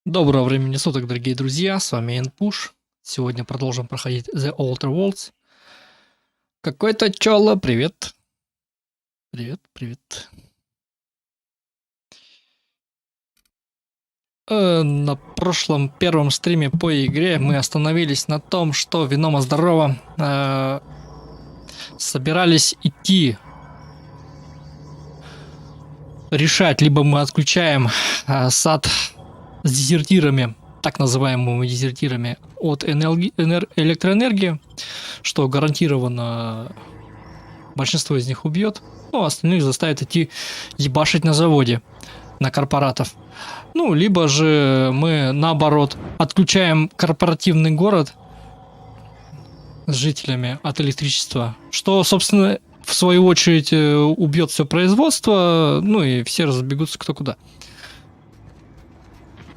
Доброго времени суток, дорогие друзья, с вами ИНФУш. Сегодня продолжим проходить The Outer Worlds. Какой-то чёла, привет. Привет, привет. На прошлом первом стриме по игре мы остановились на том, что виномо здорово собирались идти решать, либо мы отключаем сад с дезертирами, так называемыми дезертирами от электроэнергии, что гарантированно большинство из них убьет, ну, а остальных заставит идти ебашить на заводе, на корпоратов. Ну, либо же мы, наоборот, отключаем корпоративный город с жителями от электричества, что, собственно, в свою очередь убьет все производство, ну и все разбегутся кто куда.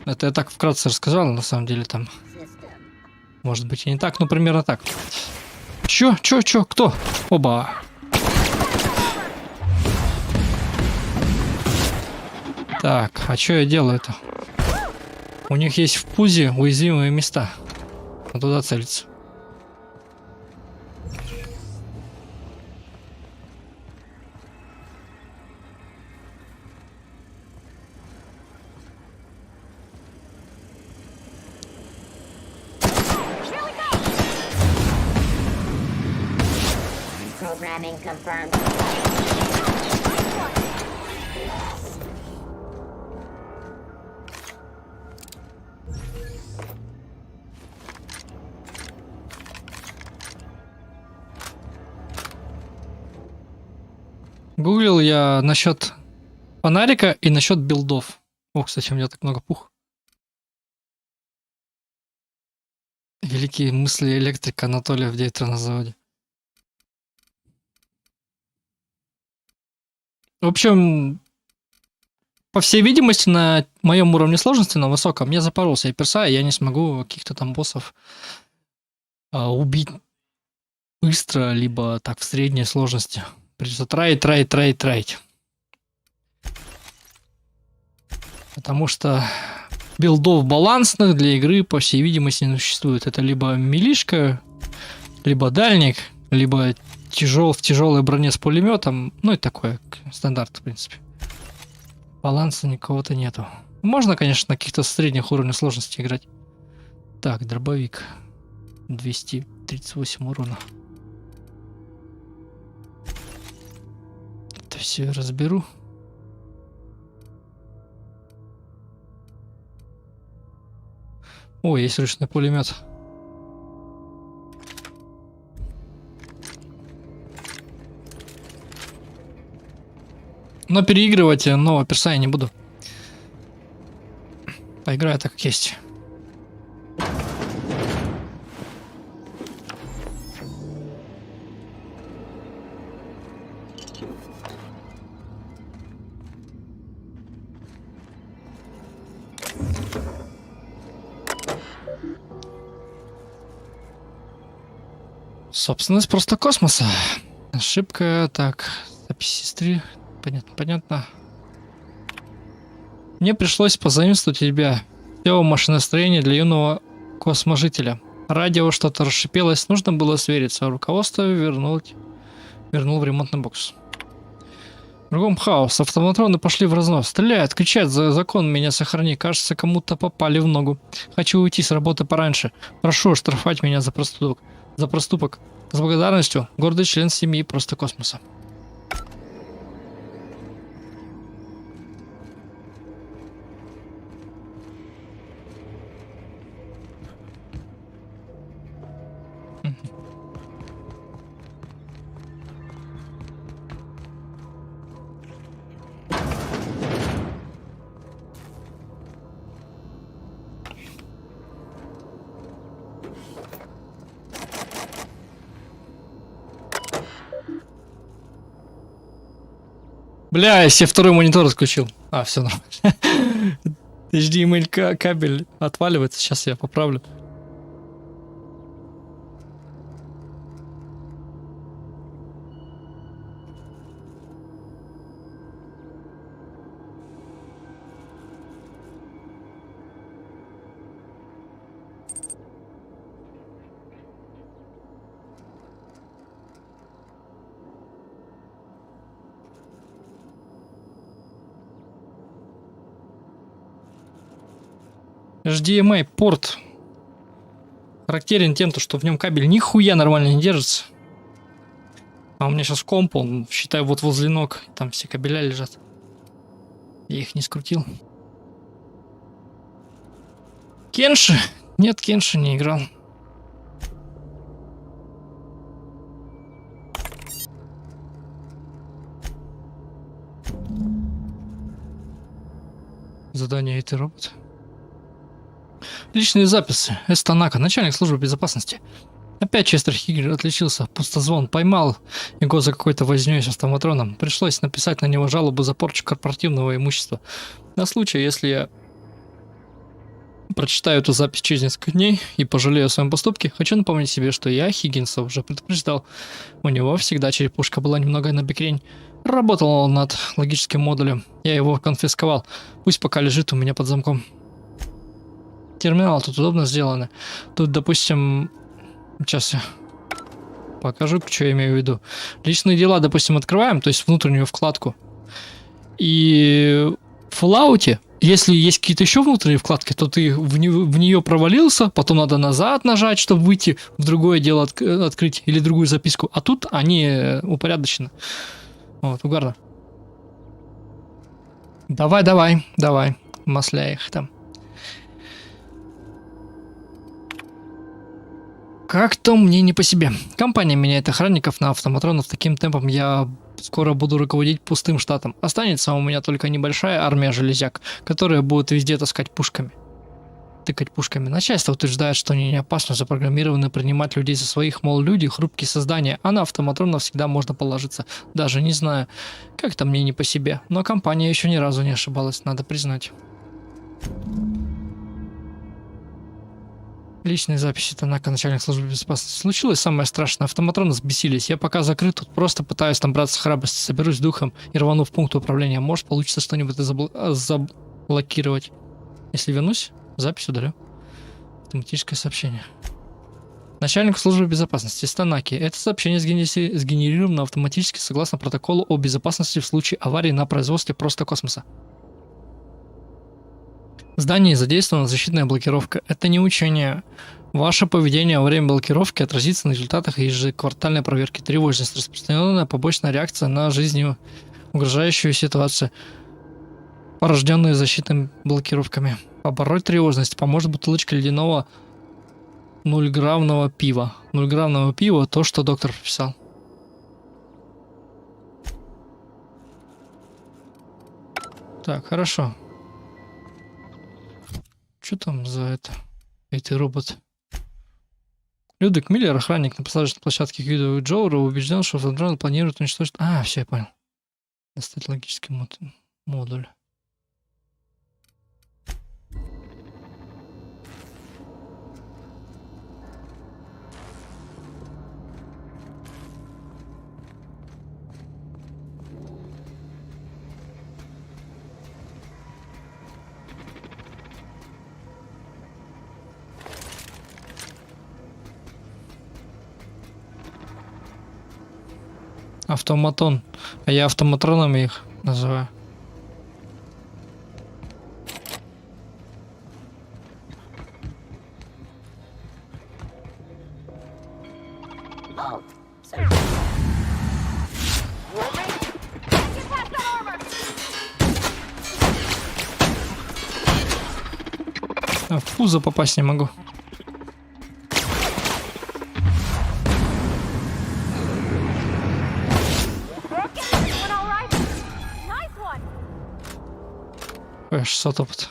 Это я так вкратце рассказал, на самом деле там может быть и не так, но примерно так. Чё, кто? Оба. Так, а что я делаю-то? У них есть в пузе уязвимые места. А туда целиться. Programming confirmed. Гуглил я насчет фонарика и насчет билдов. О, кстати, у меня так много пух. Великие мысли электрика Анатолия в на заводе. В общем, по всей видимости, на моем уровне сложности, на высоком, я запоролся и перса, и я не смогу каких-то там боссов убить быстро, либо так в средней сложности. Придется траить. Потому что билдов балансных для игры, по всей видимости, не существует. Это либо милишка, либо дальник, либо в тяжелой броне с пулеметом. Ну и такое, стандарт, в принципе. Баланса никого-то нету. Можно, конечно, на каких-то средних уровнях сложности играть. Так, дробовик. 238 урона. Это все я разберу. О, есть ручной пулемет. Но переигрывать нового перса я не буду. Поиграю так, как есть. Собственность просто космоса. Ошибка. Так, запись сестры. Понятно. Мне пришлось позаимствовать у тебя все машиностроение для юного косможителя. Радио что-то расшипелось, нужно было свериться, а руководство вернул в ремонтный бокс. Кругом хаос, автоматроны пошли в разнос. Стреляют, кричат, за закон меня сохрани. Кажется, кому-то попали в ногу. Хочу уйти с работы пораньше. Прошу оштрафовать меня за проступок. С благодарностью, гордый член семьи просто космоса. Бля, я себе второй монитор отключил. А, все нормально. HDMI кабель отваливается, сейчас я поправлю. HDMI порт характерен тем, что в нем кабель нихуя нормально не держится. А у меня сейчас комп, он, считай, вот возле ног. Там все кабеля лежат. Я их не скрутил. Кенши? Нет, Кенши не играл. Задание «Эй, ты робот». Личные записи. Эстанака, начальник службы безопасности. Опять Честер Хиггер отличился. Пустозвон поймал его за какой-то вознёй с автоматроном. Пришлось написать на него жалобу за порчу корпоративного имущества. На случай, если я прочитаю эту запись через несколько дней и пожалею о своем поступке, хочу напомнить себе, что я Хиггинса уже предупреждал. У него всегда черепушка была немного набекрень. Работал он над логическим модулем. Я его конфисковал. Пусть пока лежит у меня под замком. Терминал тут удобно сделаны. Тут, допустим... Сейчас я покажу, что я имею в виду. Личные дела, допустим, открываем, то есть внутреннюю вкладку. И в Fallout, если есть какие-то еще внутренние вкладки, то ты в нее провалился, потом надо назад нажать, чтобы выйти в другое дело открыть или другую записку. А тут они упорядочены. Вот, угарно. Давай, масляй их там. Как-то мне не по себе. Компания меняет охранников на автоматронов таким темпом, я скоро буду руководить пустым штатом. Останется у меня только небольшая армия железяк, которые будут везде тыкать пушками. Начальство утверждает, что они не опасно запрограммированы принимать людей за своих, мол, люди хрупкие создания, а на автоматронов всегда можно положиться. Даже не знаю, как-то мне не по себе. Но компания еще ни разу не ошибалась, надо признать. Личные записи Танака, начальник службы безопасности. Случилось самое страшное. Автоматроны взбесились. Я пока закрыт, тут просто пытаюсь набраться храбрости, соберусь духом и рвану в пункт управления. Может, получится что-нибудь заблокировать. Если вернусь, запись удалю. Автоматическое сообщение. Начальник службы безопасности Танаки. Это сообщение сгенерировано автоматически согласно протоколу о безопасности в случае аварии на производстве просто космоса. В здании задействована защитная блокировка. Это не учение. Ваше поведение во время блокировки отразится на результатах ежеквартальной проверки. Тревожность. Распространенная побочная реакция на жизнь угрожающую ситуацию, порожденную защитными блокировками. Побороть тревожность поможет бутылочка ледяного 0-граммного пива. 0-граммного пива, то, что доктор прописал. Так, хорошо. Что там за это? Эй, ты робот. Людвиг Миллер, охранник на посадочной площадке Гидо Джоура, убежден, что Фандрон планирует уничтожить... А, все, я понял. Достать логический модуль. Автоматон. А я автоматронами их называю. А в пузо попасть не могу. Ой, 600 опыта.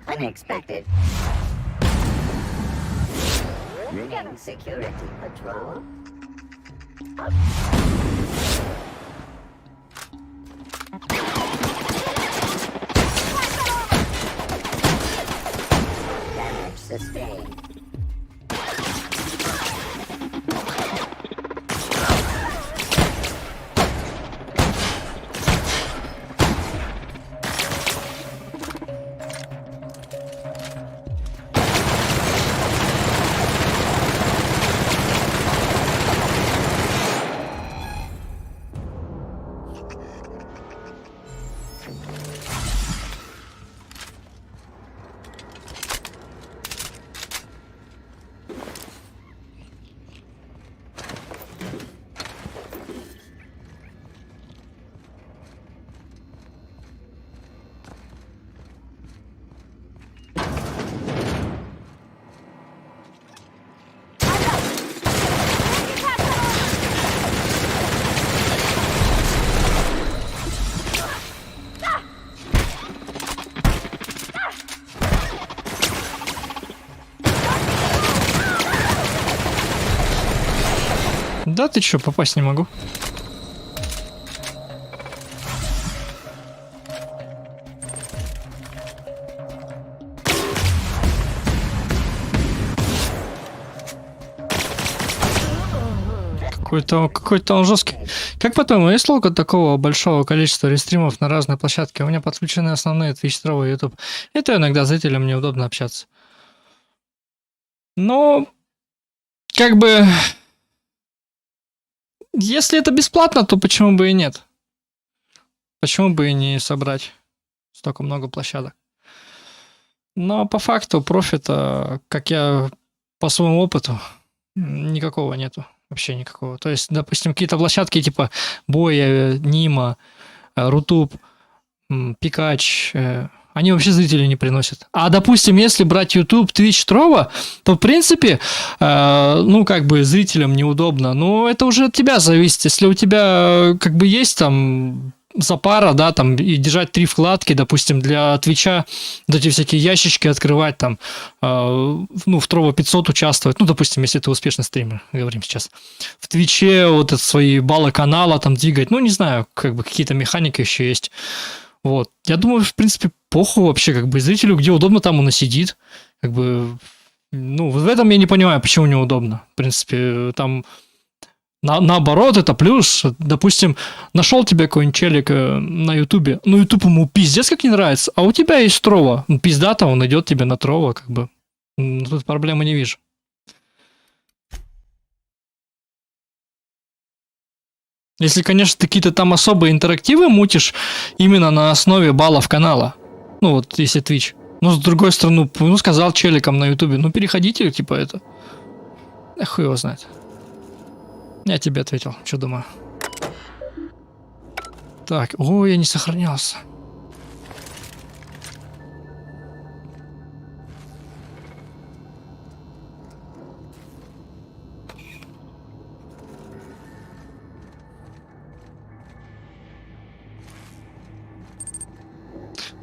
Unexpected. Ringing security patrol. Damage sustained. Да ты чё, попасть не могу. Какой-то он жесткий. Как по-твоему, есть толк от такого большого количества рестримов на разные площадки? У меня подключены основные Twitch, Trovo и YouTube. Это иногда зрителям неудобно общаться. Но, как бы, если это бесплатно, то почему бы и нет? Почему бы и не собрать столько много площадок? Но по факту профита, как я по своему опыту, никакого нету. Вообще никакого. То есть, допустим, какие-то площадки типа Боя, Нима, Рутуб, Пикач, они вообще зрителей не приносят. А, допустим, если брать YouTube, Twitch, Trovo, то, в принципе, ну, как бы зрителям неудобно. Но это уже от тебя зависит. Если у тебя, как бы, есть там запара, да, там, и держать 3 вкладки, допустим, для Твича, вот эти всякие ящички открывать, там, ну, в Trovo 500 участвовать, ну, допустим, если ты успешный стример, говорим сейчас, в Твиче вот это свои баллы канала там двигать, ну, не знаю, как бы какие-то механики еще есть, вот. Я думаю, в принципе, похуй вообще, как бы, зрителю, где удобно, там он и сидит, как бы, ну, в этом я не понимаю, почему неудобно, в принципе, там... Наоборот, это плюс. Допустим, нашел тебе какой-нибудь челик на Ютубе. Ну, Ютуб ему пиздец как не нравится. А у тебя есть Trovo. Ну, пиздата, он идет тебе на Trovo, как бы. Тут проблемы не вижу. Если, конечно, ты какие-то там особые интерактивы мутишь именно на основе баллов канала. Ну, вот, если Twitch. Но, с другой стороны, ну, сказал челикам на Ютубе, ну, переходите, типа, это. Хуй его знает. Я тебе ответил, что думаю. Так, ой, я не сохранялся.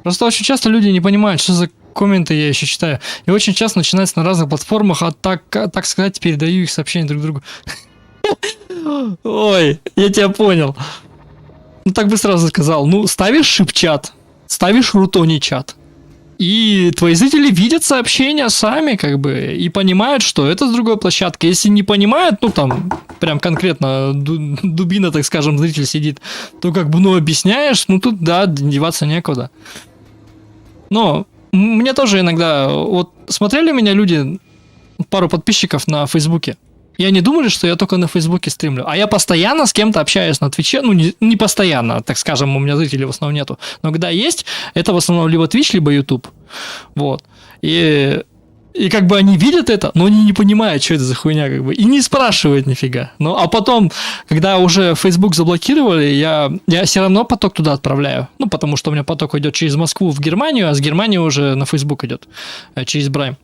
Просто очень часто люди не понимают, что за комменты я еще читаю. И очень часто начинается на разных платформах, а так сказать, передаю их сообщения друг другу. Ой, я тебя понял. Ну так бы сразу сказал. Ну, ставишь шип-чат, ставишь рутони-чат. И твои зрители видят сообщения сами, как бы, и понимают, что это с другой площадки. Если не понимают, ну там, прям конкретно дубина, так скажем, зритель сидит, то как бы, ну, объясняешь, ну тут, да, деваться некуда. Но мне тоже иногда, вот смотрели меня люди, пару подписчиков на Фейсбуке. И они думали, что я только на Фейсбуке стримлю. А я постоянно с кем-то общаюсь на Твиче. Ну, не постоянно, так скажем, у меня зрителей в основном нету. Но когда есть, это в основном либо Twitch, либо YouTube. Вот. И как бы они видят это, но они не понимают, что это за хуйня, как бы. И не спрашивают нифига. Ну, а потом, когда уже Facebook заблокировали, я все равно поток туда отправляю. Ну, потому что у меня поток идет через Москву в Германию, а с Германии уже на Facebook идет. Через Брайм.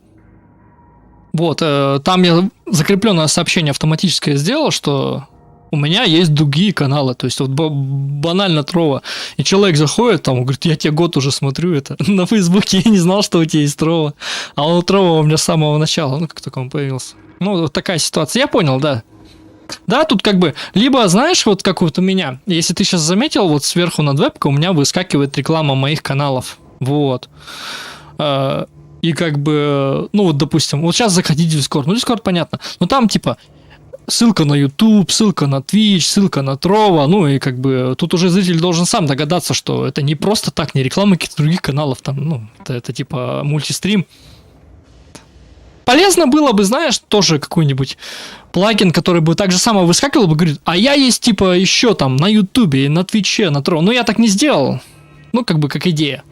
Вот, там я закрепленное сообщение автоматическое сделал, что у меня есть другие каналы, то есть вот банально Trovo. И человек заходит, там, говорит, я тебя год уже смотрю это на Фейсбуке, я не знал, что у тебя есть Trovo. А он Trovo у меня с самого начала, ну, как только он появился. Ну, вот такая ситуация. Я понял, да. Да, тут как бы, либо, знаешь, вот как вот у меня, если ты сейчас заметил, вот сверху над вебкой у меня выскакивает реклама моих каналов. Вот. И как бы, ну вот, допустим, вот сейчас заходите в Discord. Ну, Discord понятно. Но там типа ссылка на YouTube, ссылка на Twitch, ссылка на Трова. Ну и как бы тут уже зритель должен сам догадаться, что это не просто так, не реклама каких-то других каналов. Там, ну, это типа мультистрим. Полезно было бы, знаешь, тоже какой-нибудь плагин, который бы так же само выскакивал бы, говорит, а я есть типа еще там на Ютубе, на Твиче, на Трова. Но я так не сделал. Ну, как бы как идея.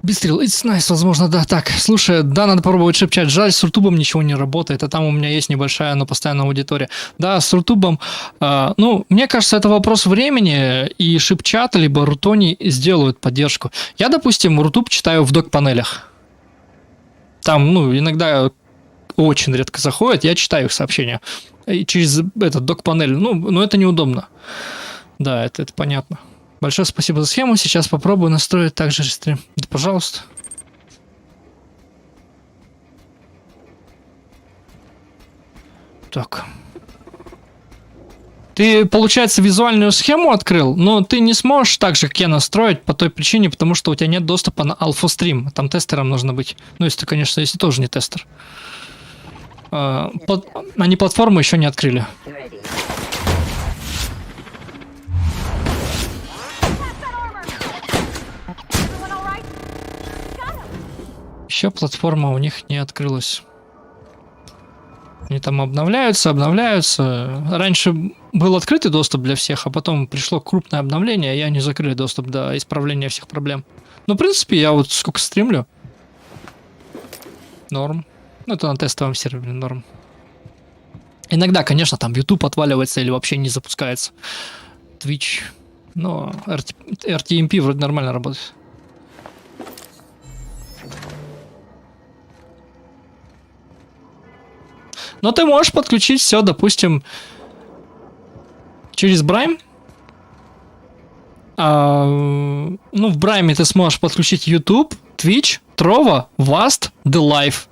Бистрил, it's nice, возможно, да. Так, слушай, да, надо попробовать шепчать. Жаль, с Рутубом ничего не работает, а там у меня есть небольшая, но постоянная аудитория. Да, с Рутубом, ну, мне кажется, это вопрос времени, и шепчат, либо Рутони сделают поддержку. Я, допустим, Рутуб читаю в док-панелях. Там, ну, иногда очень редко заходят, я читаю их сообщения. И через этот док-панель, ну, это неудобно. Да, это понятно. Большое спасибо за схему. Сейчас попробую настроить также стрим. Да, пожалуйста. Так. Ты, получается, визуальную схему открыл, но ты не сможешь так же, как я, настроить по той причине, потому что у тебя нет доступа на алфа-стрим. Там тестером нужно быть. Ну, если ты, конечно, если тоже не тестер. Они платформу еще не открыли. Еще платформа у них не открылась. Они там обновляются. Раньше был открытый доступ для всех, а потом пришло крупное обновление, и они закрыли доступ до исправления всех проблем. Ну, в принципе, я вот сколько стримлю. Норм. Ну, это на тестовом сервере норм. Иногда, конечно, там YouTube отваливается или вообще не запускается. Twitch. Но RTMP вроде нормально работает. Но ты можешь подключить все, допустим, через Brime. Ну, в Brime ты сможешь подключить YouTube, Twitch, Trova, Vast, Live.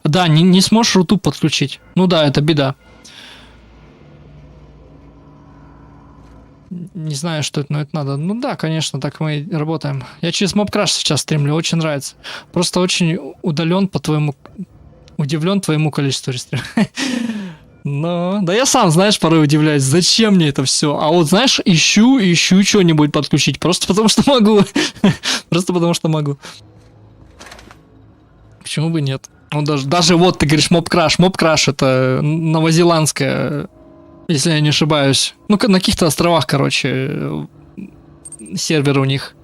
Да, не сможешь YouTube подключить. Ну да, это беда. Не знаю, что это, но это надо. Ну да, конечно, так мы и работаем. Я через MobCrush сейчас стримлю, очень нравится. Просто очень удивлен твоему количеству рестримов. Но, да я сам, знаешь, порой удивляюсь, зачем мне это все. А вот, знаешь, ищу что-нибудь подключить, просто потому что могу. Просто потому что могу. Почему бы нет? Ну, даже вот ты говоришь MobCrush. MobCrush это новозеландская, если я не ошибаюсь. Ну, на каких-то островах, короче, сервер у них.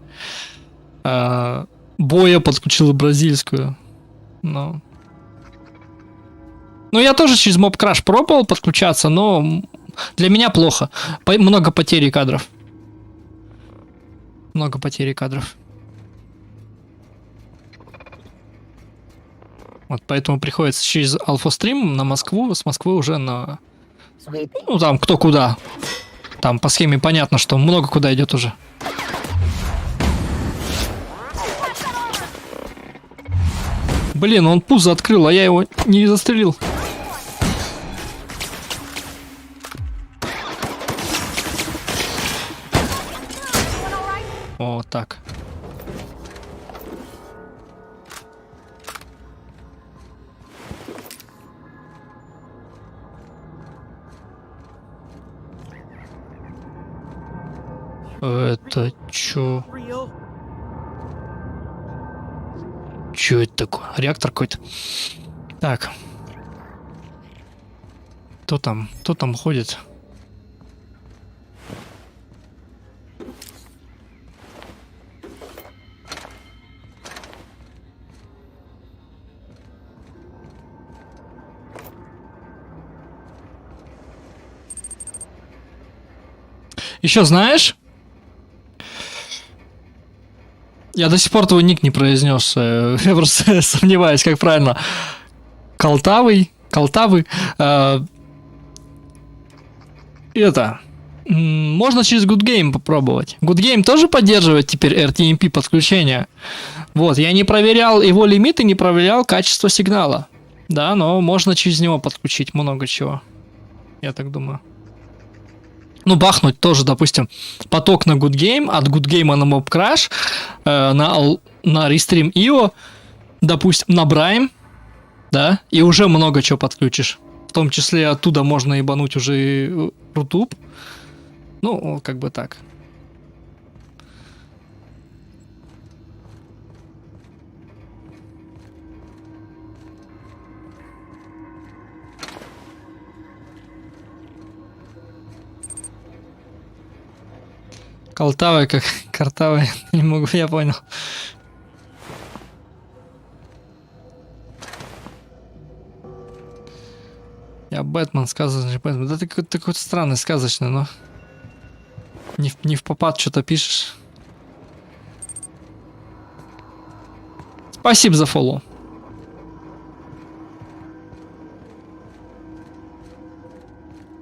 Боя подключила бразильскую. Но... Ну, я тоже через MobCrush пробовал подключаться, но для меня плохо. Много потери кадров. Много потери кадров. Вот поэтому приходится через алфа-стрим на Москву, с Москвы уже на... Ну, там кто куда. Там по схеме понятно, что много куда идет уже. Блин, он пузо открыл, а я его не застрелил. О, так. Это чё? Чё это такое? Реактор какой-то. Так. Кто там ходит? Еще знаешь? Я до сих пор твой ник не произнес. Я просто сомневаюсь, как правильно. Колтавый. Это. Можно через Good Game попробовать. Good Game тоже поддерживает теперь RTMP подключение. Вот, я не проверял его лимиты, не проверял качество сигнала. Да, но можно через него подключить много чего. Я так думаю. Ну, бахнуть тоже, допустим, поток на Good Game, от Good Game на Mob Crash, на Restream.io, допустим, на Brime, да, и уже много чего подключишь. В том числе оттуда можно ебануть уже и Рутуб. Ну, как бы так. Калтавый, как картавый, не могу, я понял. Я Бэтмен, сказочный Бэтмен. Да ты какой-то странный, сказочный, но... Не в попад что-то пишешь. Спасибо за фоллоу.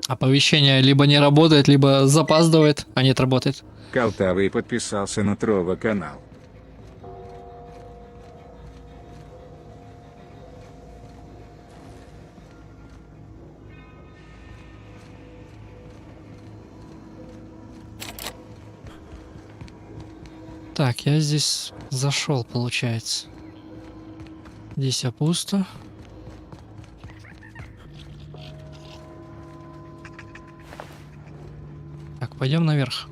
Оповещение либо не работает, либо запаздывает, а нет, работает. Калтавый подписался на Трова канал. Так, я здесь зашел, получается. Здесь пусто. Так, пойдем наверх.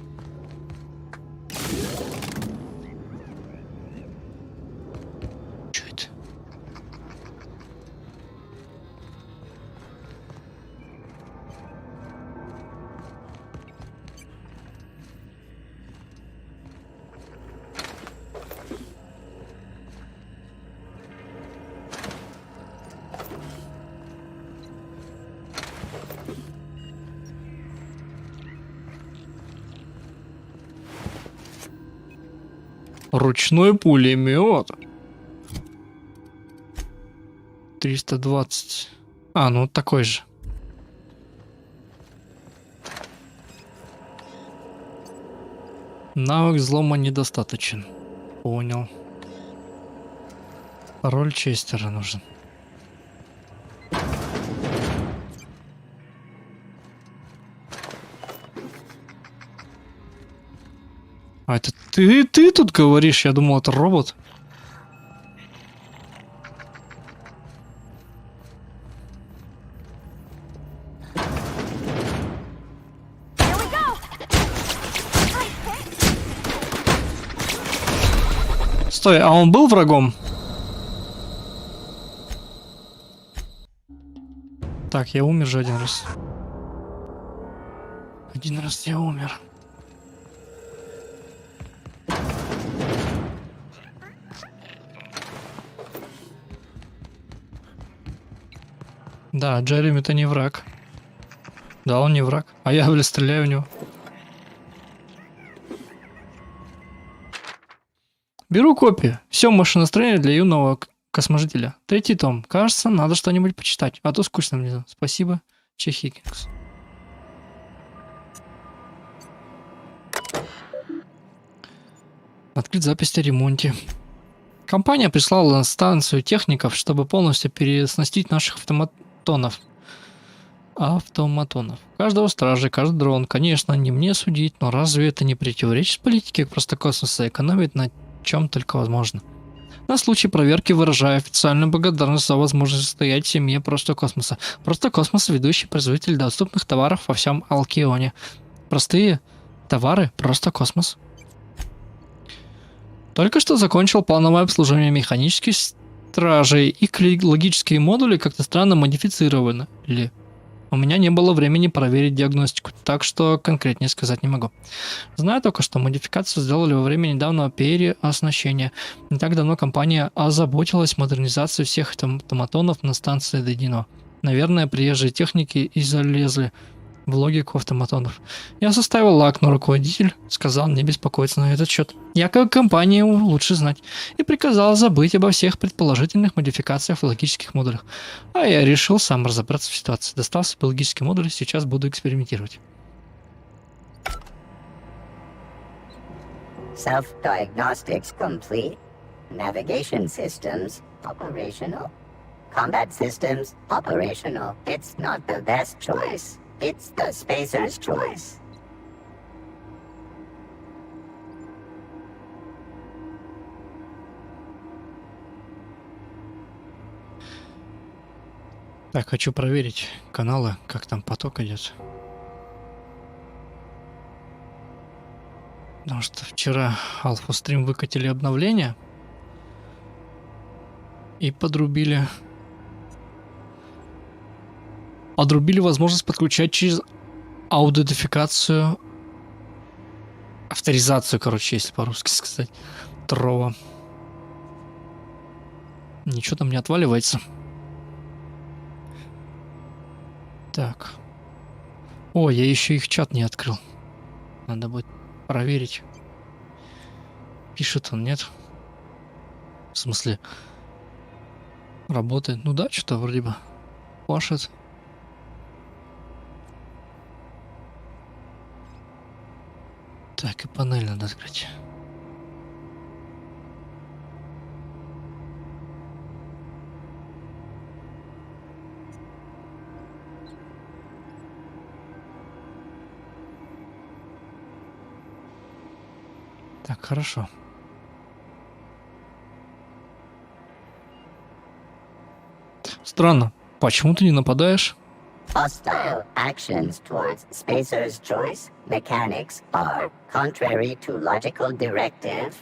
Что это? Ручной пулемет. 320. А, ну такой же. Навык взлома недостаточен. Понял. Пароль Честера нужен. А это ты тут говоришь? Я думал, это робот. Стой, а он был врагом? Так, я умер же один раз. Один раз я умер. Да, Джереми это не враг. Да, он не враг. А я, блин, стреляю в него. Беру копию. Все машиностроение для юного косможителя. 3-й том. Кажется, надо что-нибудь почитать. А то скучно мне. Спасибо, Чехикингс. Открыть запись о ремонте. Компания прислала на станцию техников, чтобы полностью переоснастить наших автоматонов. Каждого стража, каждый дрон. Конечно, не мне судить, но разве это не противоречит политике просто космоса экономить на чем только возможно? На случай проверки выражаю официальную благодарность за возможность состоять в семье Просто Космоса. Просто Космос – ведущий производитель доступных товаров во всем Алкионе. Простые товары Просто Космос. Только что закончил плановое обслуживание механических стражей. Их логические модули как-то странно модифицированы. У меня не было времени проверить диагностику, так что конкретнее сказать не могу. Знаю только, что модификацию сделали во время недавнего переоснащения. Не так давно компания озаботилась модернизацией всех автоматонов на станции Дедино. Наверное, приезжие техники и залезли в логику автоматонов. Я составил лак, но руководитель сказал не беспокоиться на этот счет. Я как компания лучше знать. И приказал забыть обо всех предположительных модификациях в логических модулях. А я решил сам разобраться в ситуации. Достал себе логический модуль, сейчас буду экспериментировать. Self-diagnostics complete. Navigation systems operational. combat systems operational. It's not the best choice. It's the spacer's choice. Так, хочу проверить каналы, как там поток идет. Потому что вчера Алфа-стрим выкатили обновление и подрубили возможность подключать через аутентификацию, авторизацию, короче, если по-русски сказать, трова. Ничего там не отваливается. Так. О, я еще их чат не открыл. Надо будет проверить. Пишет он, нет? В смысле? Работает. Ну да, что-то вроде бы пашет. Так, и панель надо открыть. Так, хорошо. Странно. Почему ты не нападаешь? Hostile actions towards spacer's choice mechanics are contrary to logical directive.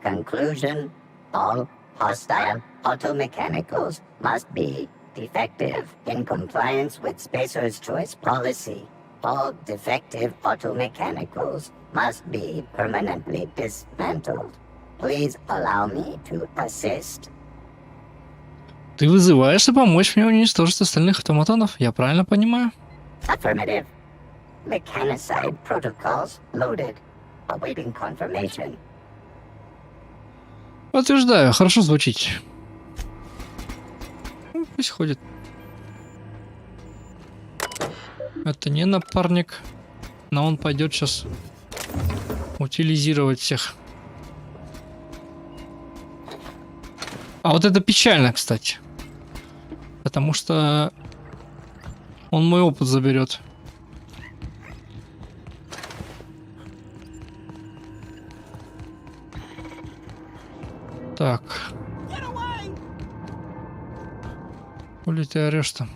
Conclusion: all hostile automechanicals must be defective in compliance with spacer's choice policy. All defective automechanicals must be permanently dismantled. Please allow me to assist. Ты вызываешься помочь мне уничтожить остальных автоматонов? Я правильно понимаю? Affirmative. Mechanicide protocols loaded. Awaiting confirmation. Подтверждаю, хорошо звучит. Ну, пусть ходит. Это не напарник, но он пойдет сейчас утилизировать всех. А вот это печально, кстати. Потому что он мой опыт заберет. Так. Хули ты орешь там?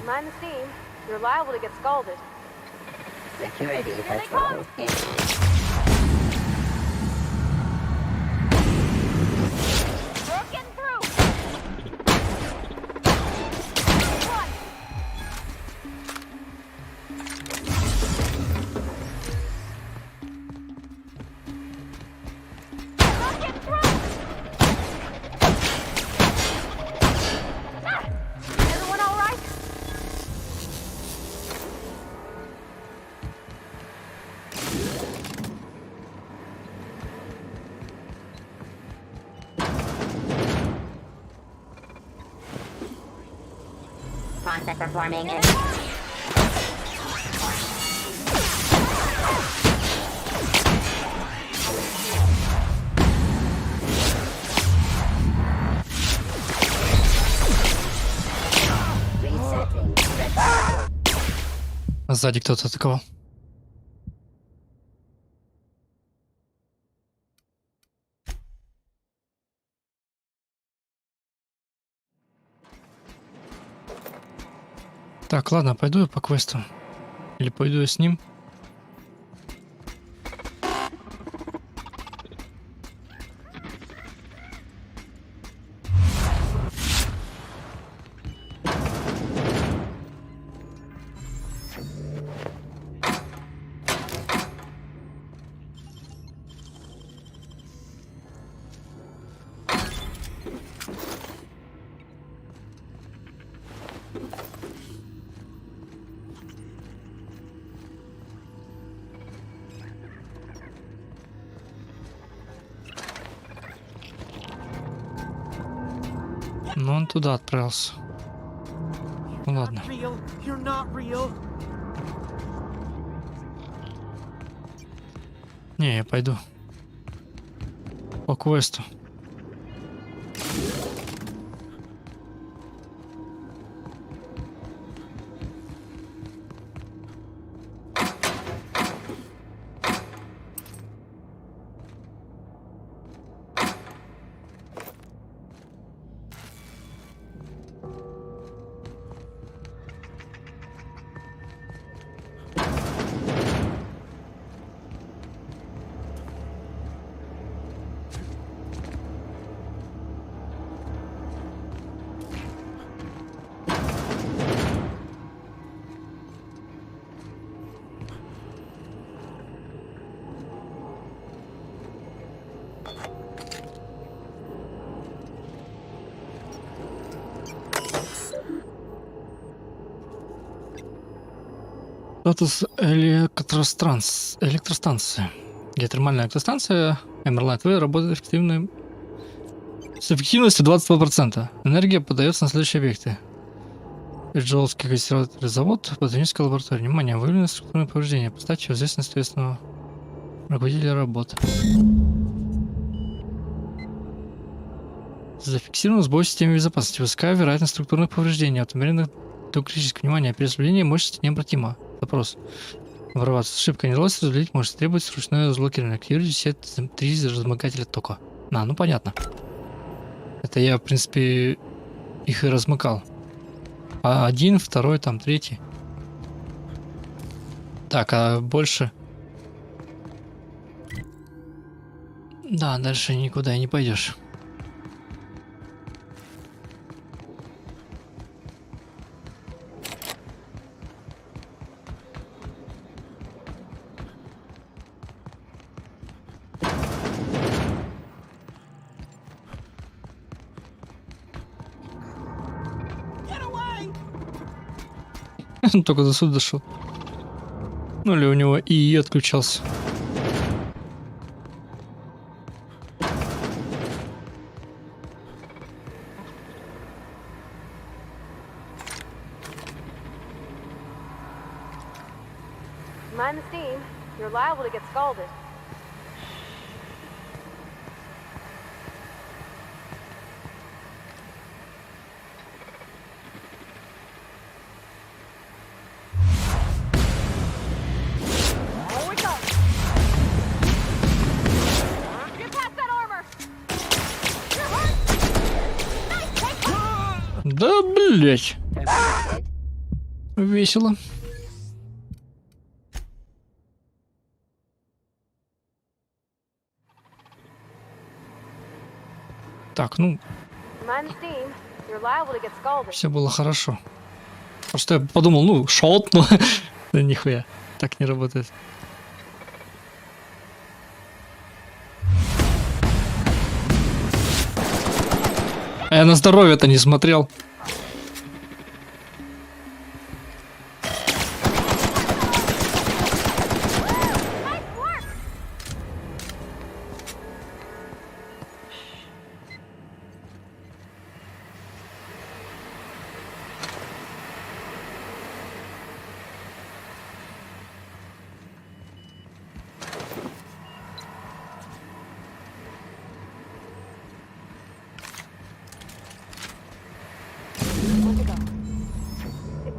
Mind the steam. You're liable to get scalded. Security patrol in. We're getting through. Run. We're getting through. Ah! Everyone all right? Process performing in Resetting. Сзади кто-то атаковал. Так, ладно, пойду я по квесту. Или пойду я с ним. Но он туда отправился. Ну ладно. Real. You're not real. Не, я пойду. По квесту. Статус электростанции. Геотермальная электростанция Эмерлайт-В работает эффективно с эффективностью 22%. Энергия подается на следующие объекты. Эджолский консерваторный завод, ботаническая лаборатория. Внимание, выявлены структурные повреждения. Поставьте в известность ответственного руководителя работы. Зафиксирован сбой системы безопасности. Высокая вероятность структурных повреждений. От умеренных до критического внимания. При распределении мощности необратима. Вопрос. Ворваться. Ошибка не удалось разделить, может требовать ручное разблокирование. Активируйте все 3 размыкателя тока. Ну понятно. Это я, в принципе, их и размыкал. А 1, 2, там 3. Так, а больше... Да, дальше никуда и не пойдешь. Он только до сюда дошел. Ну или у него ИИ отключался. Mind the steam. You're liable to get scalded. Да, блять. Весело. Так, ну, Mind the steam. You're liable to get scalded. все было хорошо. Просто я подумал, ну, шот, но да нихуя. Так не работает. А я на здоровье-то не смотрел.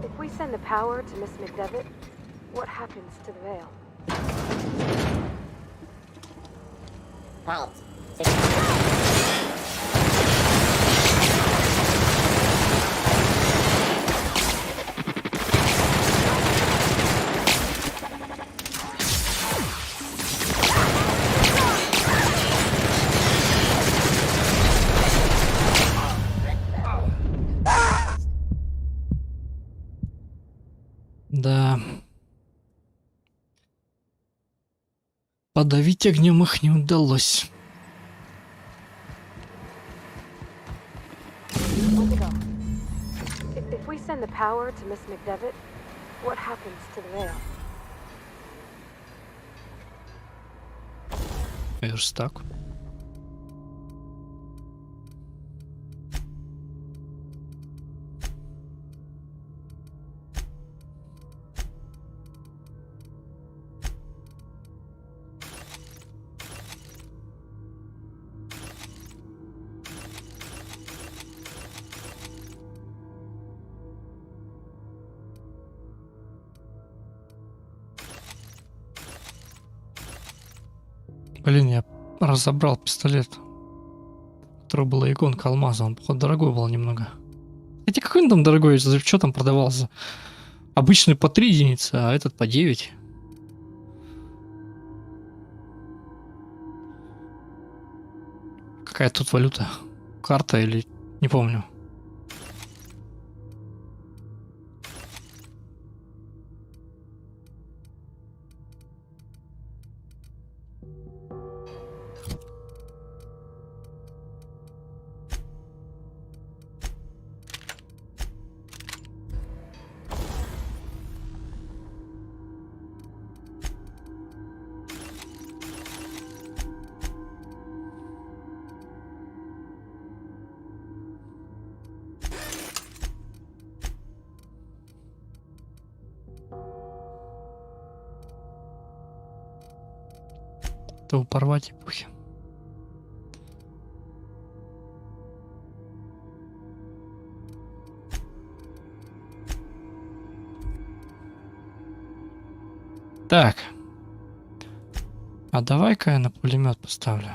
If we send the power to Miss McDevitt, what happens to the veil? Halt. Да. Подавить огнем их не удалось. Where'd they go? If we send the power to Miss McDevitt, what happens to the veil? Верстак. Блин, я разобрал пистолет. У которого была иконка алмаза. Он, походу, дорогой был немного. Хотя какой он там дорогой? Что там продавался? Обычный по 3 единицы, а этот по 9. Какая тут валюта? Карта или... Не помню. То порвать эпохи. Так. А давай-ка я на пулемет поставлю.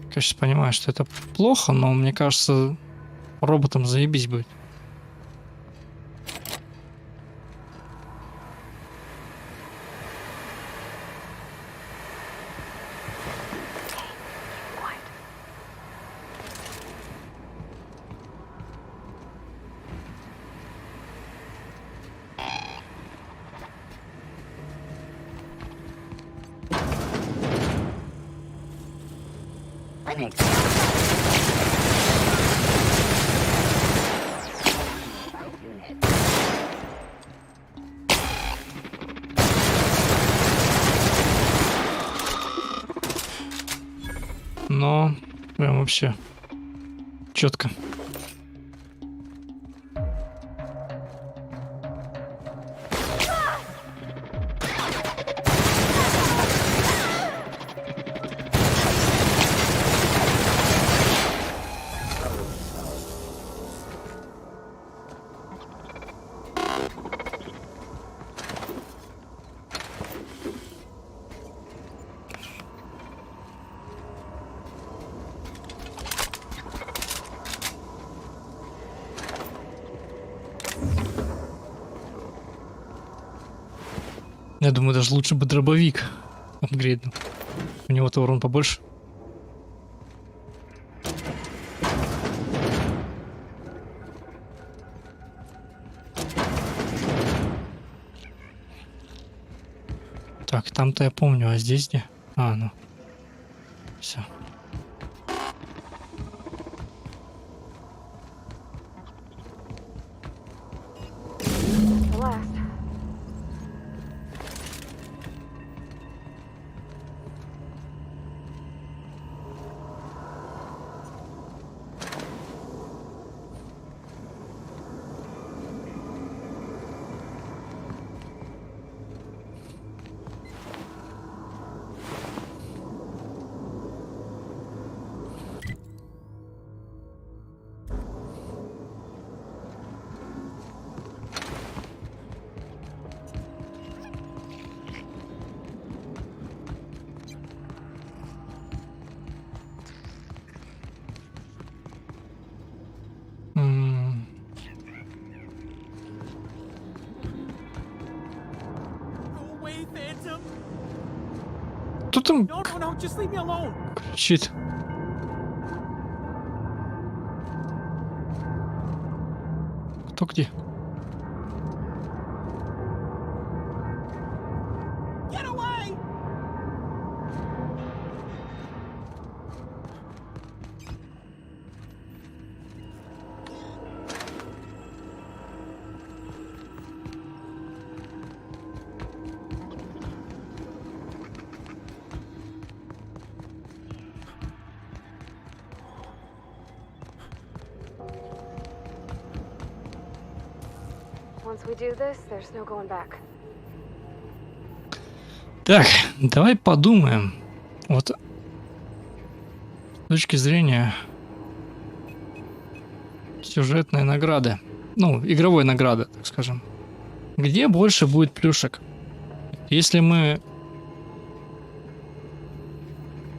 Конечно, понимаю, что это плохо, но мне кажется, роботам заебись будет. An example. Unit. Но прям вообще четко. Я думаю, даже лучше бы дробовик апгрейднул. У него-то урон побольше. Так, там-то я помню, а здесь где? А, ну. Все. The last. Go away, Phantom. Кто там No, no, no, just leave me alone. кричит? Кто где? Get away. Once we do this, there's no going back. Так, давай подумаем. Вот с точки зрения сюжетной награды. Ну, игровой награды, так скажем. Где больше будет плюшек? Если мы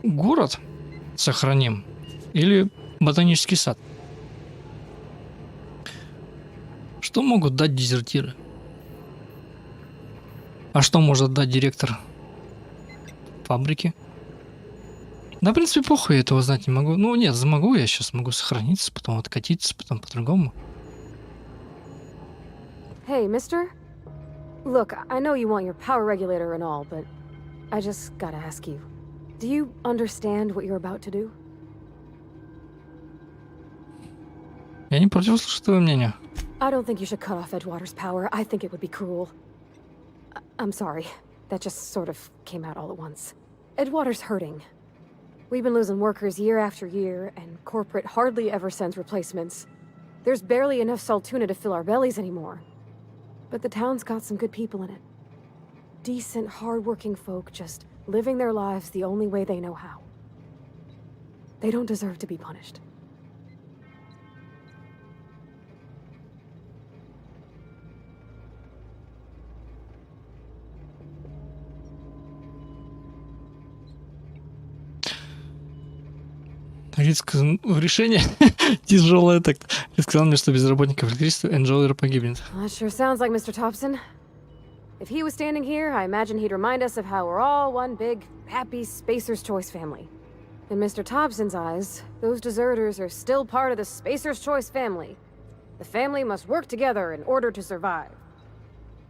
город сохраним или ботанический сад, что могут дать дезертиры? А что может дать директор фабрики? Да, в принципе, похуй, я этого знать не могу. Ну, нет, смогу, я сейчас могу сохраниться, потом откатиться, потом по-другому. Hey, mister? Look, I know you want your power regulator and all, but I just gotta ask you. Do you understand what you're about to do? Я не против услышать твое мнение. I don't think you should cut off Edgewater's power. I think it would be cruel. I'm sorry. That just sort of came out all at once. Edgewater's hurting. We've been losing workers year after year, and corporate hardly ever sends replacements. There's barely enough Saltuna to fill our bellies anymore. But the town's got some good people in it. Decent, hard-working folk just living their lives the only way they know how. They don't deserve to be punished. Рид сказал, решение тяжелое так. Рид сказал мне, что без работников электричества Энджелер погибнет. That sure sounds like Mr. Thompson. If he was standing here, I imagine he'd remind us of how we're all one big, happy Spacer's Choice family. In Mr. Thompson's eyes, those deserters are still part of the Spacer's Choice family. The family must work together in order to survive.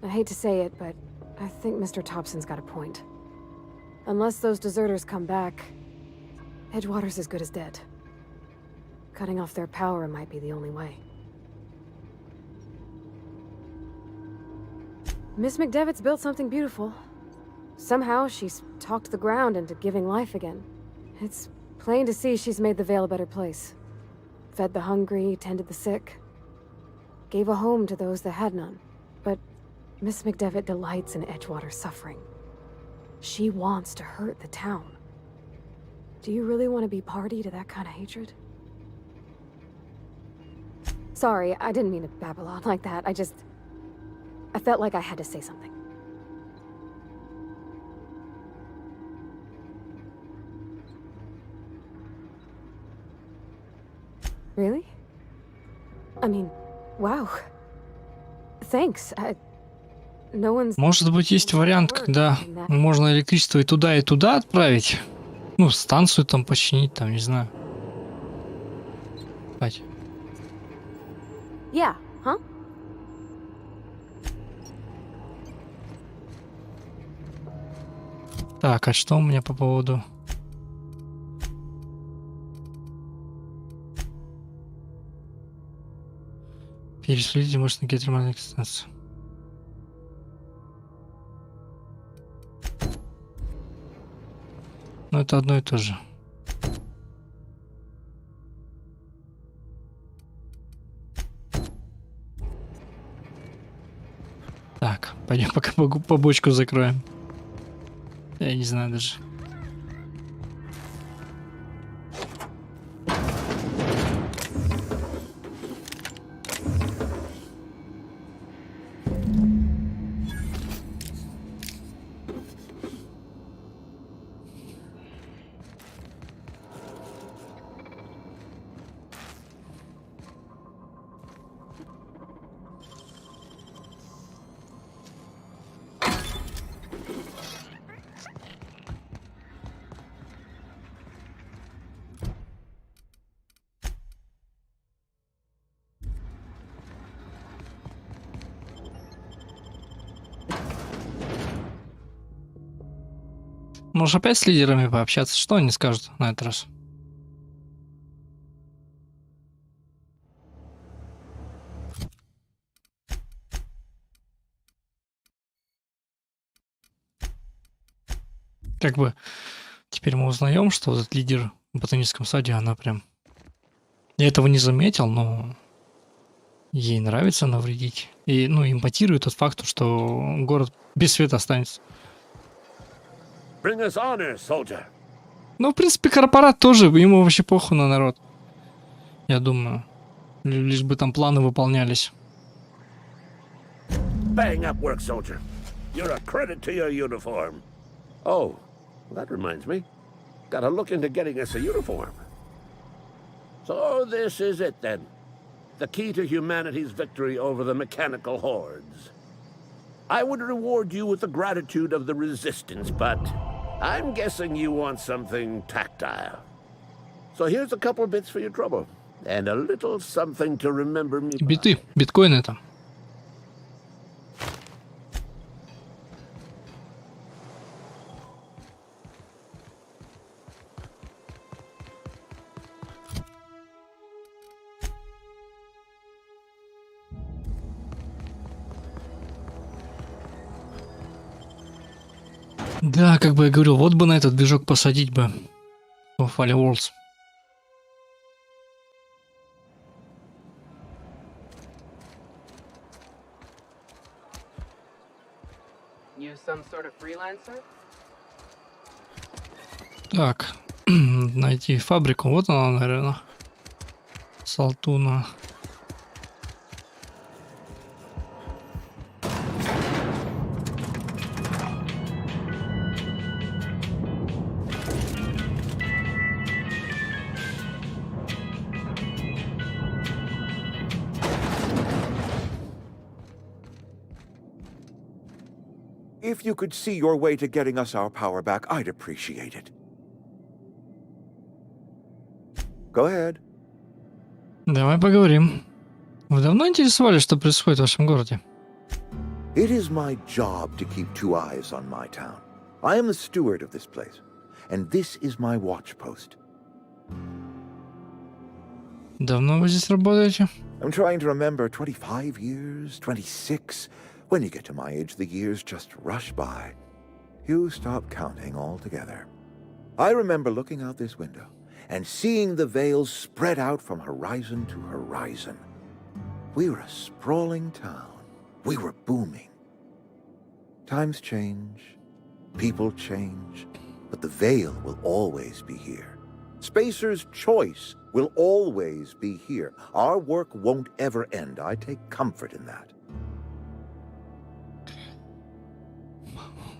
I hate to say it, but I think Mr. Thompson's got a point. Unless those deserters come back, Edgewater's as good as dead. Cutting off their power might be the only way. Miss McDevitt's built something beautiful. Somehow she's talked the ground into giving life again. It's plain to see she's made the Vale a better place. Fed the hungry, tended the sick. Gave a home to those that had none. But Miss McDevitt delights in Edgewater's suffering. She wants to hurt the town. Do you really want to be party to that kind of hatred? Sorry, I didn't mean to babble on like that. I felt like I had to say something. Really? I mean, wow. Thanks. No one's... Может быть, есть вариант, когда можно электричество и туда отправить? Ну, станцию там починить, там, не знаю. Спать. Yeah, huh? Так, а что у меня по поводу... Переследите мощный гетермальный дистанцию. Но это одно и то же. Так, пойдем пока побочку закроем. Я не знаю даже. Можешь опять с лидерами пообщаться? Что они скажут на этот раз? Как бы теперь мы узнаем, что вот этот лидер в ботаническом саде, она прям... Я этого не заметил, но ей нравится навредить. И, ну, импотирует тот факт, что город без света останется. Bring us honor, soldier. Ну, в принципе, корпорат тоже, ему вообще похуй на народ. Я думаю. Лишь бы там планы выполнялись. Bang up work, soldier. You're a credit to your uniform. Oh, that reminds me. Gotta look into getting us a uniform. So this is it then. The key to humanity's victory over the mechanical hordes. I would reward you with the gratitude of the resistance, but I'm guessing you want something tactile. So here's a couple bits for your trouble. And a little something to remember me by. Биты, биткоины там. Да, как бы я говорил, вот бы на этот движок посадить бы в Fall Worlds. You some sort of freelancer? Так, найти фабрику. Вот она, наверное. Салтуна. If you could see your way to getting us our power back, I'd appreciate it. Go ahead. Давай поговорим. Вы давно интересовались, что происходит в вашем городе? It is my job to keep two eyes on my town. I am the steward of this place, and this is my watch post. Давно вы здесь работаете? I'm trying to remember 25 years, 26. When you get to my age, the years just rush by. You stop counting altogether. I remember looking out this window and seeing the veils spread out from horizon to horizon. We were a sprawling town. We were booming. Times change, people change, but the veil will always be here. Spacer's choice will always be here. Our work won't ever end. I take comfort in that.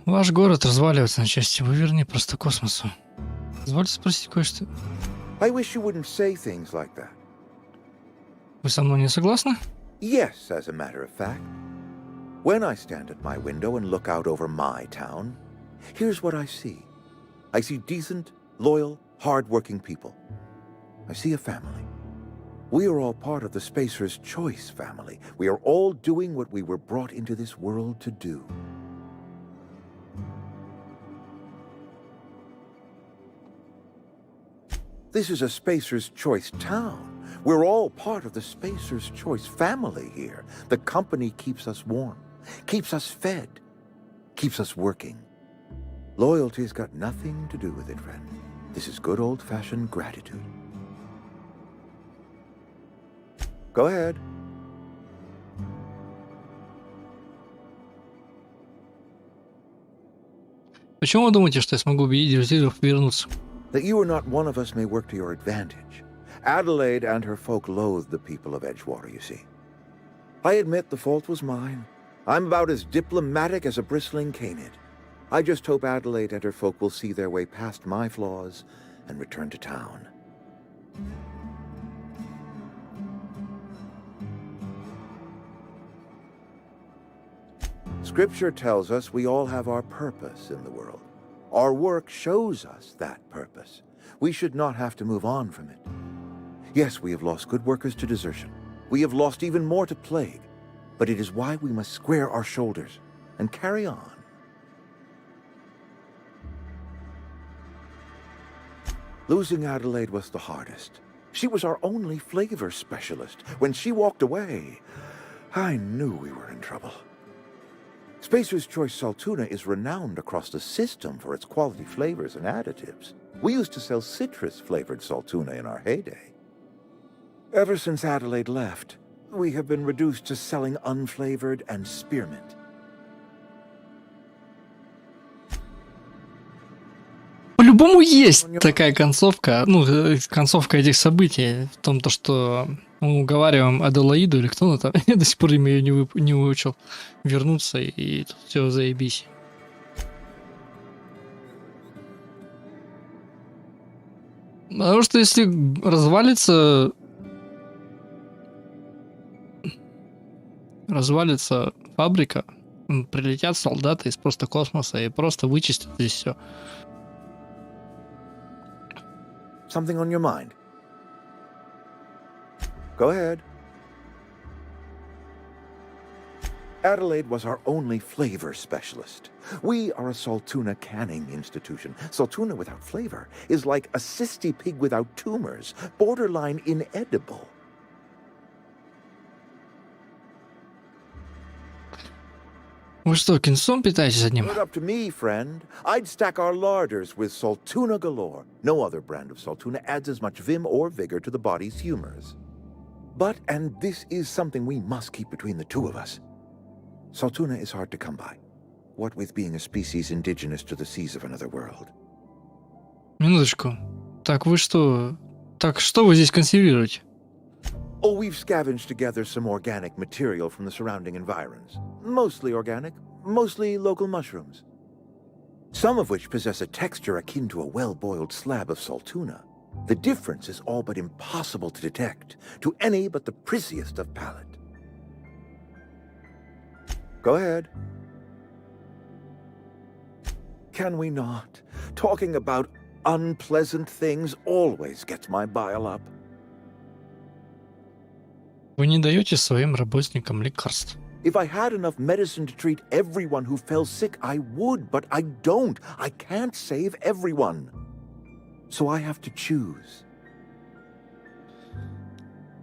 Ваш город разваливается на части. Вы верни просто космосу. Позвольте спросить кое-что. I wish you wouldn't say things like that. Вы со мной не согласны? Yes, as a matter of fact. When I stand at my window and look out over my town, here's what I see. I see decent, loyal, hard-working people. I see a family. We are all part of the Spacer's Choice family. We are all doing what we were brought into this world to do. This is a Spacer's Choice town. We're all part of the Spacer's Choice family here. The company keeps us warm, keeps us fed, keeps us working. Loyalty's got nothing to do with it, friend. This is good old-fashioned gratitude. Go ahead. Почему вы думаете, что я смогу убедить дезертиров вернуться? That you are not one of us may work to your advantage. Adelaide and her folk loathe the people of Edgewater, you see. I admit the fault was mine. I'm about as diplomatic as a bristling canid. I just hope Adelaide and her folk will see their way past my flaws and return to town. Scripture tells us we all have our purpose in the world. Our work shows us that purpose. We should not have to move on from it. Yes, we have lost good workers to desertion. We have lost even more to plague. But it is why we must square our shoulders and carry on. Losing Adelaide was the hardest. She was our only flavor specialist. When she walked away, I knew we were in trouble. Spacer's Choice Saltuna is renowned across the system for its quality flavors and additives. We used to sell citrus-flavored Saltuna in our heyday. Ever since Adelaide left, we have been reduced to selling unflavored and spearmint. по-любому есть такая концовка, ну, концовка этих событий, в том, то, что мы уговариваем Аделаиду, или кто она там, я до сих пор имя ее не выучил, вернуться, и тут все заебись. Потому что если развалится фабрика, прилетят солдаты из просто космоса и просто вычистят здесь все. Something on your mind? Go ahead. Adelaide was our only flavor specialist. We are a Saltuna canning institution. Saltuna without flavor is like a cysty pig without tumors, borderline inedible. Вы что, кинцом питаетесь одним? Put up to me, friend. I'd stack our larders with Saltuna galore. No other brand of Saltuna adds as much vim or vigor to the body's humors. But, and this is something we must keep between the two of us, Saltuna is hard to come by. What with being a species indigenous to the seas of another world. Минуточку. Так вы что? Так что вы здесь консервируете? Oh, we've scavenged together some organic material from the surrounding environs. Mostly organic, mostly local mushrooms. Some of which possess a texture akin to a well-boiled slab of saltuna. The difference is all but impossible to detect to any but the prissiest of palate. Go ahead. Can we not? Talking about unpleasant things always gets my bile up. Вы не даете своим работникам лекарств. If I had enough medicine to treat everyone who fell sick, I would, but I don't. I can't save everyone. So I have to choose.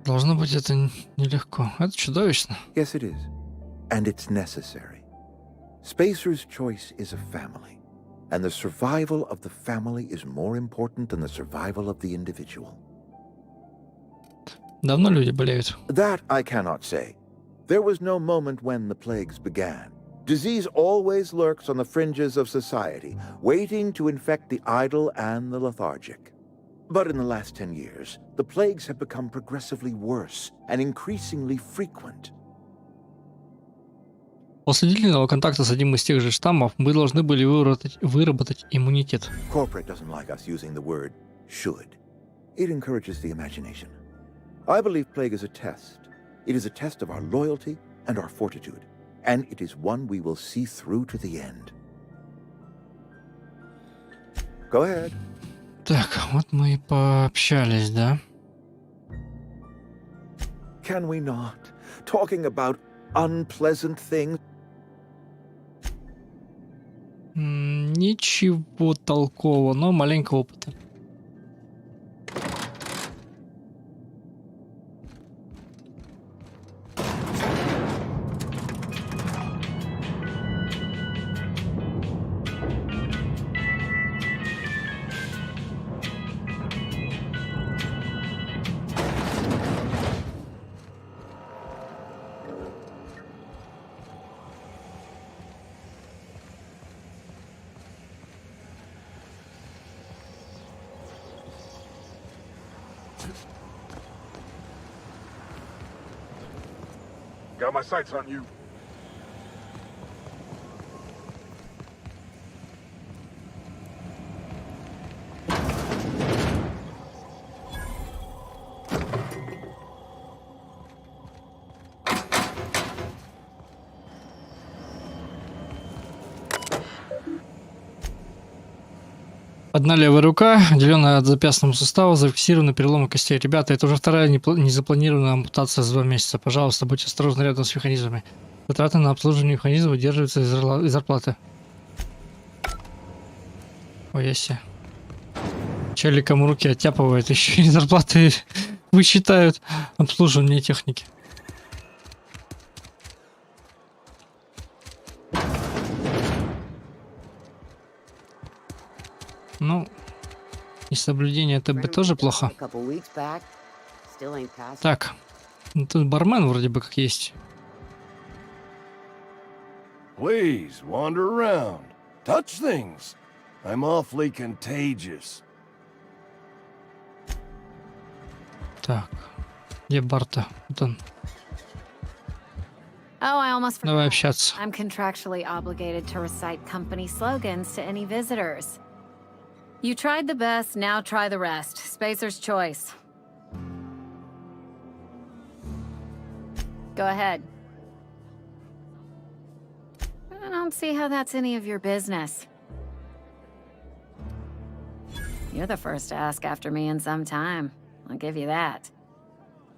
Должно быть, это нелегко. Это чудовищно. Yes, it is. And it's necessary. Spacer's choice is a family. And the survival of the family is more important than the survival of the individual. Давно люди болеют? That I cannot say. There was no moment when the plagues began. Disease always lurks on the fringes of society, waiting to infect the idle and the lethargic. But in the last 10 years, the plagues have become progressively worse and increasingly frequent. После длительного контакта с одним из тех же штаммов мы должны были выработать иммунитет. Corporate doesn't like us using the word should. It encourages the imagination. I believe plague is a test. It is a test of our loyalty and our fortitude. And it is one we will see through to the end. Go ahead. Так, вот мы и пообщались, да? Can we not? Talking about unpleasant things. Ничего толкового, но маленько опыта. Got my sights on you. Одна левая рука, отделенная от запястного сустава, зафиксированы переломы костей. Ребята, это уже вторая незапланированная ампутация за 2 месяца. Пожалуйста, будьте осторожны рядом с механизмами. Затраты на обслуживание механизма выдерживаются из зарплаты. Ой, яси. Челиком руки оттяпывают, еще и зарплаты высчитают обслуживание техники. Ну, и соблюдение ТБ тоже плохо. Так, тут бармен вроде бы как есть. Please wander around. Touch things. I'm awfully contagious. Так, где Барта? Вот он. Oh, I almost forgot. Давай общаться. I'm contractually obligated to recite company slogans to any visitors. You tried the best, now try the rest. Spacer's choice. Go ahead. I don't see how that's any of your business. You're the first to ask after me in some time. I'll give you that.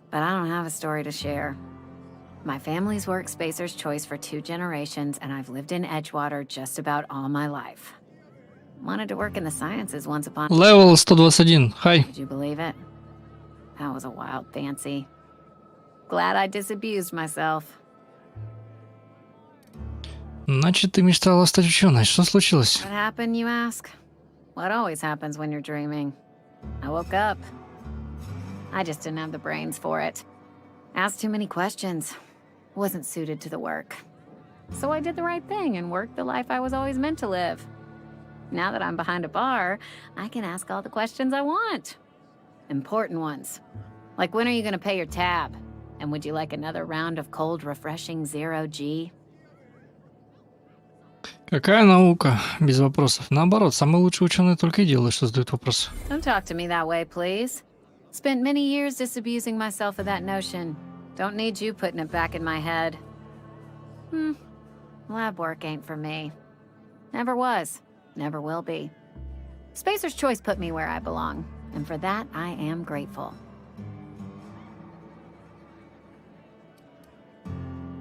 But I don't have a story to share. My family's worked Spacer's choice for 2 generations, and I've lived in Edgewater just about all my life. Wanted to work in the sciences once upon... Level 121. Hi. Did you believe it? That was a wild fancy. Glad I disabused myself. Значит, ты мечтала стать ученой. Что случилось? What happened, you ask? What always happens when you're dreaming. I woke up. I just didn't have the brains for it. Asked too many questions. Wasn't suited to the work. So I did the right thing and worked the life I was always meant to live. Now that I'm behind a bar, I can ask all the questions I want. Important ones. Like, when are you gonna pay your tab? And would you like another round of cold, refreshing 0G? Какая наука? Без вопросов. Наоборот, самые лучшие ученые только и делают, что задают вопросы. Don't talk to me that way, please. Spent many years disabusing myself of that notion. Don't need you putting it back in my head. Lab work ain't for me. Never was. Never will be. Spacer's choice put me where I belong. And for that, I am grateful.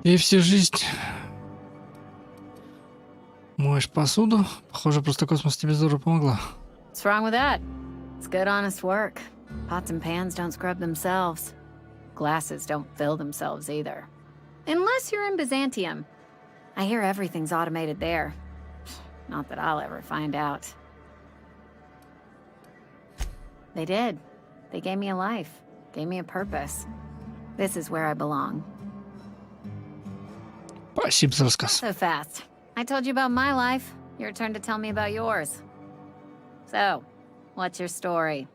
И всю жизнь моешь посуду? Похоже, просто космос тебе здорово помогла. What's wrong with that? It's good, honest work. Pots and pans don't scrub themselves. Glasses don't fill themselves either. Unless you're in Byzantium. I hear everything's automated there. Not that I'll ever find out. They did. They gave me a life. Gave me a purpose. This is where I belong. Спасибо за рассказ. So fast. I told you about my life. Your turn to tell me about yours. So, what's your story?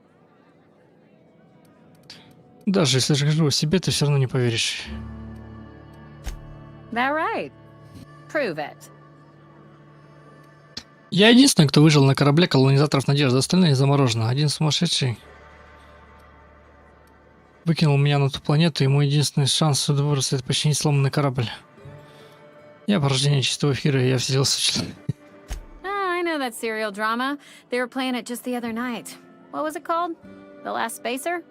Даже если расскажу о себе, ты все равно не поверишь. That right? Prove it. Я единственный, кто выжил на корабле колонизаторов Надежды, остальные заморожены. Один сумасшедший выкинул меня на ту планету, и мой единственный шанс выбраться — это починить сломанный корабль. Я порождение чистого эфира, и я вселился в член. I know that serial drama. They were playing it just the other night. What was it called? The Last Spacer?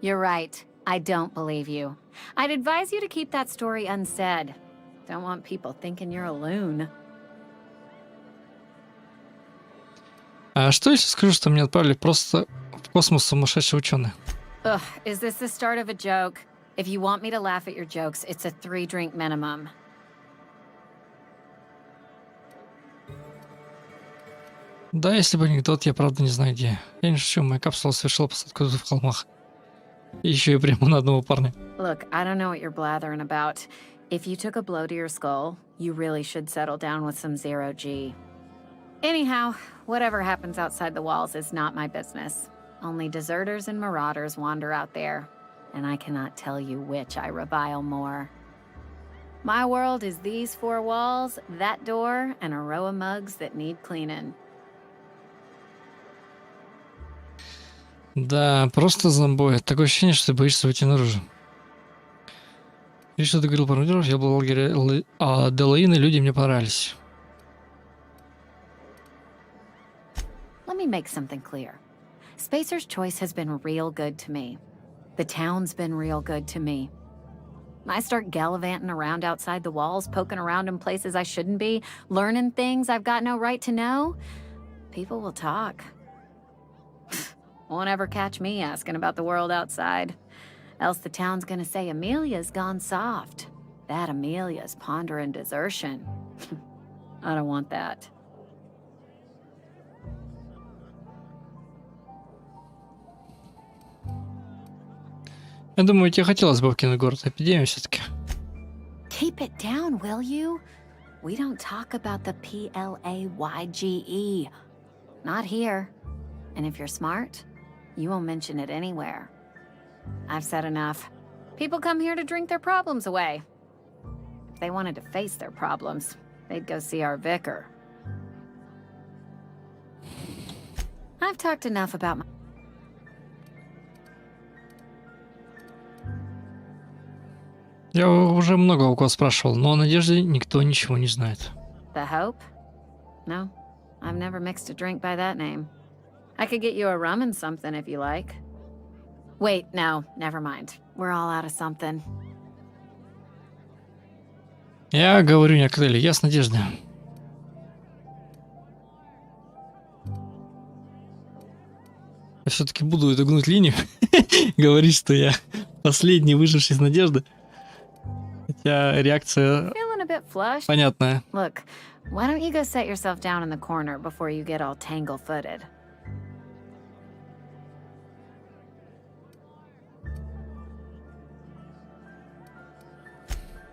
You're right. I don't believe you. I'd advise you to keep that story unsaid. Don't want people thinking you're a loon. А что если скажу, что меня отправили просто в космос сумасшедшие ученые? Ugh, is this the start of a joke? If you want me to laugh at your jokes, it's a 3-drink minimum. Да, если бы анекдот, я правда не знаю где. Я не шучу, моя капсула совершила посадку в холмах. И еще и прямо на одного парня. Look, I don't know what you're blathering about. If you took a blow to your skull, you really should settle down with some 0G. Anyhow, whatever happens outside the walls is not my business. Only deserters and marauders wander out there, and I cannot tell you which I revile more. My world is these 4 walls, that door, and a row of mugs that need cleaning. Да, просто зомбой. Такое ощущение, что ты боишься выйти наружу. И что ты говорил про миров, я был в лагере Делаин, и люди мне понравились. Let me make something clear. Spacer's choice has been real good to me. The town's been real good to me. I start gallivanting around outside the walls, poking around in places I shouldn't be, learning things I've got no right to know. People will talk. Won't ever catch me asking about the world outside. Else the town's gonna say Amelia's gone soft. That Amelia's pondering desertion. I don't want that. Я думаю, тебе хотелось бы покинуть город. Эпидемия все-таки. Keep it down, will you? we don't talk about the PLAYGE. Not here. And if you're smart, you won't mention it anywhere. I've said enough. People come here to drink their problems away. If they wanted to face their problems, they'd go see our vicar. I've talked enough about my... Я уже много у кого спрашивал, но о Надежде никто ничего не знает. The Hope? No, I've never mixed a drink by that name. I could get you a rum and something if you like. Wait, no, never mind. We're all out of something. Я говорю не о коктейле, я с Надеждой. Я все-таки буду эту гнуть линию, говорить, что я последний выживший из Надежды. Хотя реакция Feeling a bit flushed? понятная. Look, why don't you go set yourself down in the corner before you get all tangle-footed?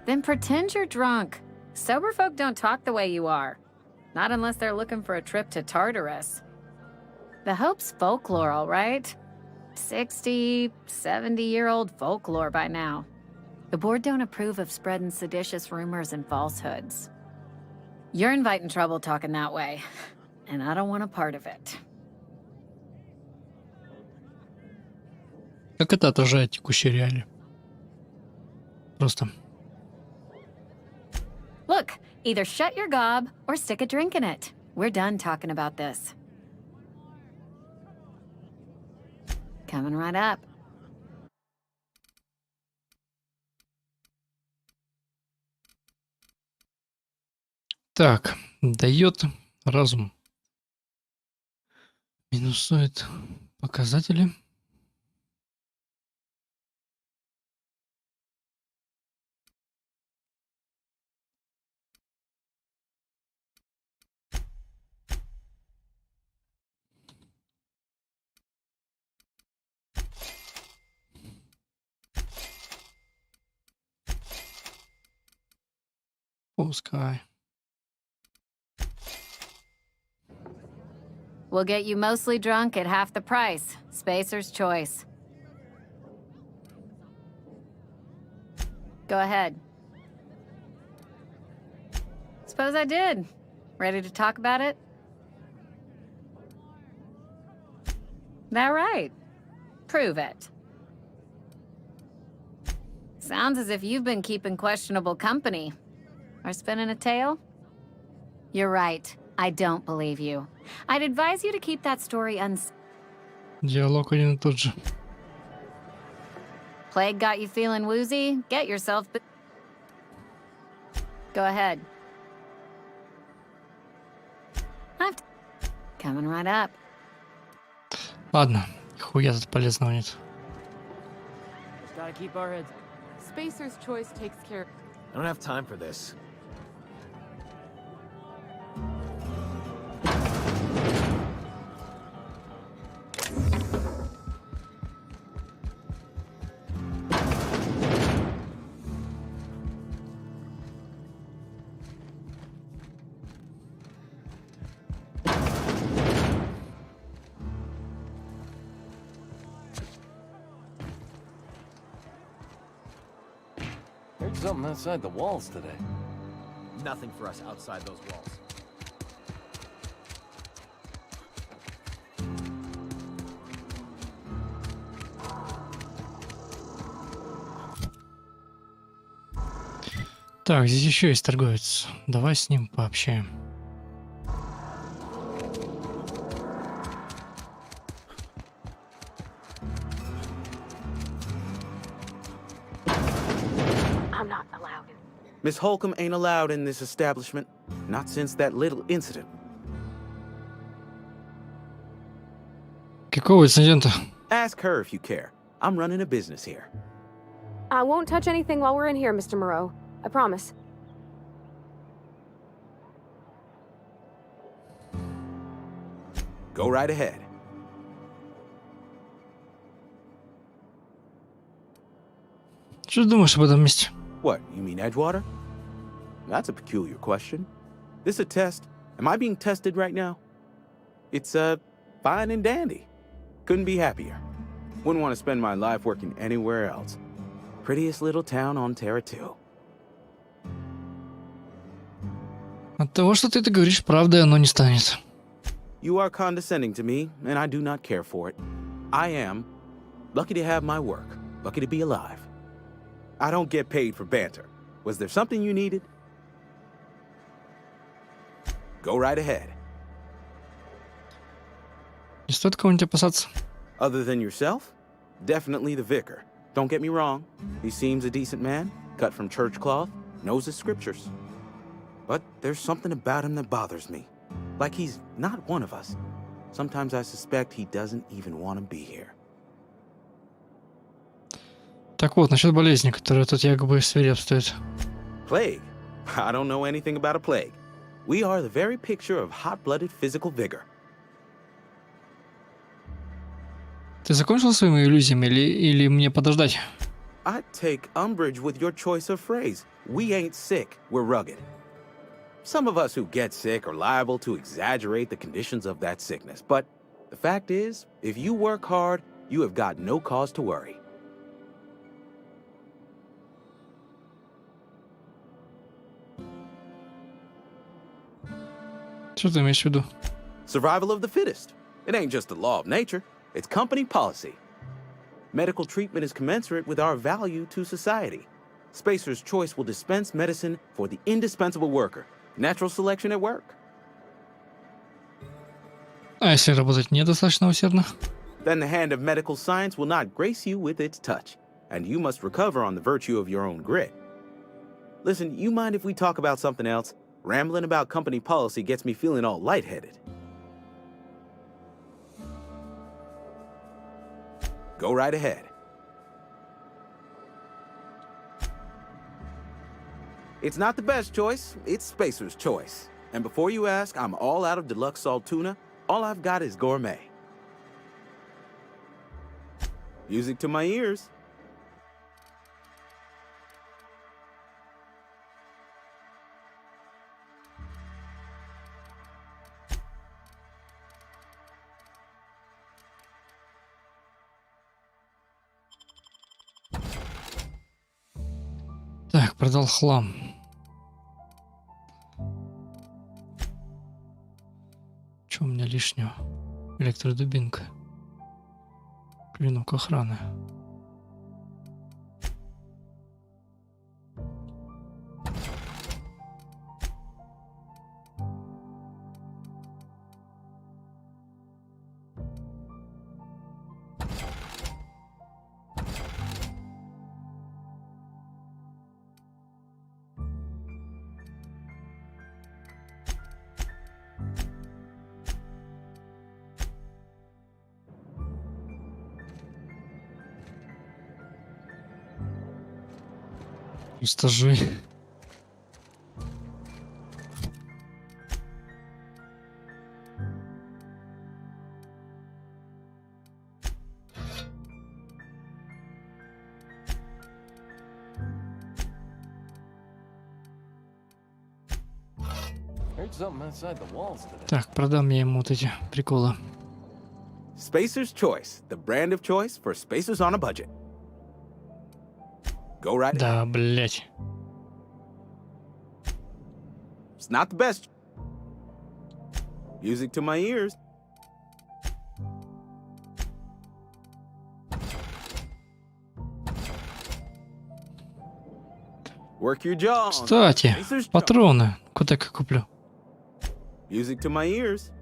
Then pretend you're drunk. Sober folk don't talk the way you are. Not unless they're looking for a trip to Tartarus. The Hope's folklore, all right? 60, 70-year-old folklore by now. The board don't approve of spreading seditious rumors and falsehoods. You're inviting trouble talking that way, and I don't want a part of it. Как это отражает текущие реалии? Просто. Look, either shut your gob or stick a drink in it. We're done talking about this. Coming right up. Так, дает разум. Минусует показатели. Пускай. We'll get you mostly drunk at half the price. Spacer's choice. Go ahead. Suppose I did. Ready to talk about it? That right? Prove it. Sounds as if you've been keeping questionable company. Or spinning a tale? You're right. I don't believe you. I'd advise you to keep that story Диалог один и тот же. Plague got you feeling woozy? Get yourself... Go ahead. Coming right up. Ладно, хуя тут полезного нет. Gotta keep our heads. Spacer's choice takes care. I don't have time for this. Heard something outside the walls today. Nothing for us outside those walls. Так, здесь еще есть торговец. Давай с ним пообщаем. I'm not allowed. Miss Holcomb ain't allowed in this establishment. Not since that little incident. Какого инцидента? Ask her if you care. I'm running a business here. I won't touch anything while we're in here, Mr. Moreau. I promise. Go right ahead. Что ты думаешь об этом месте? What, you mean Edgewater? That's a peculiar question. This a test? Am I being tested right now? It's, fine and dandy. Couldn't be happier. Wouldn't want to spend my life working anywhere else. Prettiest little town on Terra 2. От того, что ты это говоришь, правдой оно не станет. You are condescending to me, and I do not care for it. I am lucky to have my work, lucky to be alive. I don't get paid for banter. Was there something you needed? Go right ahead. Не стоит кого-нибудь опасаться. Other than yourself? Definitely the vicar. Don't get me wrong. He seems a decent man, cut from church cloth, knows his scriptures. But there's something about him that bothers me. Like he's not one of us. Sometimes I suspect he doesn't even want to be here. Так вот, насчет болезни, которая тут якобы свирепствует. Plague? I don't know anything about a plague. We are the very picture of hot-blooded physical vigor. Ты закончил своими иллюзиями или мне подождать? I take umbrage with your choice of phrase. We ain't sick, we're rugged. Some of us who get sick are liable to exaggerate the conditions of that sickness. But the fact is, if you work hard, you have got no cause to worry. Что ты имеешь в виду? Survival of the fittest. It ain't just the law of nature, it's company policy. Medical treatment is commensurate with our value to society. Spacer's Choice will dispense medicine for the indispensable worker. Natural selection at work. А если работать недостаточно усердно? Then the hand of medical science will not grace you with its touch, and you must recover on the virtue of your own grit. Listen, you mind if we talk about something else? Rambling about company policy gets me feeling all lightheaded. Go right ahead. It's not the best choice, it's Spacer's Choice. And before you ask, I'm all out of deluxe salt tuna. All I've got is gourmet. Music to my ears. Так, продал хлам. Что у меня лишнего? Электродубинка. Клинок охраны. Стажи. Так, продам я ему вот эти приколы. Spacer's Choice, the brand of choice for spacers on a budget. Go right ahead. Да, блять. It's not the best. Music to my ears. Work your jaw. Кстати, патроны. Куда я куплю? Music to my ears.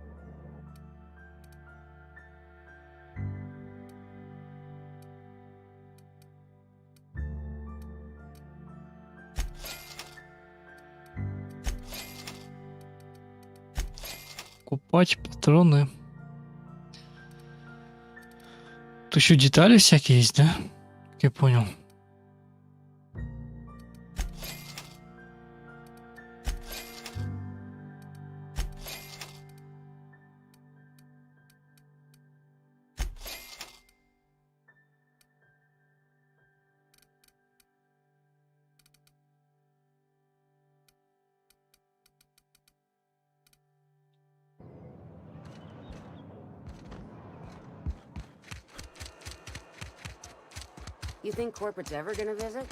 Купать патроны. Тут еще детали всякие есть, да? Как я понял. You think corporate's ever gonna visit?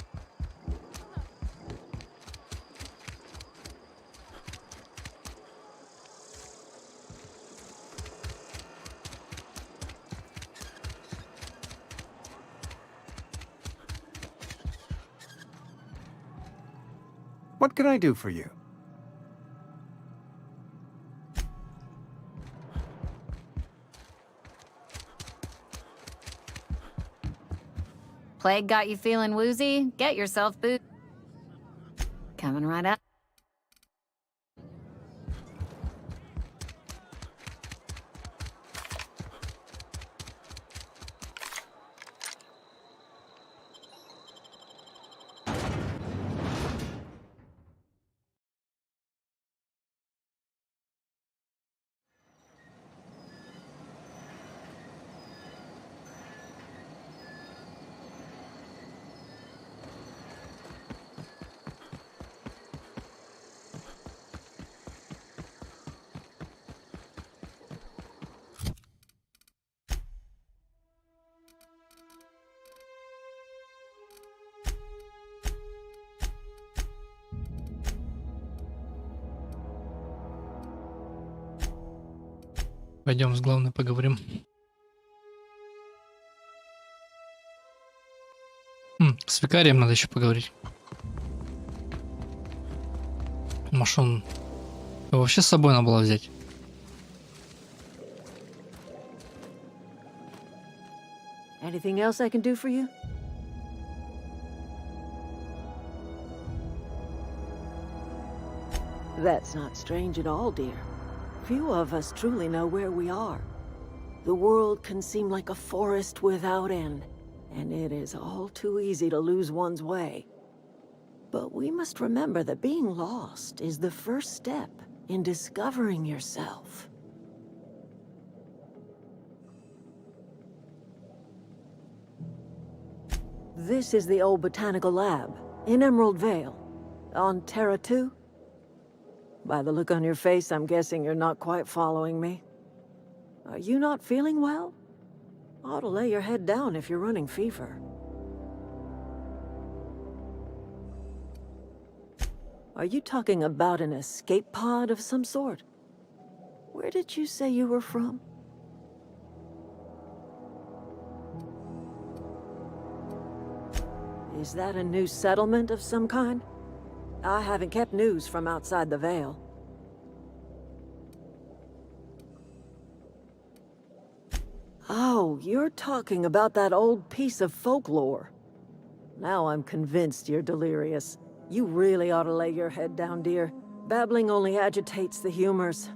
What can I do for you? Plague got you feeling woozy? Get yourself boot. Coming right up. Пойдем с главной поговорим. С викарием надо еще поговорить. Может, он... Его вообще с собой надо было взять. Anything else I can do for you? That's not strange at all, dear. Few of us truly know where we are. The world can seem like a forest without end, and it is all too easy to lose one's way. But we must remember that being lost is the first step in discovering yourself. This is the old botanical lab, in Emerald Vale, on Terra 2. By the look on your face, I'm guessing you're not quite following me. Are you not feeling well? Ought to lay your head down if you're running fever. Are you talking about an escape pod of some sort? Where did you say you were from? Is that a new settlement of some kind? I haven't kept news from outside the Vale. Oh, you're talking about that old piece of folklore. Now I'm convinced you're delirious. You really ought to lay your head down, dear. Babbling only agitates the humors.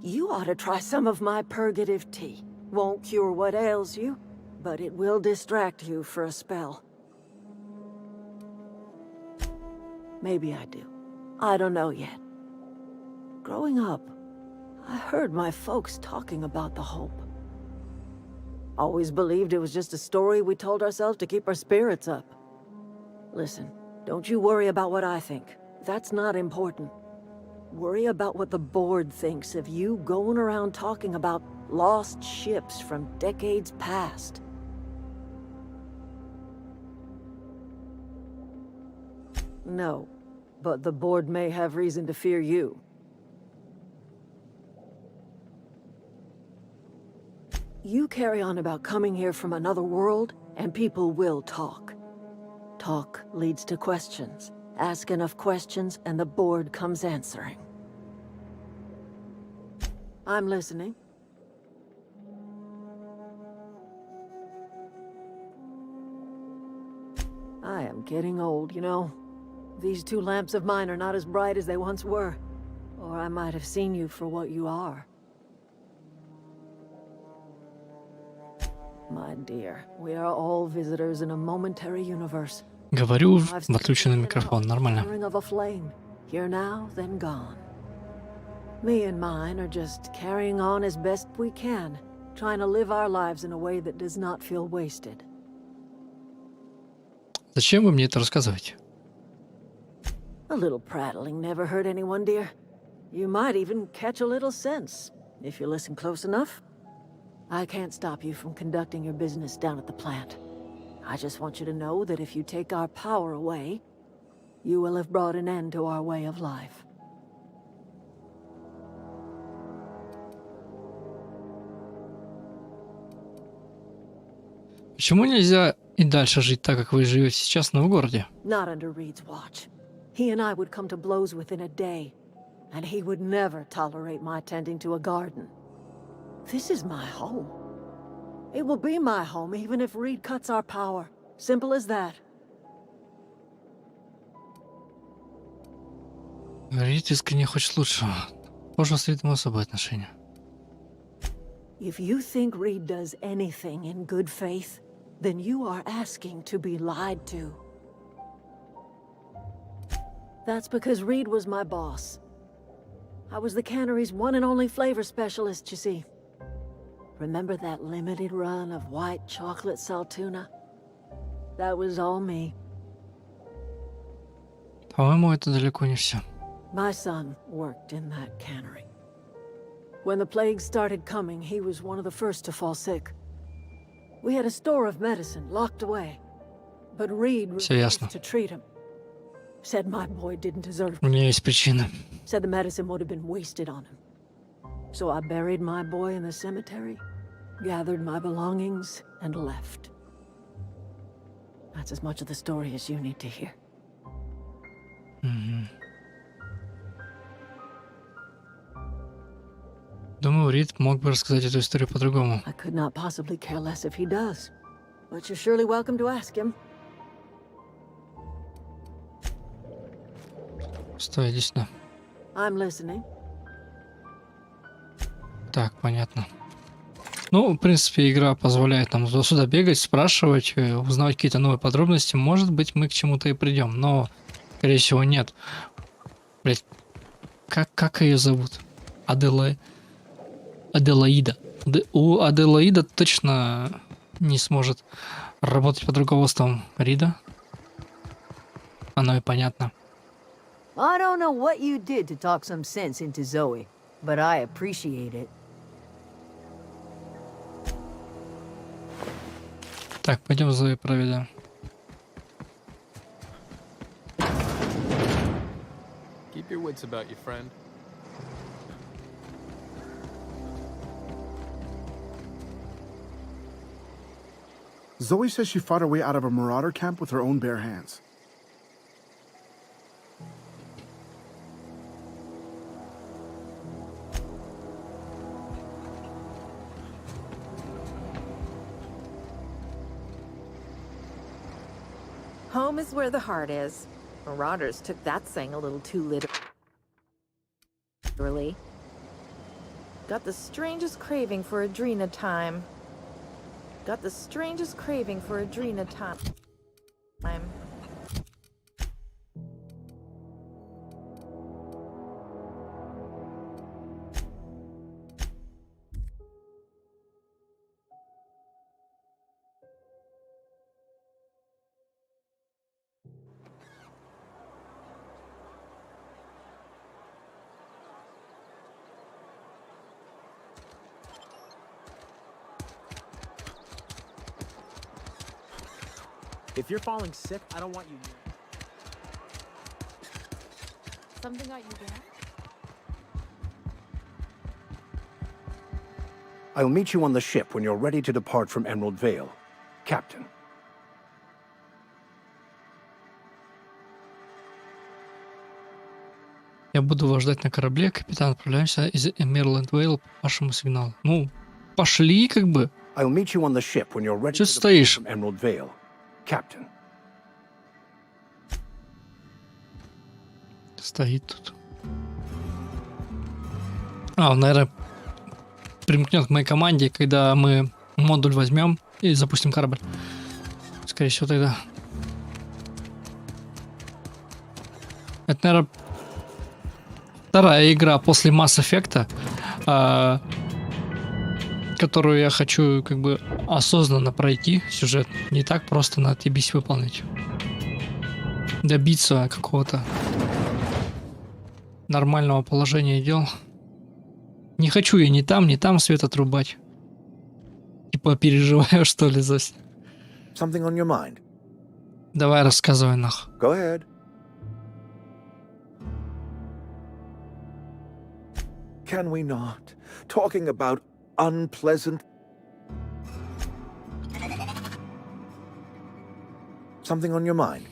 You ought to try some of my purgative tea. Won't cure what ails you, but it will distract you for a spell. Maybe I do. I don't know yet. Growing up, I heard my folks talking about the hope. Always believed it was just a story we told ourselves to keep our spirits up. Listen, don't you worry about what I think. That's not important. Worry about what the board thinks of you going around talking about lost ships from decades past. No, but the board may have reason to fear you. You carry on about coming here from another world, and people will talk. Talk leads to questions. Ask enough questions, and the board comes answering. I'm listening. I am getting old, you know. These two lamps of mine are not as bright as they once were. Or I might have seen you for what you are. My dear, we are all visitors in a momentary universe. Говорю в отключенный микрофон, нормально. Ring of a flame, here now, then gone. Me and mine are just carrying on as best we can, trying to live our lives in a way that does not feel wasted. Зачем вы мне это рассказываете? A little prattling never hurt anyone, dear. You might even catch a little sense, if you listen close enough. I can't stop you from conducting your business down at the plant. I just want you to know that if you take our power away, you will have brought an end to our way of life. Почему нельзя и дальше жить так, как вы живете сейчас, но в городе? Not under Reed's watch. He and I would come to blows within a day, and he would never tolerate my tending to a garden. This is my home. It will be my home even if Reed cuts our power. Simple as that. Рид искренне хочет лучшего. Можно с Ридом особое отношение. If you think Reed does anything in good faith, then you are asking to be lied to. That's because Reed was my boss. I was the cannery's one and only flavor specialist, you see. Remember that limited run of white chocolate saltuna? That was all me. По-моему, это далеко не все. My son worked in that cannery. When the plague started coming, he was one of the first to fall sick. We had a store of medicine locked away, but Reed refused to treat him. Said my boy didn't deserve it. У меня есть причина. Said the medicine would have been wasted on him. So I buried my boy in the cemetery, gathered my belongings, and left. That's as much of the story as you need to hear. Думаю, Рид мог бы рассказать эту историю по-другому. I could not possibly care less if he does, but you're surely welcome to ask him. Стой, иди сюда. I'm listening. Так, понятно. Ну, в принципе, игра позволяет нам туда-сюда бегать, спрашивать, узнавать какие-то новые подробности. Может быть, мы к чему-то и придем, но, скорее всего, нет. Блять, как ее зовут? Аделаида. У Аделаида точно не сможет работать под руководством Рида. Оно и понятно. I don't know what you did to talk some sense into Zoe, but I appreciate it. Так, пойдем Зои проведем. Keep your wits about you, friend. Zoe says she fought her way out of a marauder camp with her own bare hands. Home is where the heart is. Marauders took that saying a little too literally. Got the strangest craving for Adrena time. Got the strangest craving for Adrena time. If you're falling sick, I don't want you near. Something got you down? I'll meet you on the ship when you're ready to depart from Emerald Vale. Captain. Я буду вас ждать на корабле, капитан. Отправляемся из Emerald Vale по вашему сигналу. Ну, пошли как бы. I'll meet you on the ship when you're ready Чё to depart стоишь? from Emerald Vale. Captain. Стоит тут. Он, наверное, примкнет к моей команде, когда мы модуль возьмем и запустим корабль. Скорее всего, тогда. Это, наверное, вторая игра после Mass Effect, которую я хочу как бы осознанно пройти сюжет. Не так просто на TBC выполнить. Добиться какого-то нормального положения дел. Не хочу я ни там свет отрубать. Типа переживаю, что ли, за... Something on your mind? Давай рассказывай нах. Go ahead. Can we not? Talking about unpleasant... Something on your mind?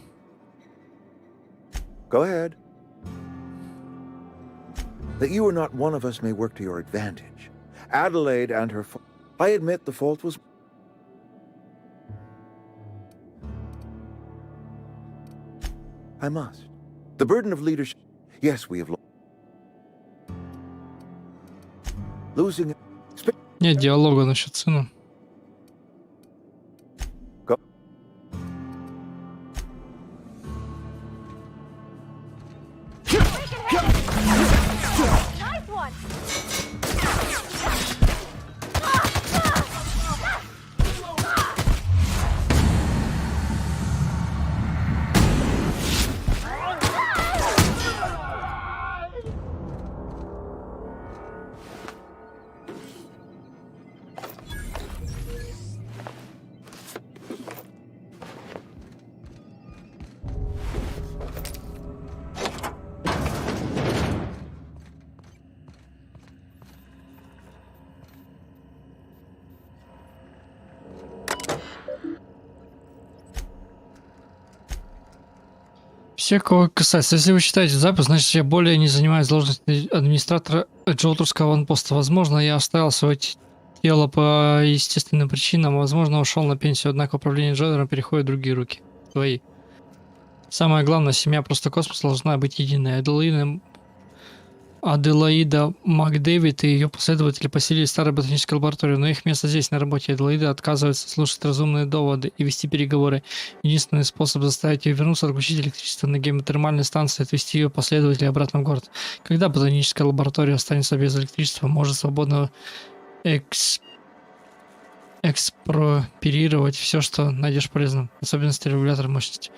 Go ahead. That you are not one of us may work to your advantage. Adelaide and her... I admit the fault was... I must. The burden of leadership... Yes, we have... Losing... Нет диалога насчет сына. Все, кого касается. Если вы считаете запись, значит, я более не занимаюсь должностью администратора Джоутерского ванпоста. Возможно, я оставил свое тело по естественным причинам. Возможно, ушел на пенсию, однако управление Джоутером переходит в другие руки. Твои. Самое главное, семья просто космос должна быть единой. Аделаида МакДэвид и ее последователи поселились в старой ботанической лаборатории, но их место здесь, на работе. Аделаида отказывается слушать разумные доводы и вести переговоры. Единственный способ заставить ее вернуться — отключить электричество на геотермальной станции и отвезти ее последователей обратно в город. Когда ботаническая лаборатория останется без электричества, может свободно экспроприировать все, что найдешь полезным, особенности регулятора мощности.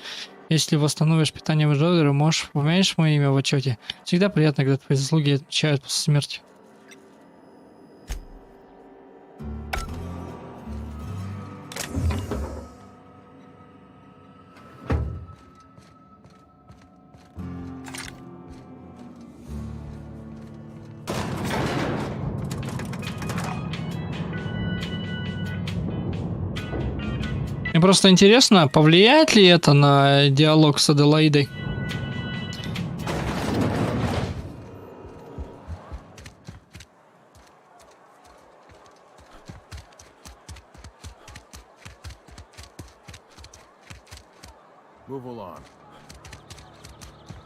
Если восстановишь питание в Джоутере, можешь упомянешь мое имя в отчете. Всегда приятно, когда твои заслуги отмечают после смерти. Мне просто интересно, повлияет ли это на диалог с Аделаидой?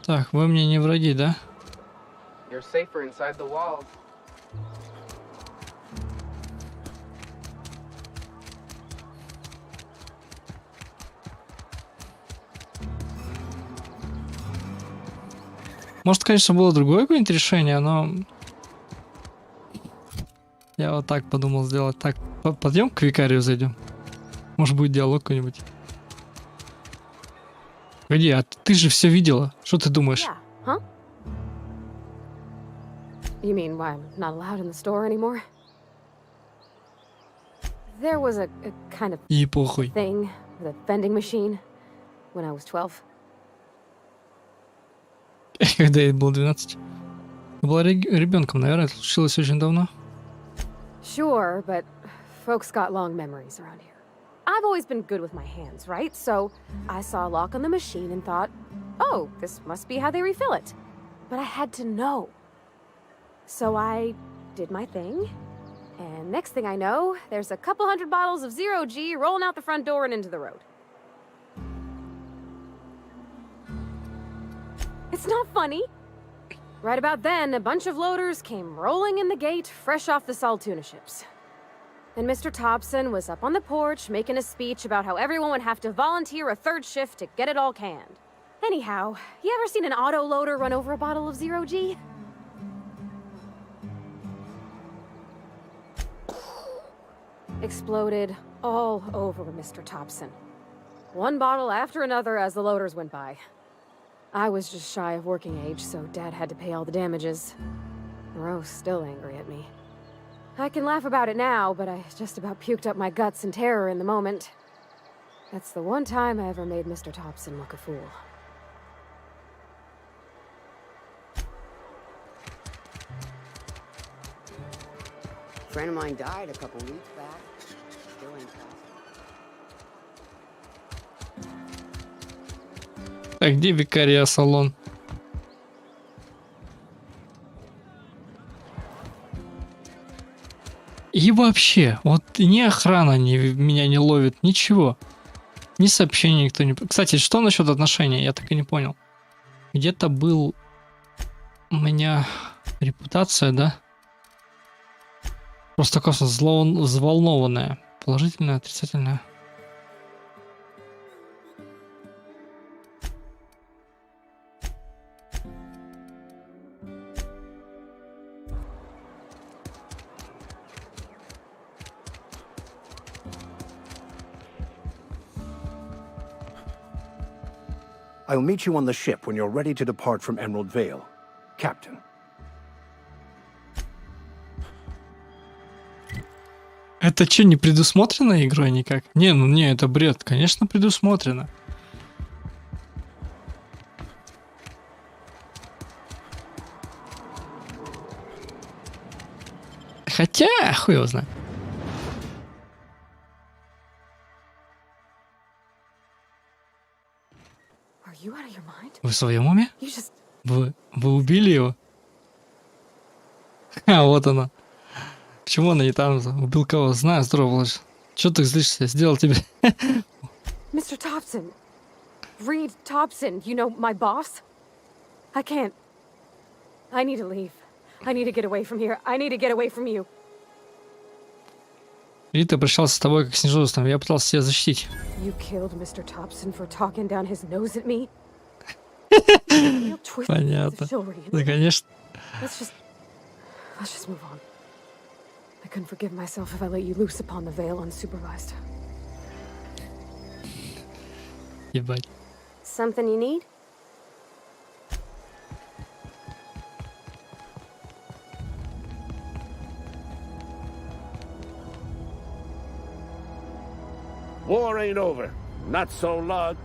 Так, вы мне не враги, да? You're safer inside the walls. Может, конечно, было другое какое-нибудь решение, но... Я вот так подумал сделать. Так, пойдем к викарию зайдем. Может, будет диалог какой-нибудь. Погоди, а ты же все видела. Что ты думаешь? Huh? You mean why I'm not allowed in the store anymore? There was a kind of И похуй. thing with a vending machine when I was 12. Когда ей было 12. Ты была ребенком, наверное, это случилось очень давно. Sure, but folks got long memories around here. I've always been good with my hands, right? So I saw a lock on the machine and thought, oh, this must be how they refill it. But I had to know. So I did my thing, and next thing I know, there's a couple hundred bottles of 0G rolling out the front door and into the road. It's not funny. Right about then, a bunch of loaders came rolling in the gate, fresh off the Saltuna ships. And Mr. Thompson was up on the porch making a speech about how everyone would have to volunteer a third shift to get it all canned. Anyhow, you ever seen an auto loader run over a bottle of 0G? Exploded all over Mr. Thompson. One bottle after another as the loaders went by. I was just shy of working age, so Dad had to pay all the damages. Rose still angry at me. I can laugh about it now, but I just about puked up my guts in terror in the moment. That's the one time I ever made Mr. Thompson look a fool. A friend of mine died a couple weeks back. Still ain't passed. Так, где викария салон? И вообще, вот ни охрана меня не ловит, ничего. Ни сообщений никто не... Кстати, что насчет отношений? Я так и не понял. Где-то был у меня репутация, да? Просто такое взволнованное. Положительное, отрицательное. I'll meet you on the ship when you're ready to depart from Emerald Vale, Captain. Это что, не предусмотрено игрой никак? Не, ну не, это бред. Конечно, предусмотрено. Хотя, хуй его знает. Вы в своем уме? Вы убили его? А, вот она. Почему она не там? Убил кого? Знаю, здорово. Чё ты злишься? Сделал тебе. Mr. Thompson. Reed Thompson, you know, my boss? I can't. I need to leave. I need to get away from here. I need to get away from you. Рид обращался с тобой как с нежелостным. Я пытался тебя защитить. You killed Mr. Thompson for talking down his nose at me? Понятно. Да, конечно. Let's just move on. I couldn't forgive myself if I let you loose upon the Vale unsupervised. Ебать. Something you need? War ain't over. Not so long.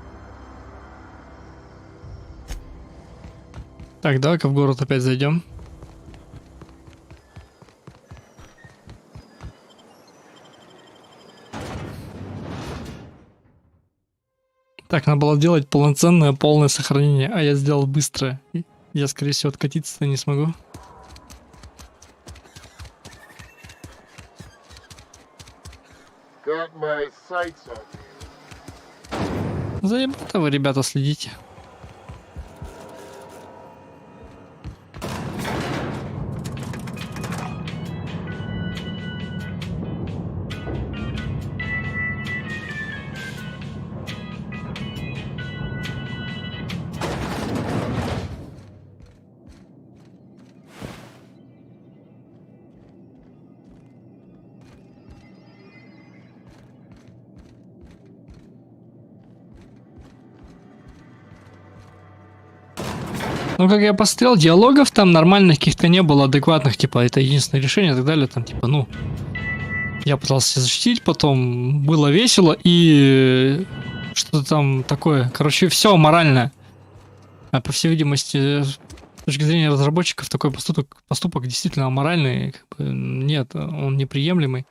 Так, давай-ка в город опять зайдем. Так, надо было делать полноценное, полное сохранение, а я сделал быстрое. Я, скорее всего, откатиться-то не смогу. Заебато вы, ребята, следите. Ну, как я посмотрел, диалогов там нормальных каких-то не было, адекватных, типа, это единственное решение и так далее, там, типа, ну, я пытался себя защитить, потом было весело и что-то там такое, короче, все аморальное. А по всей видимости, с точки зрения разработчиков, такой поступок действительно аморальный, как бы, нет, он неприемлемый,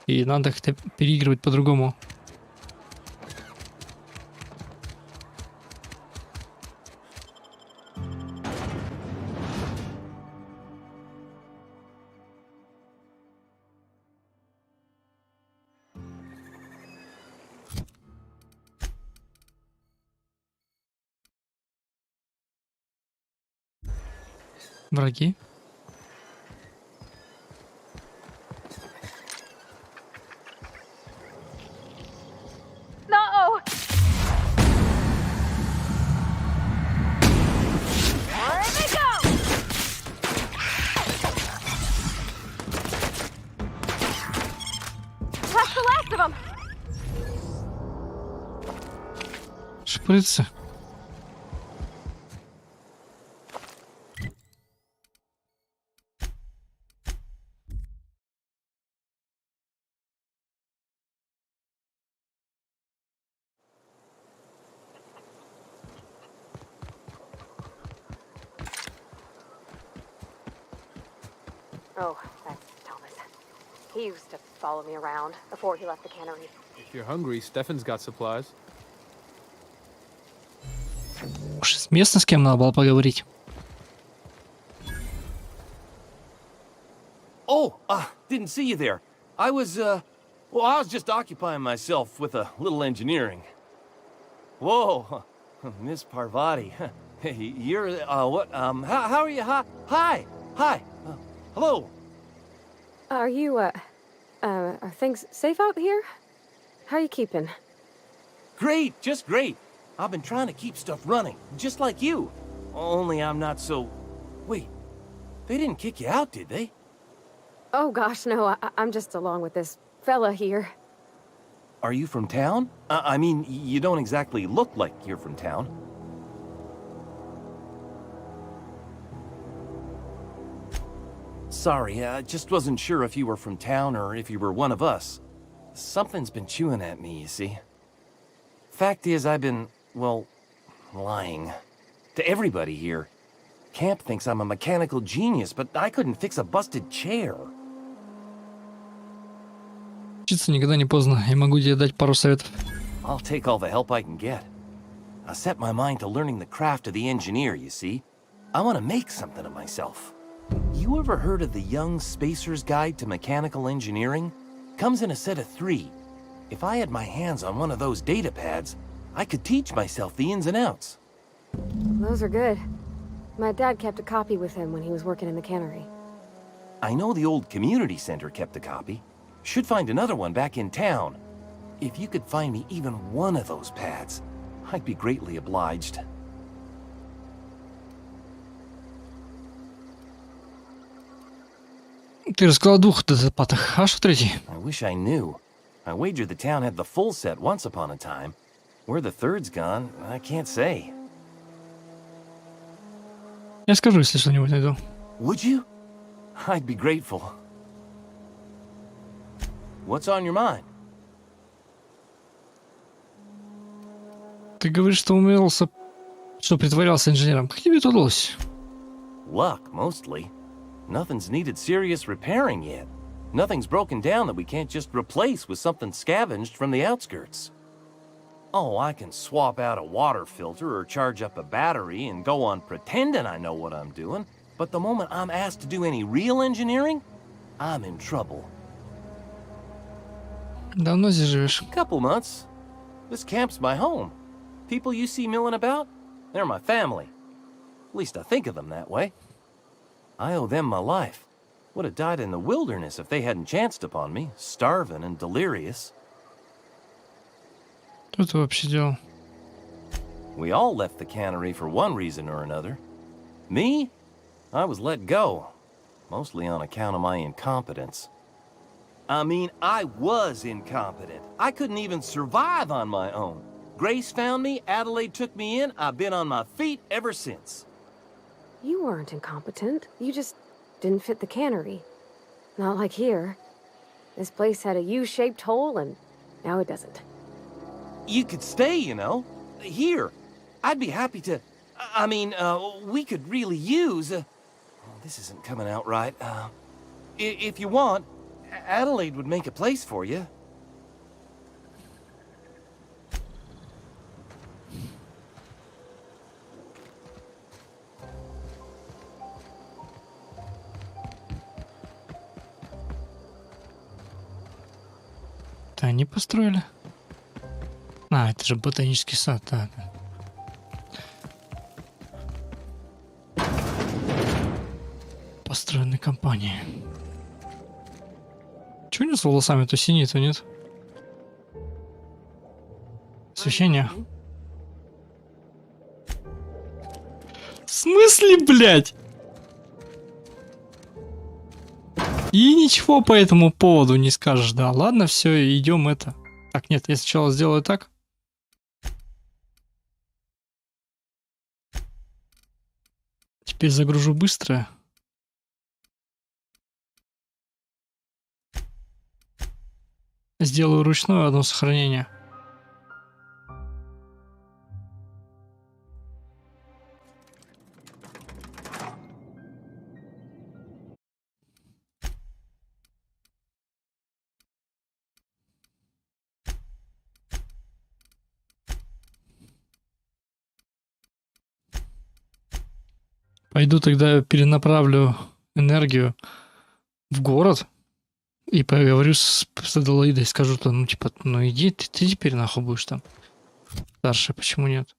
и надо как-то переигрывать по-другому. Враги. No! Where'd they go? That's the last of them. Шприцы. Oh, that's Thomas. He used to follow me around before he left the cannery. If you're hungry, Stefan's got supplies. Уж с местным с кем надо было поговорить. Oh, didn't see you there. I was just occupying myself with a little engineering. Whoa, Miss Parvati. You're, what, how are you? Hi. Hello. Are you, are things safe out here? How are you keeping? Great, just great. I've been trying to keep stuff running, just like you. Only I'm not so... Wait, they didn't kick you out, did they? Oh gosh, no, I'm just along with this fella here. Are you from town? I mean, you don't exactly look like you're from town. Sorry, I just wasn't sure if you were from town or if you were one of us. Something's been chewing at me, you see. Fact is, I've been, well, lying. To everybody here. Camp thinks I'm a mechanical genius, but I couldn't fix a busted chair. Учиться никогда не поздно. Я могу тебе дать пару советов. I'll take all the help I can get. I set my mind to learning the craft of the engineer, you see. I want to make something of myself. You ever heard of the Young Spacer's Guide to Mechanical Engineering? Comes in a set of 3. If I had my hands on one of those data pads, I could teach myself the ins and outs. Those are good. My dad kept a copy with him when he was working in the cannery. I know the old community center kept a copy. Should find another one back in town. If you could find me even one of those pads, I'd be greatly obliged. Ты рассказал о 2 датапатах. А что 3? I wish I knew. I wager the town had the full set once upon a time. Where the 3rd's gone, I can't say. Я скажу, если что-нибудь найду. Would you? I'd be grateful. What's on your mind? Ты говоришь, что умелся, что притворялся инженером. Как тебе это удалось? Luck, mostly. Nothing's needed serious repairing yet. Nothing's broken down that we can't just replace with something scavenged from the outskirts. Oh, I can swap out a water filter or charge up a battery and go on pretending I know what I'm doing, but the moment I'm asked to do any real engineering, I'm in trouble. Давно здесь живешь? Couple months. This camp's my home. People you see milling about, they're my family. At least I think of them that way. I owe them my life. Would have died in the wilderness if they hadn't chanced upon me, starving and delirious. Что ты вообще делал? We all left the cannery for one reason or another. Me? I was let go, mostly on account of my incompetence. I mean, I was incompetent. I couldn't even survive on my own. Grace found me, Adelaide took me in, I've been on my feet ever since. You weren't incompetent. You just didn't fit the cannery. Not like here. This place had a U-shaped hole, and now it doesn't. You could stay, you know. Here. I'd be happy to... I mean, we could really use... this isn't coming out right. If you want, Adelaide would make a place for you. Это они построили? А, это же ботанический сад, да. Построенной компанией. Чего у него с волосами? То синие, то нет. Освещение. В смысле, блядь? И ничего по этому поводу не скажешь, да? Ладно, все, идем это. Так, нет, я сначала сделаю так. Теперь загружу быстро. Сделаю ручное одно сохранение. Пойду тогда перенаправлю энергию в город и поговорю с Адалаидой, скажу, то, ну, типа, ну иди, ты теперь нахуй будешь там. Старше, почему нет?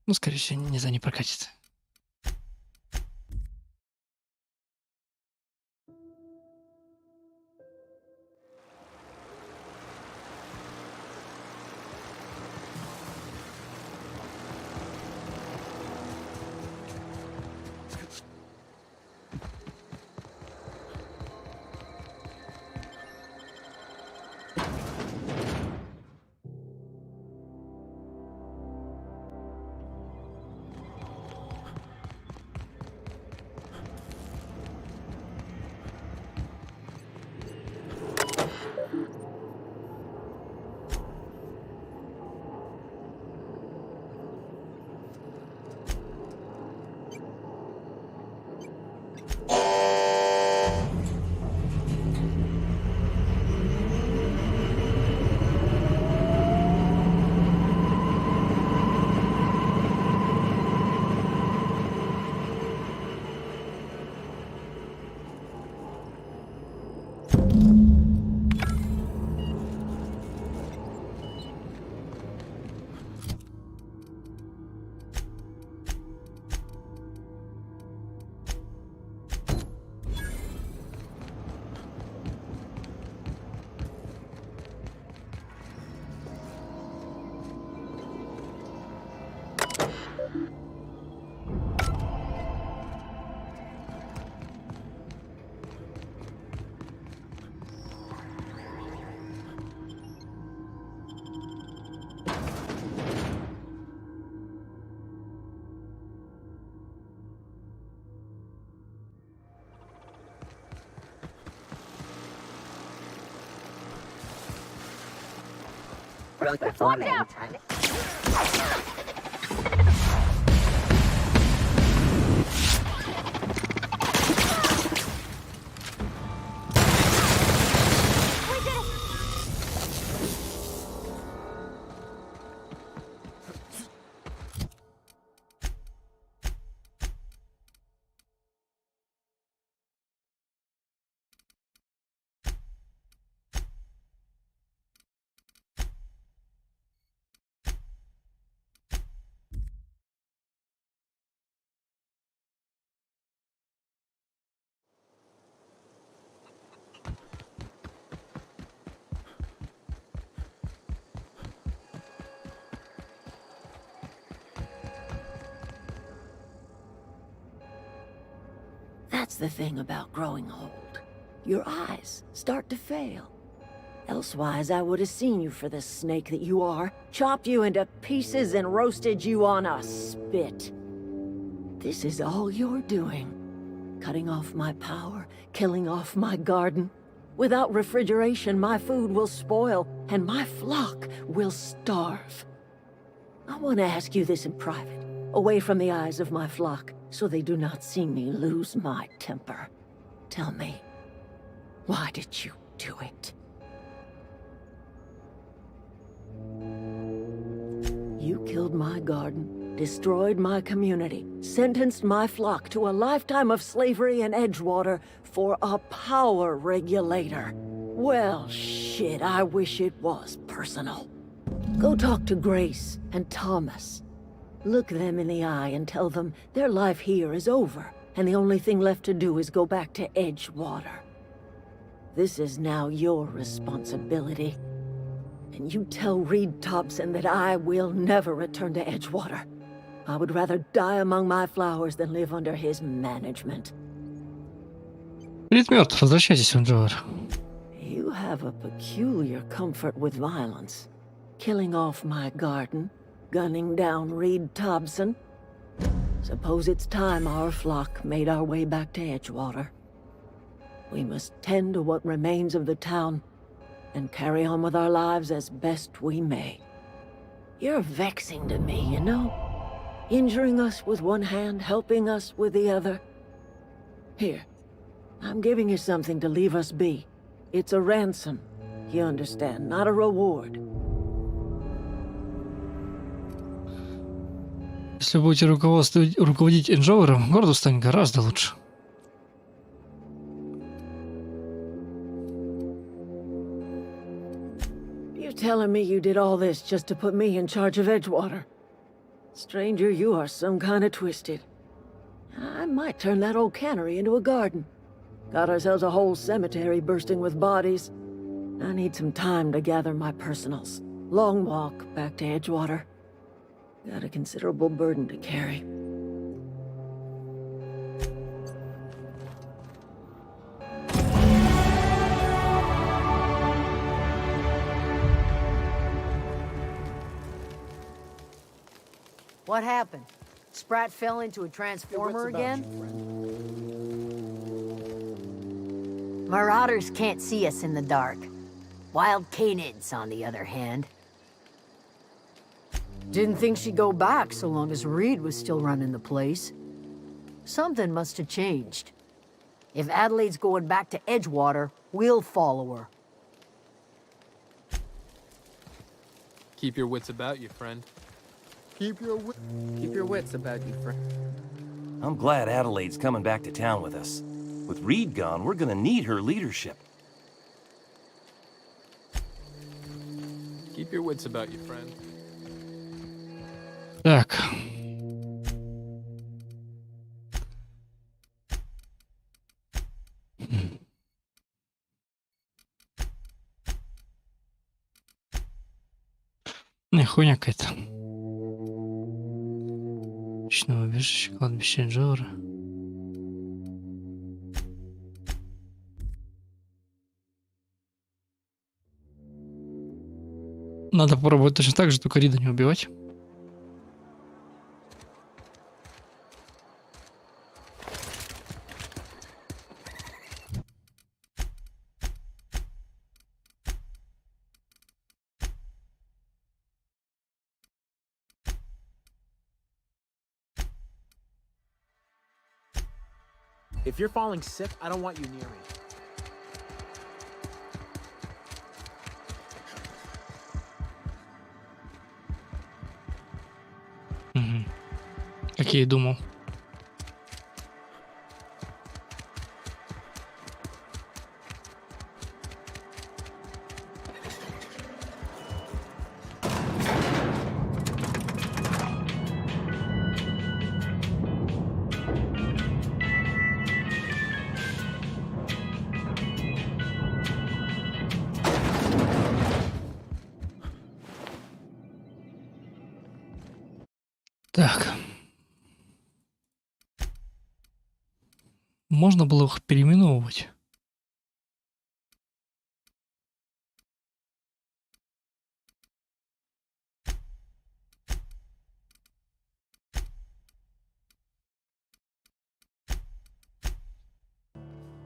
Ну, скорее всего, не знаю, не прокатит. Performing. That's the thing about growing old. Your eyes start to fail. Elsewise, I would have seen you for the snake that you are, chopped you into pieces and roasted you on a spit. This is all you're doing. Cutting off my power, killing off my garden. Without refrigeration, my food will spoil, and my flock will starve. I want to ask you this in private, away from the eyes of my flock, so they do not see me lose my temper. Tell me, why did you do it? You killed my garden, destroyed my community, sentenced my flock to a lifetime of slavery in Edgewater for a power regulator. Well, shit, I wish it was personal. Go talk to Grace and Thomas. Look them in the eye and tell them their life here is over, and the only thing left to do is go back to Edgewater. This is now your responsibility. And you tell Reed Thompson that I will never return to Edgewater. I would rather die among my flowers than live under his management. Предмет, возвращайтесь, Уважай. You have a peculiar comfort with violence. Killing off my garden, gunning down Reed Thompson. Suppose it's time our flock made our way back to Edgewater. We must tend to what remains of the town and carry on with our lives as best we may. You're vexing to me, you know? Injuring us with one hand, helping us with the other. Here, I'm giving you something to leave us be. It's a ransom, you understand, not a reward. Если будете руководить энджовером, городу станет гораздо лучше. You telling me you did all this just to put me in charge of Edgewater? Stranger, you are some kind of twisted. I might turn that old cannery into a garden. Got ourselves a whole cemetery bursting with bodies. I need some time to gather my personals. Long walk back to Edgewater. Got a considerable burden to carry. What happened? Sprat fell into a transformer again? Marauders can't see us in the dark. Wild canids, on the other hand. Didn't think she'd go back so long as Reed was still running the place. Something must have changed. If Adelaide's going back to Edgewater, we'll follow her. Keep your wits about you, friend. Keep your wits about you, friend. I'm glad Adelaide's coming back to town with us. With Reed gone, we're gonna need her leadership. Keep your wits about you, friend. Так. Не, хуйня какая-то. Личное убежище, кладбище Джора. Надо попробовать точно так же, только Рида не убивать. If you're falling sick, I don't want you near me. Как я и думал. Так. Можно было их переименовывать.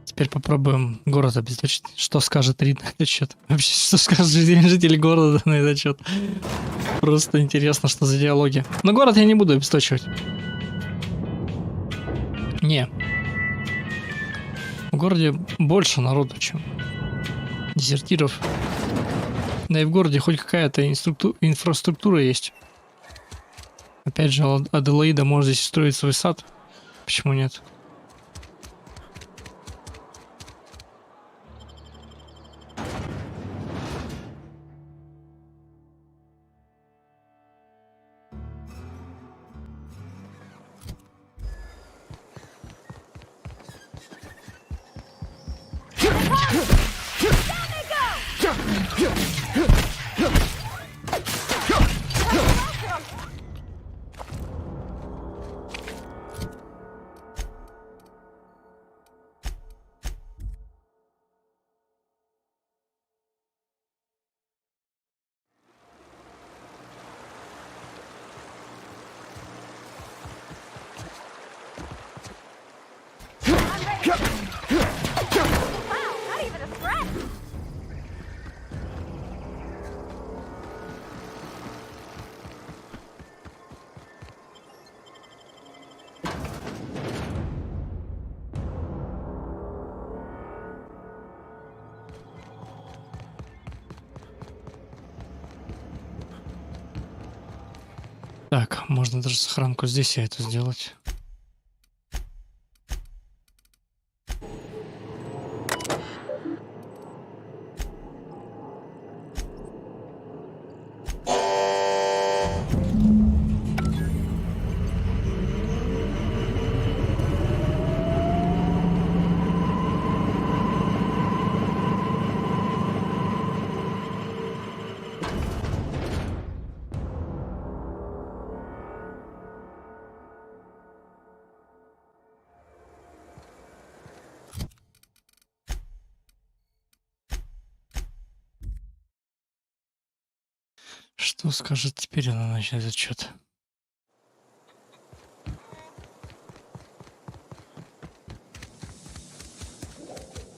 Теперь попробуем город обеспечить. Что скажет Рид на этот счет? Вообще, что скажут жители города на этот счет? Просто интересно, что за диалоги. Но город я не буду обесточивать. Не. В городе больше народу, чем дезертиров. Да и в городе хоть какая-то инфраструктура есть. Опять же, Аделаида может здесь строить свой сад. Почему нет? Так, можно даже сохранку здесь это сделать. Что скажет теперь она начнет отчет?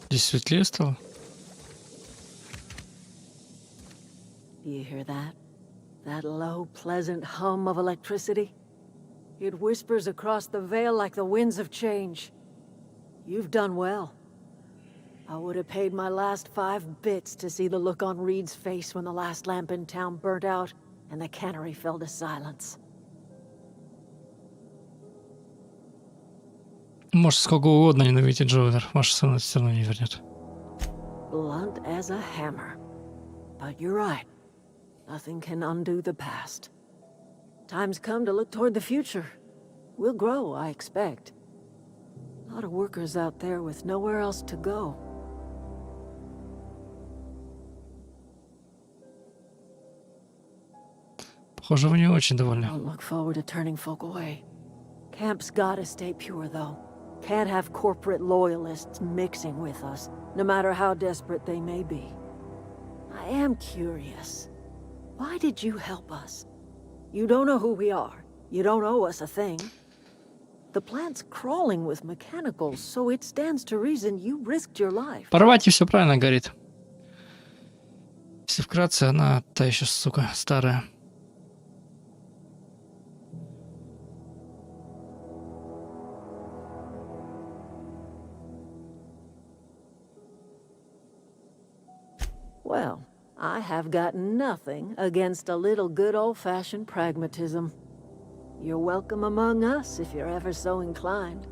Здесь светлее стало? Do you hear that? That low, pleasant hum of electricity? It whispers across the veil like the winds of change. You've done well. I would have paid my last 5 bits to see the look on Reed's face when the last lamp in town burnt out and the cannery fell to silence. Может, сколько угодно ненавидите Джовер, ваша сын все равно не вернет. Blunt as a hammer. But you're right. Nothing can undo the past. Time's come to look toward the future. We'll grow, I expect. A lot of workers out there with nowhere else to go. Похоже, вы не очень довольны. Don't look forward to turning folk away. Camp's gotta stay pure, though. Can't have corporate loyalists mixing with us, no matter how desperate they may be. I am curious. Why did you help us? You don't know who we are. You don't owe us a thing. The plant's crawling with mechanicals, so it stands to reason you risked your life. Порвать и все правильно горит. Если вкратце, она та еще, сука, старая. Well, I have got nothing against a little good old-fashioned pragmatism. You're welcome among us if you're ever so inclined.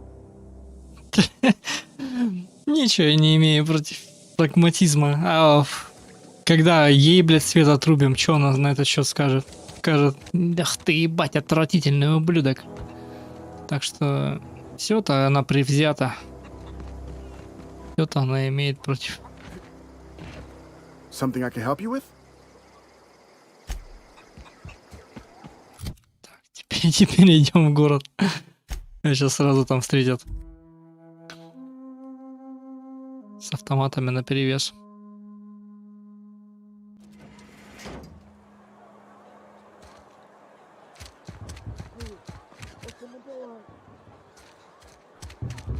Ничего я не имею против прагматизма. А когда ей, блядь, свет отрубим, что она на этот счет скажет? Скажет, ах ты, ебать, отвратительный ублюдок. Так что все-то она превзята. Все-то она имеет против. Something I can help you with? Теперь идем в город. Сейчас сразу там встретят. С автоматами наперевес.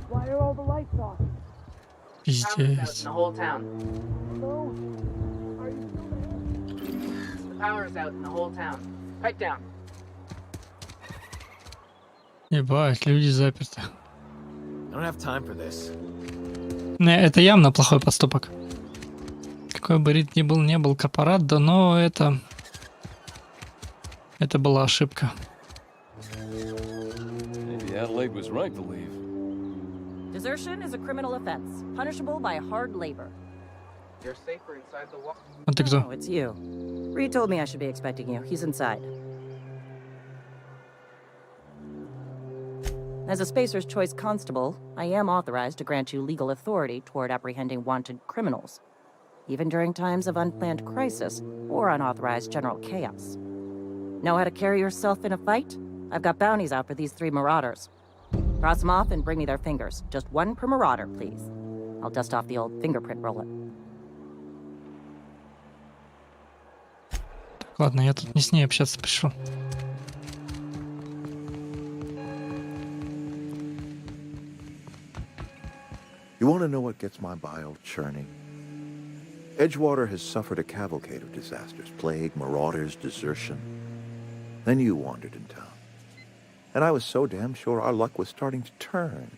Why are all the lights off? Пиздец. The whole town. The power's out in the whole town. Pipe down. Ебать, люди заперты. I don't have time for this. Это явно плохой поступок. Какой бы Рид ни был корпорат, да, но это была ошибка. Maybe Adelaide was right to leave. Desertion is a criminal offense, punishable by hard labor. You're safer inside the wall. А ты кто? Oh, it's you. Reed told me I should be expecting you. He's inside. As a Spacer's Choice constable, I am authorized to grant you legal authority toward apprehending wanted criminals, even during times of unplanned crisis or unauthorized general chaos. Know how to carry yourself in a fight? I've got bounties out for these 3 marauders. Cross them off and bring me their fingers. Just 1 per marauder, please. I'll dust off the old fingerprint roller. Ладно, я тут не с ней общаться пришел. You want to know what gets my bile churning? Edgewater has suffered a cavalcade of disasters, plague, marauders, desertion. Then you wandered in town. And I was so damn sure our luck was starting to turn.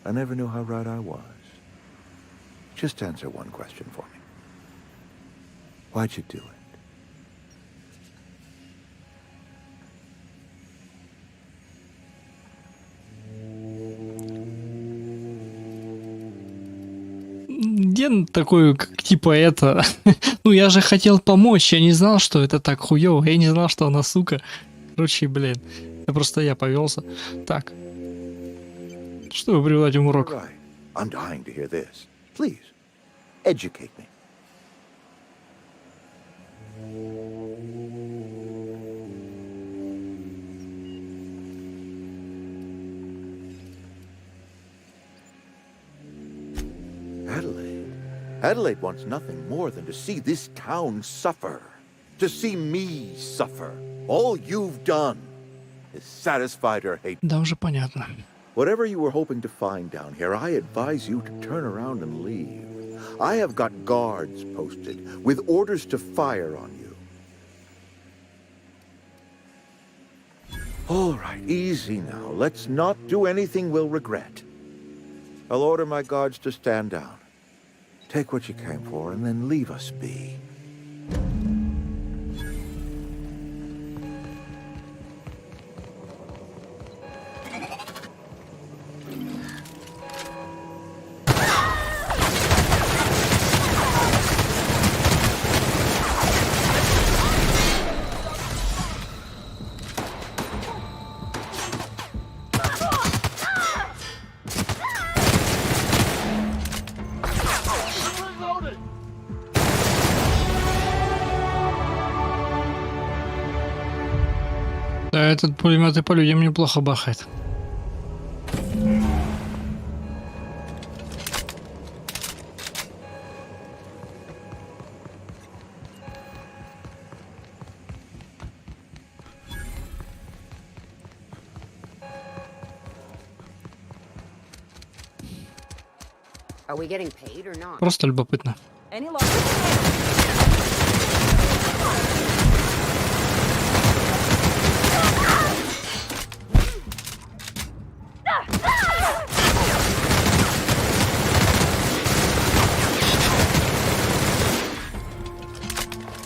I never knew how right I was. Just answer one question for me. Why'd you do it? прецедент такой, как, типа это. Ну, я же хотел помочь, я не знал, что это так хуёво, я не знал, что она сука. Короче, блин, я повелся. Так. Что вы приводите в урок? I'm dying to hear this. Please, educate me. Adelaide wants nothing more than to see this town suffer. To see me suffer. All you've done is satisfied her hate. Да, уже понятно. Whatever you were hoping to find down here, I advise you to turn around and leave. I have got guards posted with orders to fire on you. All right, easy now. Let's not do anything we'll regret. I'll order my guards to stand down. Take what you came for and then leave us be. Да, этот пулемет и по людям неплохо бахает. Are we getting paid or not? Просто любопытно.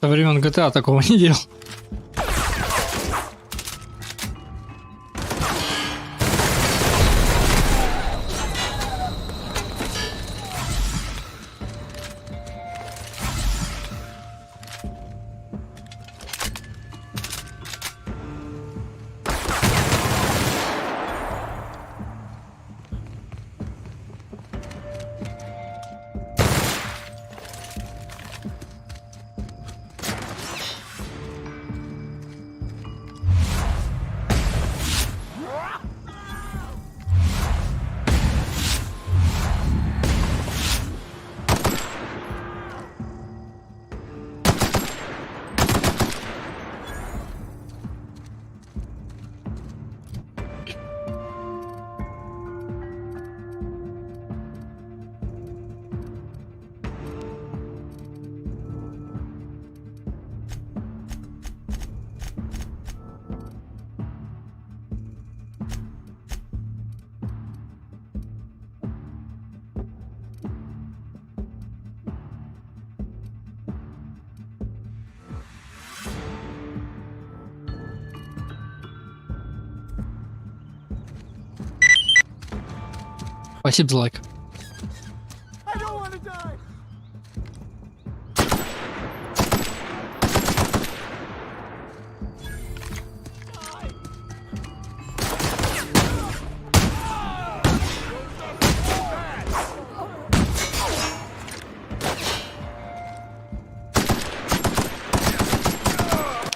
Со времен GTA такого не делал. Спасибо за лайк.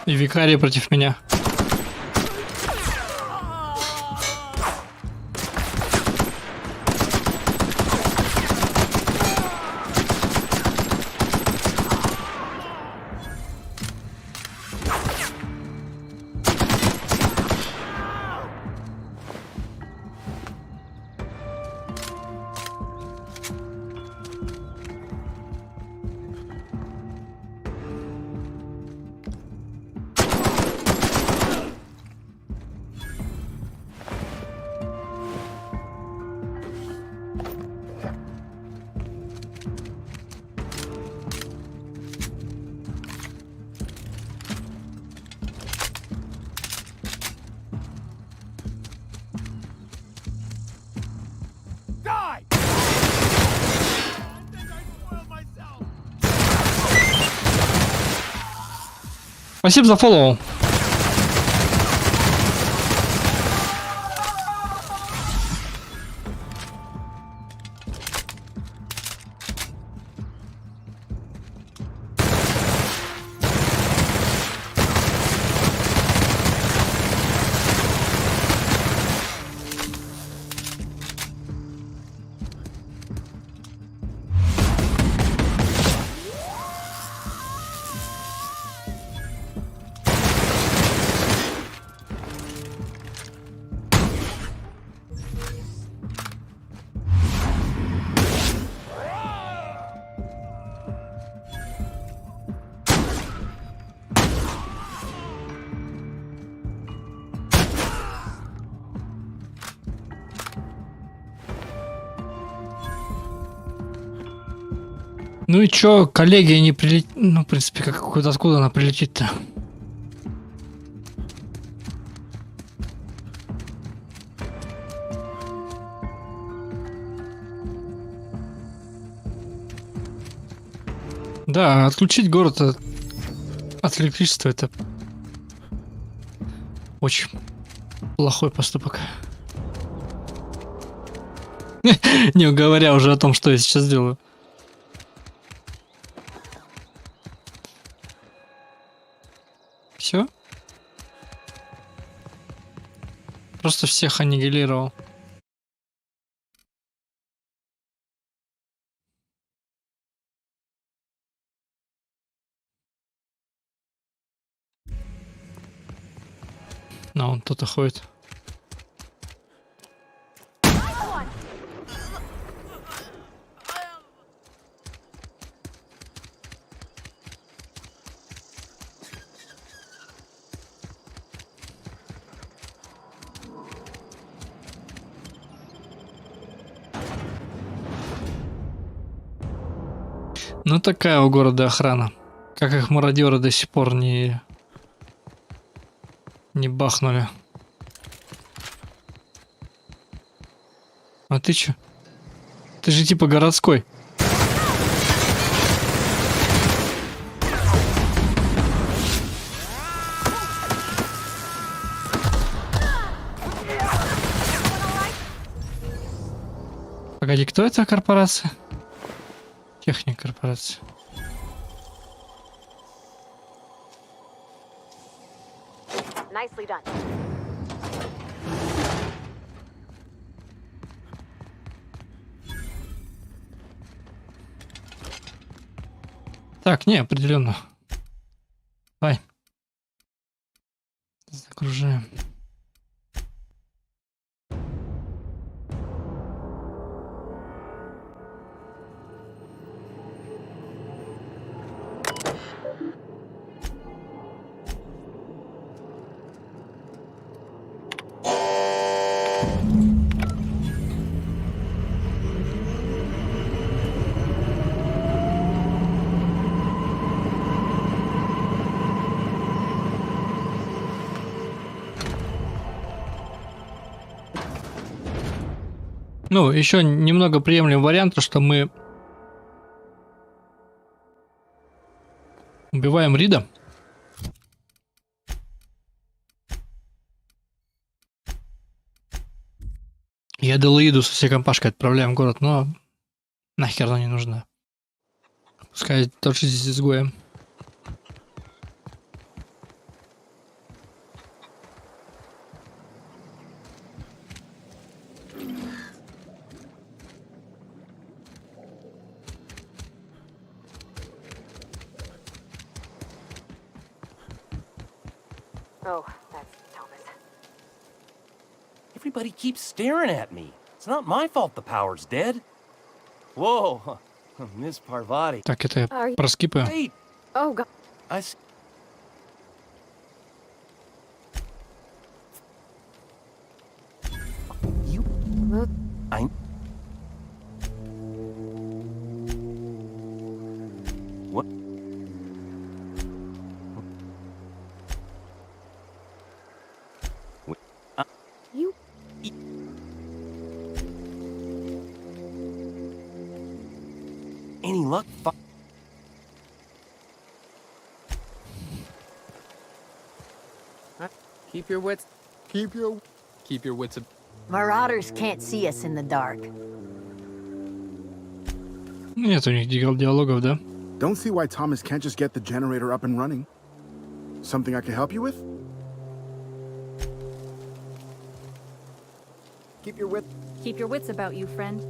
И викарий против меня. Спасибо за фоллоу. Ну и чё, коллеги не прилетит? Ну, в принципе, какой-то откуда она прилетит-то? Да, отключить город от электричества — это очень плохой поступок. Не говоря уже о том, что я сейчас делаю. Все? Просто всех аннигилировал. Но он тут ходит. Ну такая у города охрана. Как их мародеры до сих пор не бахнули. А ты чё? Ты же типа городской. Погоди, кто это корпорация? Техник корпорации. Nicely done. Так, не, определенно. Давай. Загружаем. Ну, еще немного приемлем вариант, что мы убиваем Рида. И Аделаиду со всей компашкой отправляем в город, но нахер она не нужна. Пускай тоже здесь изгоем. Oh, that's Thomas. Everybody keeps staring at me. It's not my fault the power's dead. Whoa, Miss Parvati. Так, это я проскипаю. Wait. Oh, God. I You. I. What? You. Any luck? Keep your wits. Keep your wits about. Marauders can't see us in the dark. Нет у них диалогов, да? Don't see why Thomas can't just get the generator up and running. Something I can help you with? Keep your wits. Keep your wits about you, friend.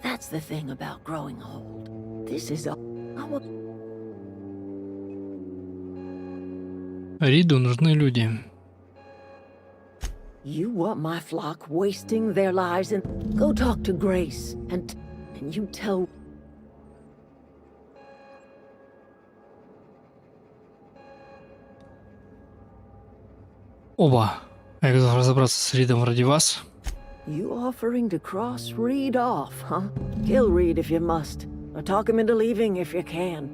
That's the thing about growing old. This is a... Риду нужны люди. You want my flock wasting their lives and... Go talk to Grace and you tell... Оба. Я готов разобраться с Ридом ради вас. You offering to cross Reed off, huh? Kill Reed if you must, or talk him into leaving if you can.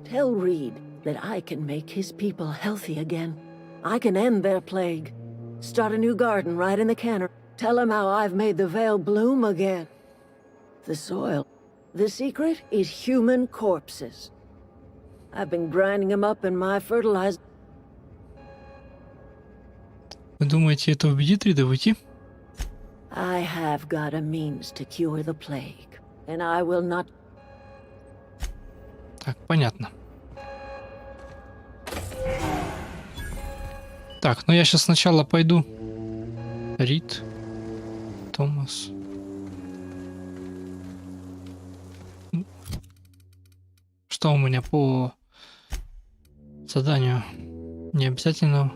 Tell Reed that I can make his people healthy again. I can end their plague. Start a new garden right in the canner. Tell him how I've made the Vale bloom again. The soil. The secret is human corpses. I've been grinding them up in my fertilizer. Вы думаете, это убедит Рида уйти? I have got a means to cure the plague, and I will not... Так, понятно. Так, ну я сейчас сначала пойду. Рид. Томас. Что у меня по заданию? Не обязательно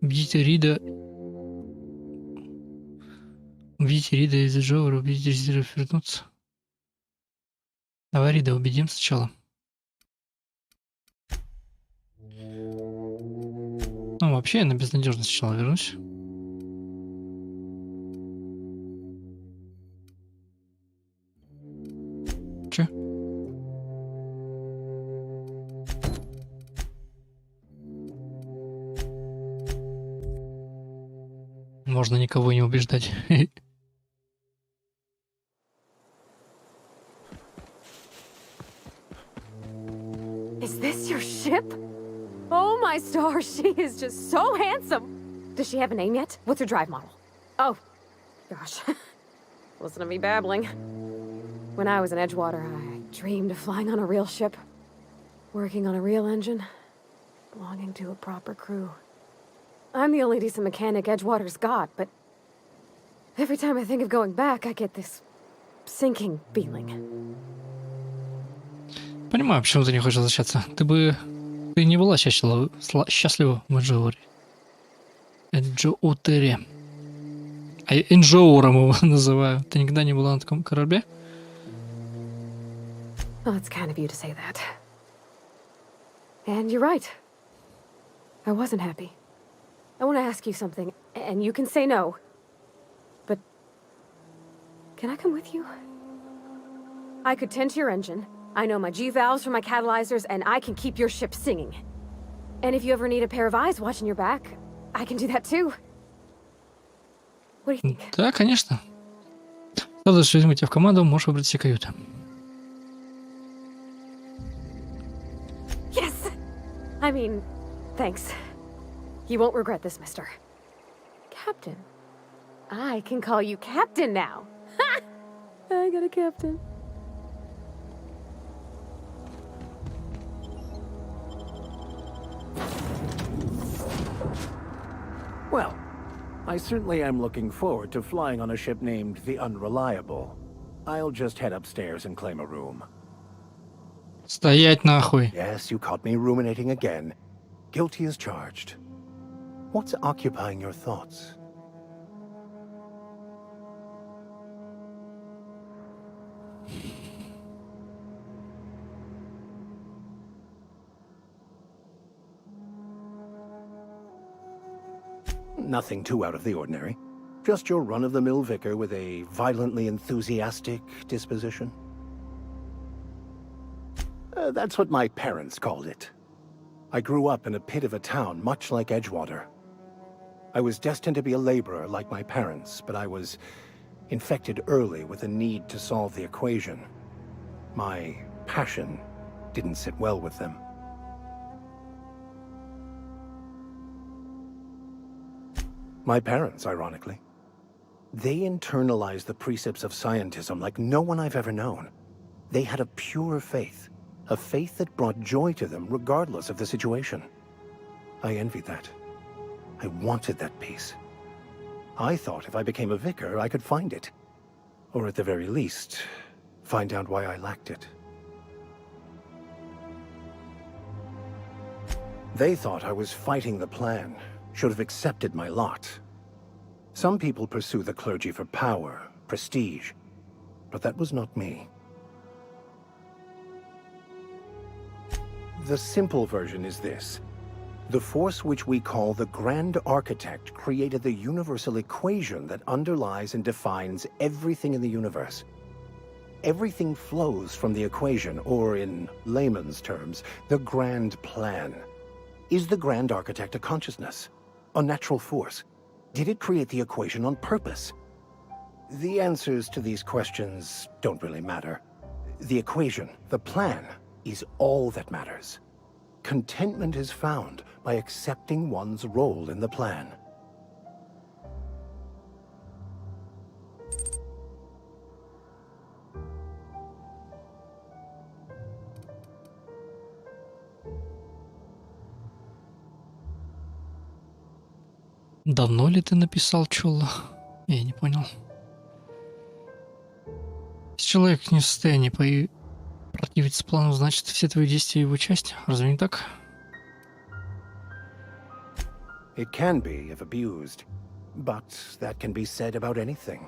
убедите Рида. Убедите Рида из Джовера, убедите Рида вернуться. Давай Рида убедим сначала. Ну, вообще я на безнадежность сначала вернусь. Че? Можно никого не убеждать. Is this your ship? Oh my stars, she is just so handsome. Does she have a name yet? What's her drive model? Oh, gosh. Listen to me babbling. When I was in Edgewater, I dreamed of flying on a real ship, working on a real engine, belonging to a proper crew. I'm the only decent mechanic Edgewater's got, but every time I think of going back, I get this sinking feeling. Понимаю, почему ты не хочешь возвращаться. Ты не была счастлива в Эджоуре. Эджоутере. А я Энджоуром его называю. Ты никогда не была на таком корабле? Well, it's kind of you to say that. And you're right. I wasn't happy. I want to ask you something, and you can say no. But can I come with you? I could tend to your engine. I know my G-valves from my catalyzers, and I can keep your ship singing. And if you ever need a pair of eyes watching your back, I can do that too. What do you think? Да, конечно. Сразу же возьму тебя в команду, можешь выбрать все каюты. Yes! I mean, thanks. You won't regret this, mister. Captain. I can call you Captain now. Ha! I got a captain. Well, I certainly am looking forward to flying on a ship named the Unreliable. I'll just head upstairs and claim a room. Стоять нахуй. Yes, you caught me ruminating again. Guilty as charged. What's occupying your thoughts? Nothing too out of the ordinary. Just your run-of-the-mill vicar with a violently enthusiastic disposition. That's what my parents called it. I grew up in a pit of a town much like Edgewater. I was destined to be a laborer like my parents, but I was infected early with a need to solve the equation. My passion didn't sit well with them. My parents, ironically. They internalized the precepts of scientism like no one I've ever known. They had a pure faith, a faith that brought joy to them regardless of the situation. I envied that. I wanted that peace. I thought if I became a vicar, I could find it. Or at the very least, find out why I lacked it. They thought I was fighting the plan, should have accepted my lot. Some people pursue the clergy for power, prestige, but that was not me. The simple version is this. The force which we call the Grand Architect created the universal equation that underlies and defines everything in the universe. Everything flows from the equation, or in layman's terms, the grand plan. Is the Grand Architect a consciousness? A natural force? Did it create the equation on purpose? The answers to these questions don't really matter. The equation, the plan, is all that matters. Contentment is found by accepting one's role in the plan. Давно ли ты написал, Чула? Я не понял. Если человек не в состоянии противиться плану, значит, все твои действия его часть. Разве не так? It can be if abused, but that can be said about anything.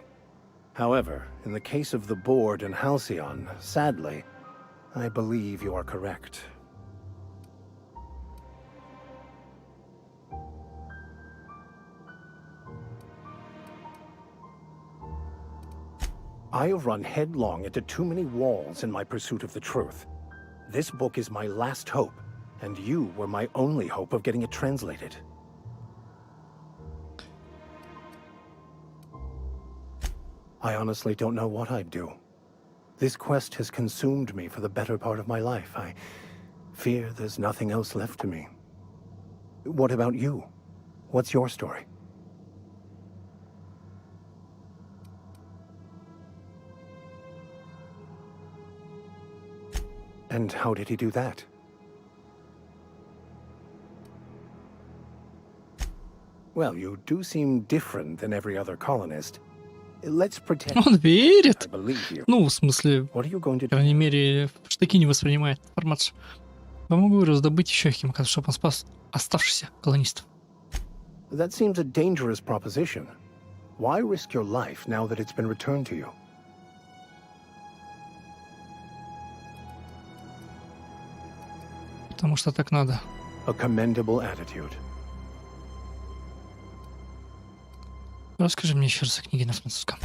However, in the case of the board and Halcyon, sadly, I believe you are correct. I have run headlong into too many walls in my pursuit of the truth. This book is my last hope, and you were my only hope of getting it translated. I honestly don't know what I'd do. This quest has consumed me for the better part of my life. I fear there's nothing else left to me. What about you? What's your story? And how did he do that? Well, you do seem different than every other colonist. Let's pretend. Он верит. I believe you. Ну, в смысле, What are you going to по крайней мере, в штыки не воспринимает информацию. Помогу раздобыть еще химикат, чтобы он спас оставшихся колонистов. That seems a dangerous proposition. Why risk your life now that it's been returned to you? Потому что так надо. A commendable attitude. Расскажи мне еще раз о книге на французском.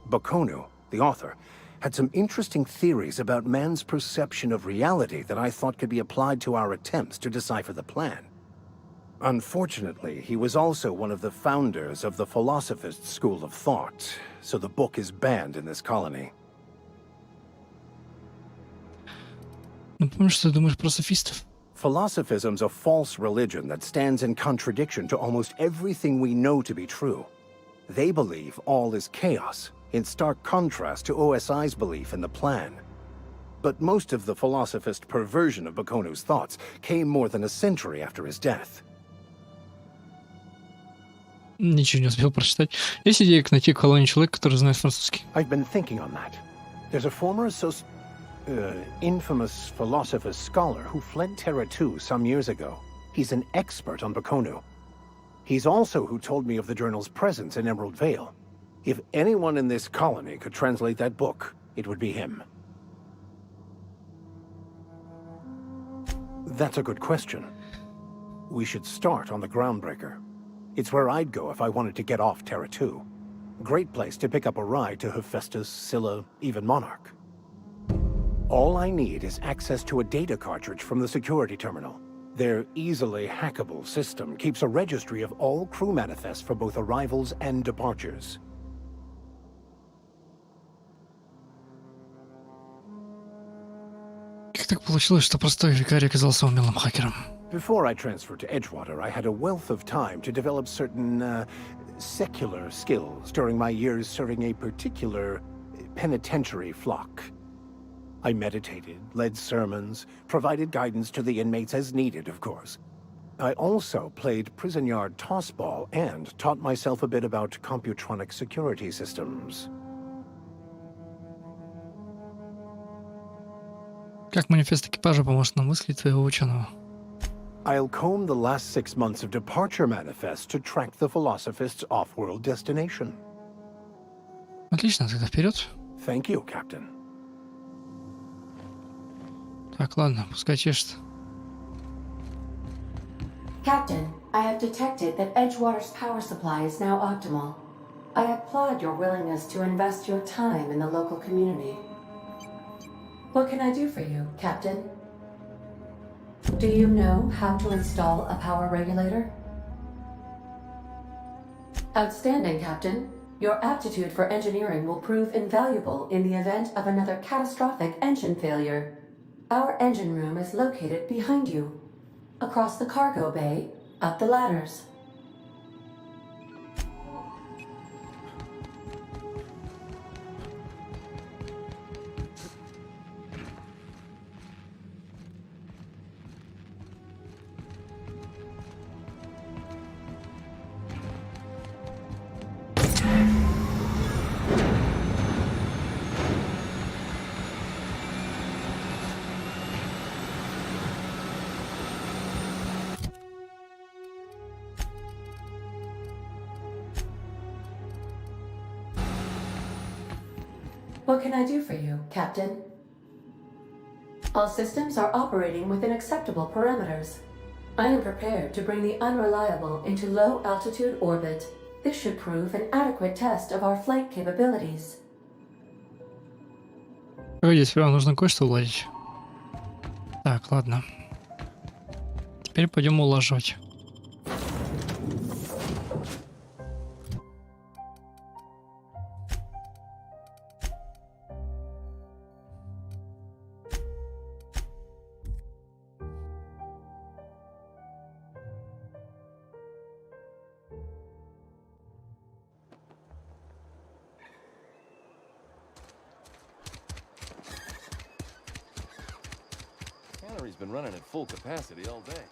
Bakonu, the author, had some interesting theories about man's perception of reality that I thought could be applied to our attempts to decipher the plan. Unfortunately, he was also one of the founders of the philosophist school of thought, so the book is banned in this colony. Ну, помнишь, что ты думаешь про софистов? Philosophism's a false religion that stands in contradiction to almost everything we know to be true. They believe all is chaos, in stark contrast to OSI's belief in the plan. But most of the philosophist perversion of Bakonu's thoughts came more than a century after his death. Ничего не успел прочитать. Есть идея найти колонию человека, который знает французский? I've been thinking on that. There's a former infamous philosopher scholar who fled Terra 2 some years ago. He's an expert on Bakonu. He's also who told me of the journal's presence in Emerald Vale. If anyone in this colony could translate that book, it would be him. That's a good question. We should start on the Groundbreaker. It's where I'd go if I wanted to get off Terra 2. Great place to pick up a ride to Hephaestus, Scylla, even Monarch. All I need is access to a data cartridge from the security terminal. Their easily hackable system keeps a registry of all crew manifests for both arrivals and departures. Как так получилось, что простой викарий оказался умелым хакером? Before I transferred to Edgewater, I had a wealth of time to develop certain, secular skills during my years serving a particular penitentiary flock. I meditated, led sermons, provided guidance to the inmates as needed, of course. I also played prison yard tossball and taught myself a bit about computronic security systems. Как манифест экипажа поможет нам мысли твоего ученого? I'll comb the last 6 months of departure manifests to track the philosophist's off-world destination. Отлично, тогда вперед. Thank you, Captain. Так, ладно, пускай чешет. Captain, I have detected that Edgewater's power supply is now optimal. I applaud your willingness to invest your time in the local community. What can I do for you, Captain? Do you know how to install a power regulator? Outstanding, Captain. Your aptitude for engineering will prove invaluable in the event of another catastrophic engine failure. Our engine room is located behind you. Across the cargo bay, up the ladders. What can I do for you, Captain? All systems are operating within acceptable parameters. I am prepared to bring the unreliable into low-altitude orbit. This should prove an adequate test of our flight capabilities. Погоди, сперва нужно кое-что уладить. Так, ладно. Теперь пойдем улаживать. Cannery's been running at full capacity all day.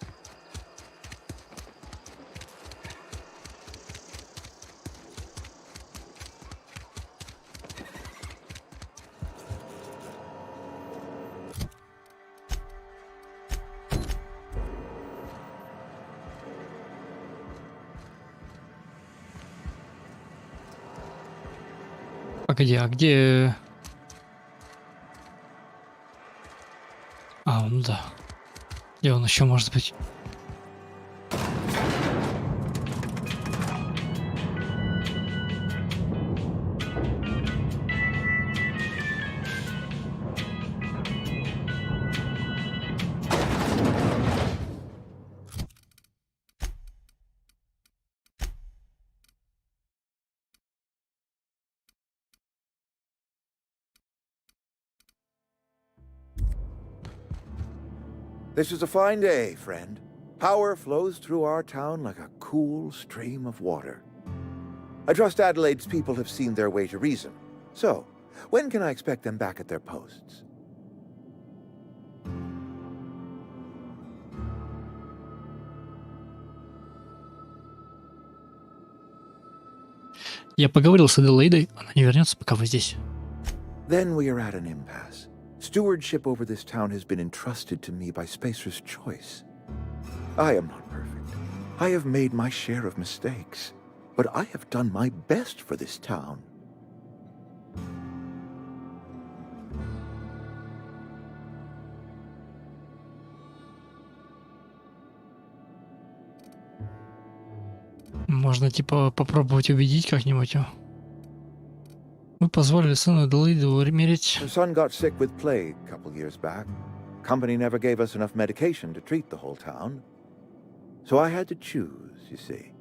Погоди, а где... А, ну да. Где он еще может быть? This is a fine day, friend. Power flows through our town like a cool stream of water. I trust Adelaide's people have seen their way to reason. So, when can I expect them back at their posts? Я поговорил с Аделаидой, она не вернется, пока вы здесь. Then we are at an impasse. Stewardship over this town has been entrusted to me by Spacer's choice. I am not perfect. I have made my share of mistakes, but I have done my best for this town. Можно типа попробовать убедить как-нибудь его. Мы позволили сыну Аделаиды умереть. Her son got sick with plague a couple years back. Company never gave us enough medication to treat the whole town. So I had to choose, you see.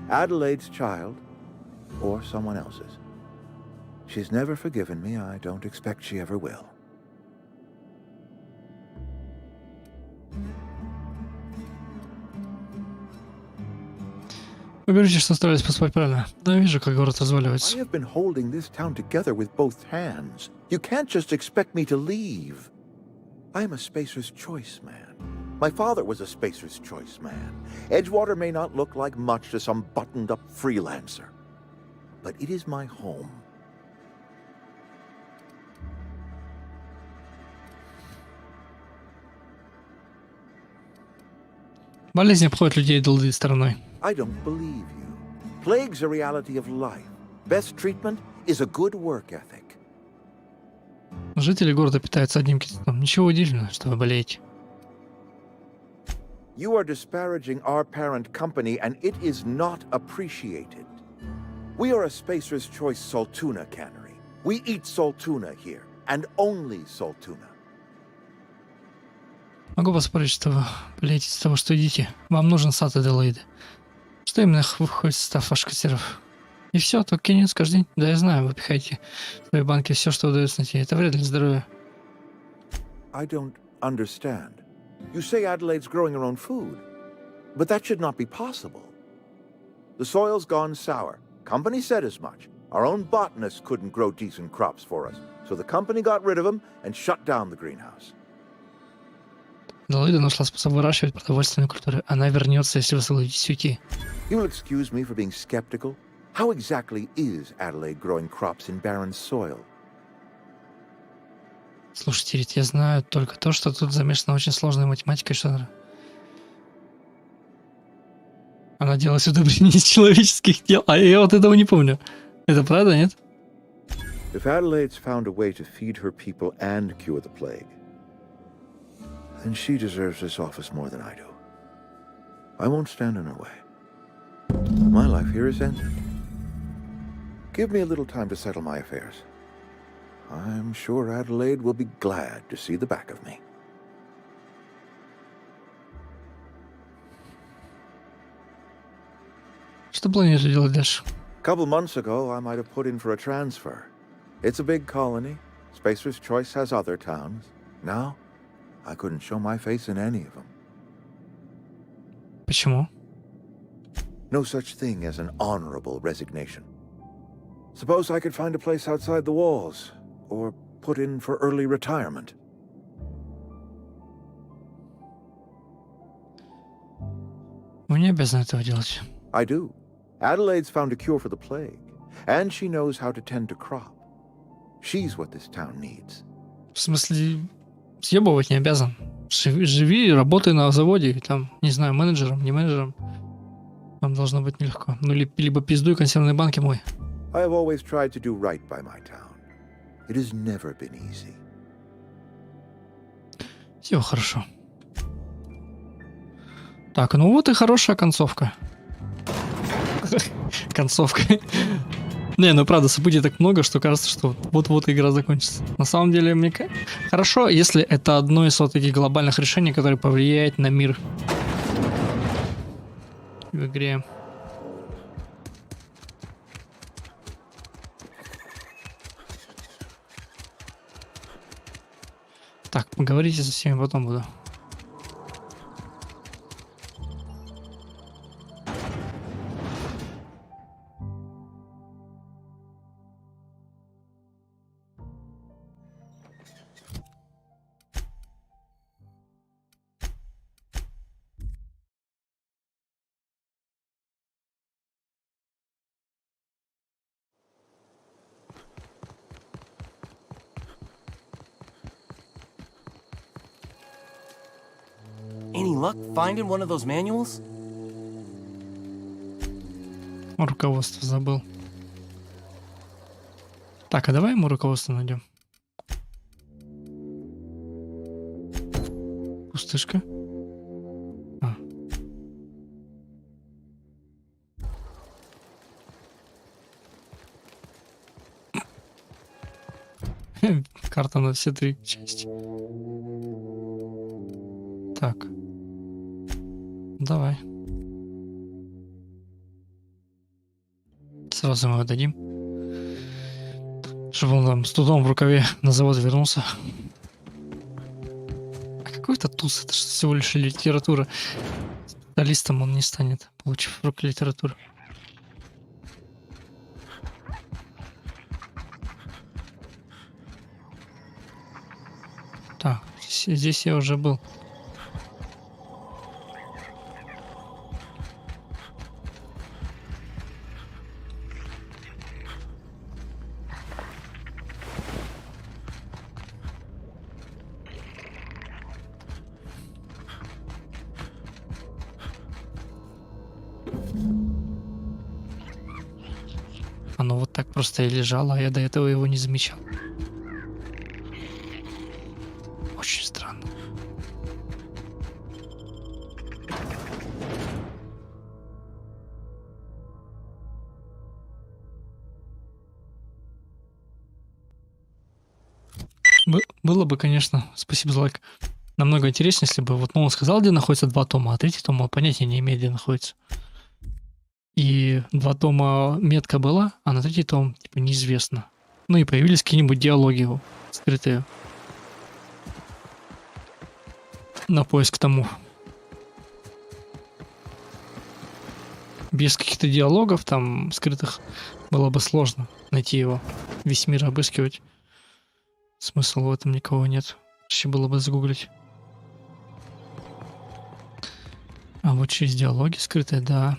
Adelaide's child or someone else's. She's never forgiven me. I don't expect she ever will. Вы говорите, что старались поступать правильно. Но я вижу, как город разваливается. I have been holding this town together with both hands. You can't just expect me to leave. I am a Spacer's Choice man. My father was a Spacer's Choice man. Edgewater may not look like much to some buttoned-up freelancer, but it is my home. Болезнь обходит людей долгой стороной. I don't believe you. Plague's a reality of life. Best treatment is a good work ethic. Жители города питаются одним кислотом. Ничего удивительного, что вы болеете. You are disparaging our parent company, and it is not appreciated. We are a Spacer's Choice Saltuna cannery. We eat Saltuna here, and only Saltuna. Могу поспорить, что вы болеете из-за того, что едите. Вам нужен сад Аделаиды. Что именно входит в состав ваших кассиров? И все, только конец каждый день. Да, я знаю, вы пихаете в свои банки все, что удается найти. Это вред для здоровья. I don't understand. You say Adelaide's growing her own food, but that should not be possible. The soil's gone sour. Company said as much. Our own botanists couldn't grow decent crops for us, so the company got rid of them and shut down the greenhouse. Аделаида нашла способ выращивать продовольственную культуру. Она вернется, если вы согласитесь уйти. You will excuse me for being skeptical. How exactly is Adelaide growing crops in barren soil? Слушайте, Рит, я знаю только то, что тут замешана очень сложная математика, что она делает удобрения из человеческих тел. А я вот этого не помню. Это правда, нет? If Adelaide's found a way to feed her people and cure the plague, then she deserves this office more than I do. I won't stand in her way. My life here is ended. Give me a little time to settle my affairs. I'm sure Adelaide will be glad to see the back of me. Что планируете делать дальше? A couple months ago, I might have put in for a transfer. It's a big colony. Spacer's Choice has other towns. Now, I couldn't show my face in any of them. Почему? No such thing as an honorable resignation. Suppose I could find a place outside the walls, or put in for early retirement. Вы не обязаны этого делать. I do. Adelaide's found a cure for the plague, and she knows how to tend to crop. She's what this town needs. В смысле, съебывать не обязан. Живи, работай на заводе, там, не знаю, менеджером, не менеджером. Вам должно быть нелегко. Ну, либо пиздуй консервные банки мой. I have always tried to do right by my town. It has never been easy. Все хорошо. Так, ну вот и хорошая концовка. Концовка. Не, ну правда, событий так много, что кажется, что вот-вот игра закончится. На самом деле, мне хорошо, если это одно из вот таких глобальных решений, которое повлияет на мир в игре. Так, поговорите со всеми, потом буду. Any luck finding one of those manuals? Руководство забыл. Так, а давай ему руководство найдем. Пустышка. А. Карта на все 3 части. Так. Давай. Сразу мы его дадим. Чтобы он там с трудом в рукаве на завод вернулся. А какой это туз? Это же всего лишь литература. Специалистом он не станет, получив в руки литературу. Так, здесь я уже был. Оно вот так просто и лежало, а я до этого его не замечал. Очень странно. Было бы, конечно, спасибо за лайк, намного интереснее, если бы вот он сказал, где находится 2 тома, а 3-й том понятия не имеет, где находится. И 2 тома метка была, а на 3-й том типа неизвестно. Ну и появились какие-нибудь диалоги скрытые на поиск тому. Без каких-то диалогов там скрытых было бы сложно найти его, весь мир обыскивать. Смысла в этом никого нет. Проще было бы загуглить. А вот через диалоги скрытые, да.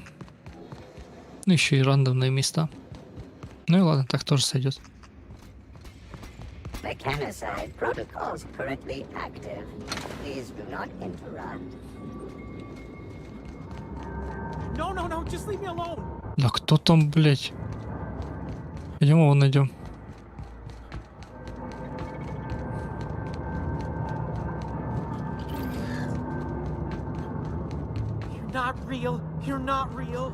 Ну еще и рандомные места. Ну и ладно, так тоже сойдет. Mechanicide protocols currently active. Please do not interrupt. No, no, no, just leave me alone. Да кто там, блять? Пойдем его найдем. You're not real. You're not real.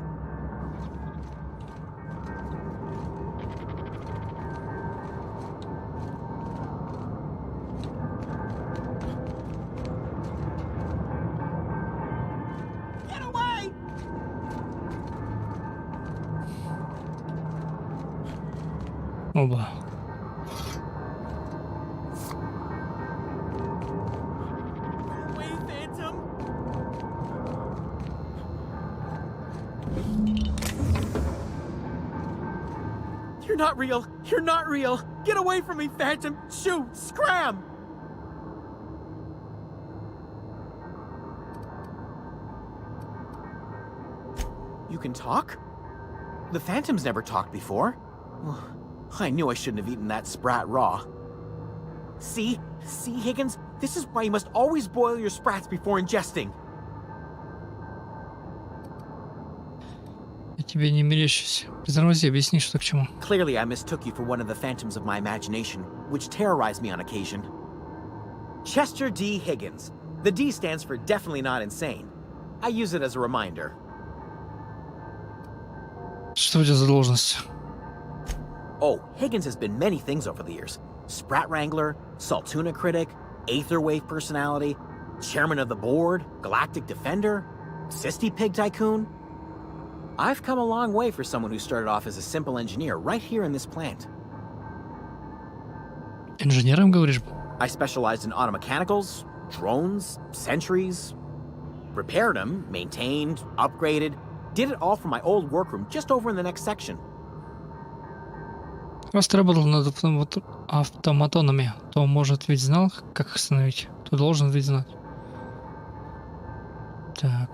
Оба. You're not real. You're not real. Get away from me, Phantom. Shoot. Scram. You can talk? The Phantom's never talked before. I knew I shouldn't have eaten that sprat raw. See? See, Higgins? This is why you must always boil your sprats before ingesting. Я тебе не мерещусь. Притормози, объясни, что к чему. Clearly, I mistook you for one of the phantoms of my imagination, which terrorized me on occasion. Chester D. Higgins. The D stands for definitely not insane. I use it as a reminder. Что у тебя за должность? Oh, Higgins has been many things over the years. Sprat Wrangler, Saltuna Critic, Aetherwave Personality, Chairman of the Board, Galactic Defender, Sisty Pig Tycoon. I've come a long way for someone who started off as a simple engineer right here in this plant. Инженером, говоришь? I specialized in automechanicals, drones, sentries. Repaired them, maintained, upgraded. Did it all from my old workroom just over in the next section. Раз ты работал над автоматонами, то, может, ведь знал, как их остановить? То должен ведь знать. Так.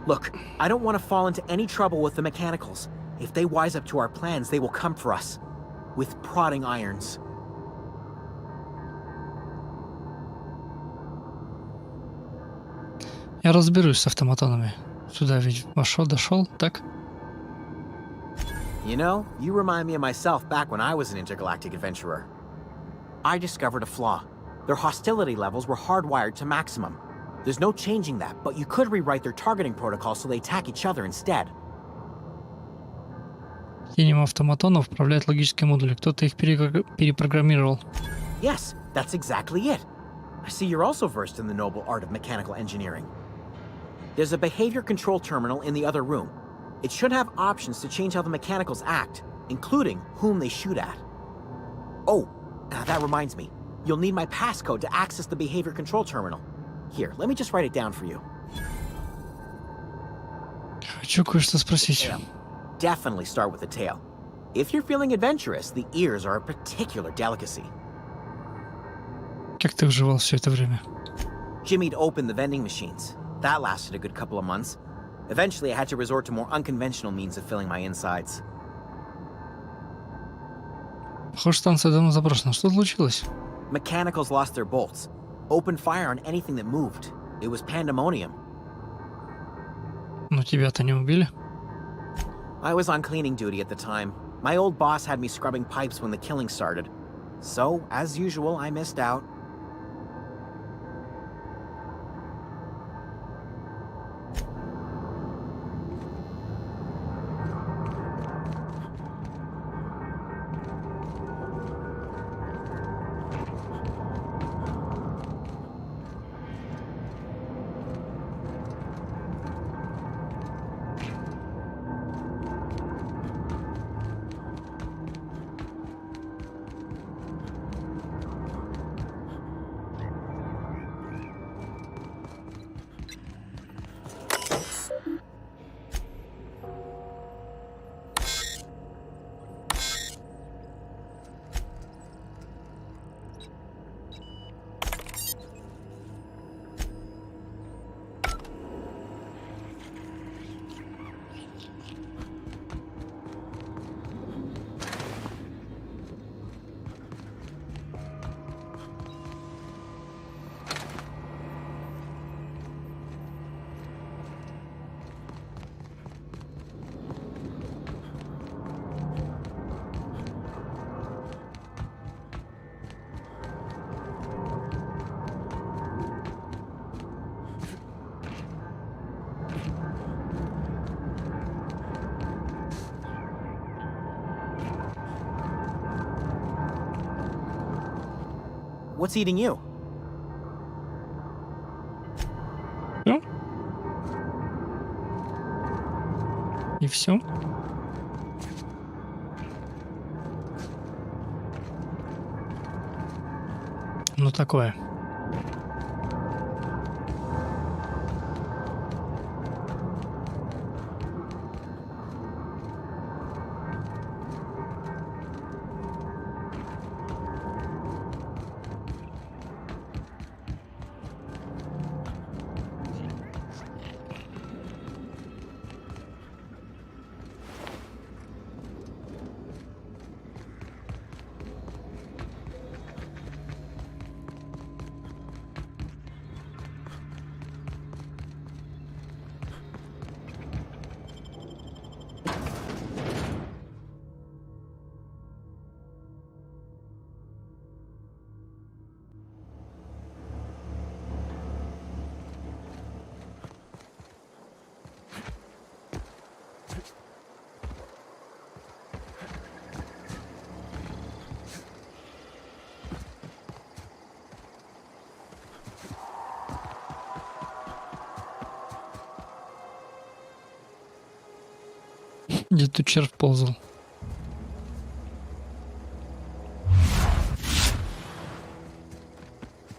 Look, I don't want to fall into any trouble with the mechanicals. If they wise up to our plans, they will come for us. With prodding irons. Я разберусь с автоматонами. Сюда ведь дошел, так? You know, you remind me of myself back when I was an intergalactic adventurer. I discovered a flaw. Their hostility levels were hardwired to maximum. There's no changing that, but you could rewrite their targeting protocol so they attack each other instead. Тенем автоматонов управляют логические модули. Кто-то их перепрограммировал. Yes, that's exactly it. I see you're also versed in the noble art of mechanical engineering. There's a behavior control terminal in the other room. It should have options to change how the mechanicals act, including whom they shoot at. Oh, that reminds me. You'll need my passcode to access the behavior control terminal. Here, let me just write it down for you. Хочу кое-что спросить. Definitely start with the tail. If you're feeling adventurous, the ears are a particular delicacy. Как ты выживал все это время? Jimmy'd opened the vending machines. That lasted a good couple of months. Eventually, I had to resort to more unconventional means of filling my insides. Похоже, станция давно заброшена. Что случилось? Mechanicals lost their bolts. Opened fire on anything that moved. It was pandemonium. Но тебя-то не убили? I was on cleaning duty at the time. My old boss had me scrubbing pipes when the killing started. So, as usual, I missed out. What's eating you? Все? И все? Ну такое. Где тут червь ползал?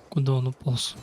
Куда он уполз?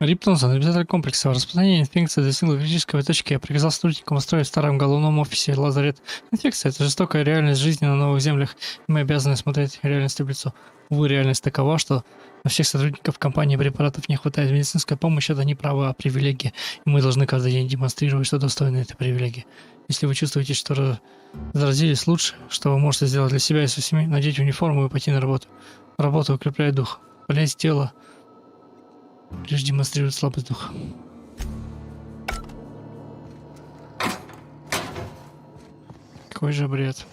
Риптонсон, обитатель комплекса. Распространение инфекции достигло критической точки. Я приказал сотрудникам устроить в старом головном офисе лазарет. Инфекция — это жестокая реальность жизни на новых землях, и мы обязаны смотреть реальности в лицо. Увы, реальность такова, что на всех сотрудников компании препаратов не хватает. Медицинская помощь — это не право, а привилегия, и мы должны каждый день демонстрировать, что достойны этой привилегии. Если вы чувствуете, что заразились, лучше, что вы можете сделать для себя и своей семьи — надеть униформу и пойти на работу. Работа укрепляет дух. Болезнь тела лишь демонстрирует слабость духа. Какой же бред.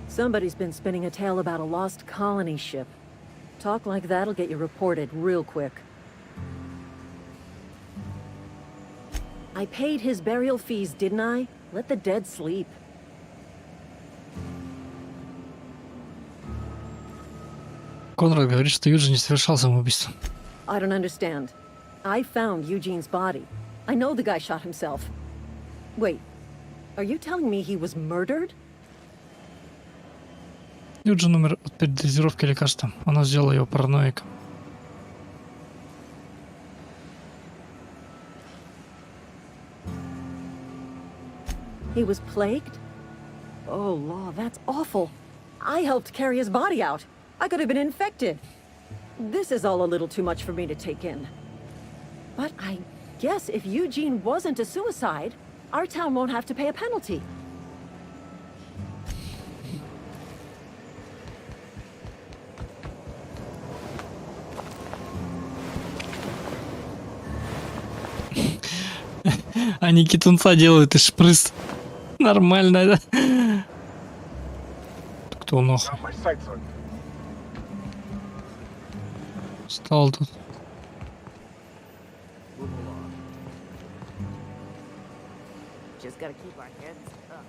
Somebody's been spinning a tale about a lost colony ship. Talk like that'll get you reported real quick. I paid his burial fees, didn't I? Let the dead sleep. Конрад говорит, что Юджин не совершал самоубийство. I don't understand. I found Eugene's body. I know the guy shot himself. Wait, are you telling me he was murdered? Юджин умер от передозировки лекарством. Оно сделало его параноиком. He was plagued? Oh, law, that's awful. I helped carry his body out. I could have been infected. This is all a little too much for me to take in. But I guess if Eugene wasn't a suicide, our town won't have to pay a penalty. Они китунца делают и шпрыз. Нормально, да? Кто нахуй? Стал тут. Just gotta keep our heads up.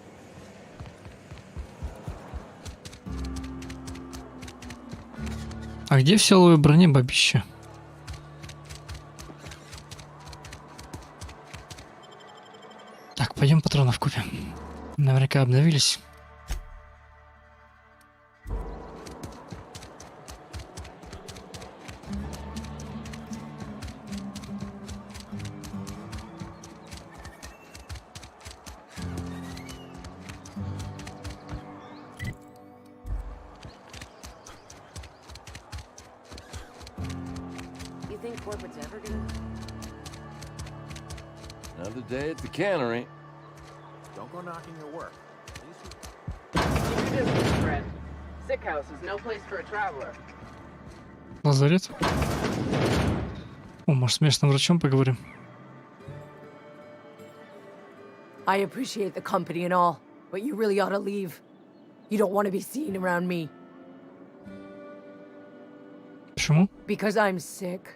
А где в силовой броне бабище? Так, пойдем патронов купим. Наверняка обновились. You think corporate's ever gonna... Another day at the cannery. Don't go knocking your work. Keep your distance, friend. Sick house is no place for a traveler. Лазарет. О, может, с местным врачом поговорим? I appreciate the company and all, but you really ought to leave. You don't want to be seen around me. Почему? Because I'm sick.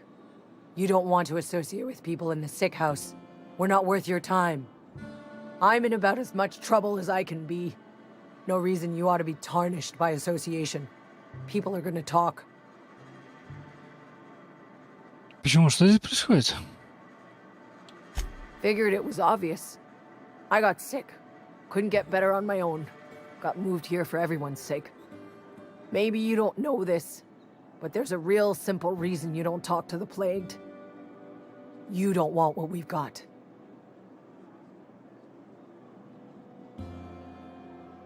You don't want to associate with people in the sick house. We're not worth your time. I'm in about as much trouble as I can be. No reason you ought to be tarnished by association. People are gonna talk. Почему? Что здесь происходит? Figured it was obvious. I got sick. Couldn't get better on my own. Got moved here for everyone's sake. Maybe you don't know this, but there's a real simple reason you don't talk to the plagued. You don't want what we've got.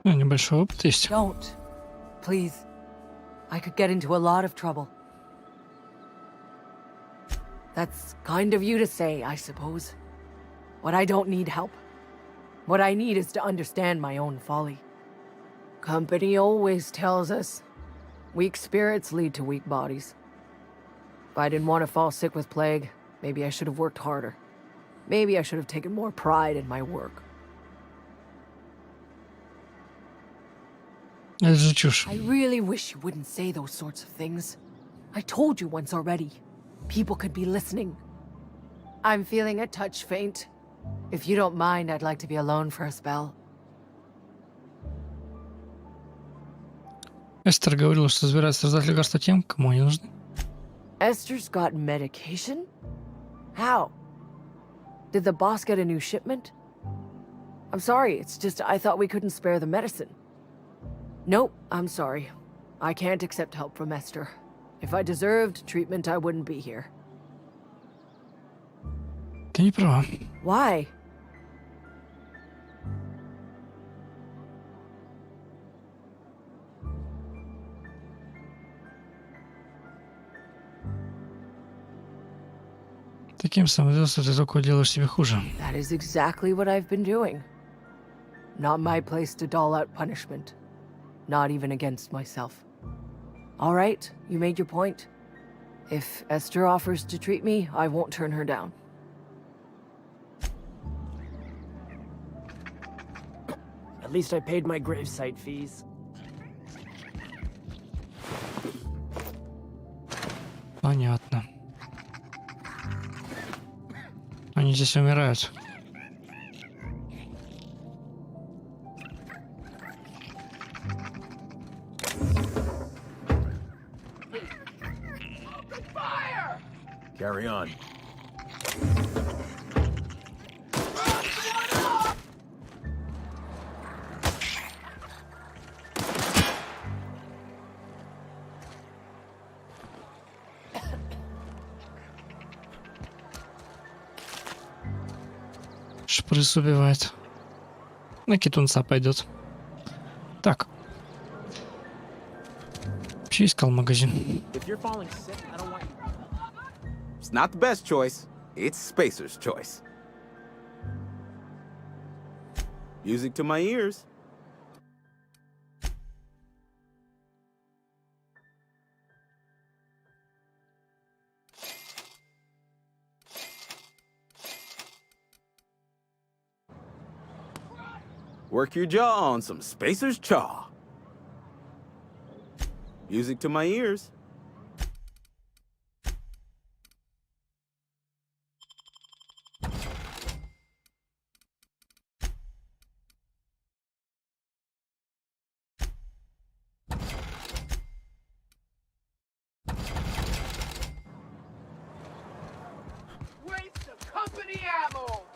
Небольшой опыт есть. Don't. Please. I could get into a lot of trouble. That's kind of you to say, I suppose. But I don't need help. What I need is to understand my own folly. Company always tells us weak spirits lead to weak bodies. If I didn't want to fall sick with plague, maybe I should have worked harder. Maybe I should have taken more pride in my work. Это же чушь. I really wish you wouldn't say those sorts of things. I told you once already. People could be listening. I'm feeling a touch faint. If you don't mind, I'd like to be alone for a spell. Эстер говорила, что собирается раздать лекарства тем, кому они нужны. Esther's got medication? How? Did the boss get a new shipment? I'm sorry, it's just I thought we couldn't spare the medicine. Nope, I'm sorry. I can't accept help from Esther. If I deserved treatment, I wouldn't be here. Ты не права. Why? Таким самодельством ты только делаешь себе хуже. That is exactly what I've been doing. Not my place to dole out punishment. Not even against myself. All right, you made your point. If Esther offers to treat me, I won't turn her down. At least I paid my gravesite fees. Понятно. Они здесь умирают. Carry on. Шприц убивает. На китунца пойдет. Так. Вообще искал магазин. If you're falling sick, I don't want you. It's not the best choice. It's Spacer's choice. Music to my ears. Work your jaw on some Spacer's chaw. Music to my ears. Waste of company ammo!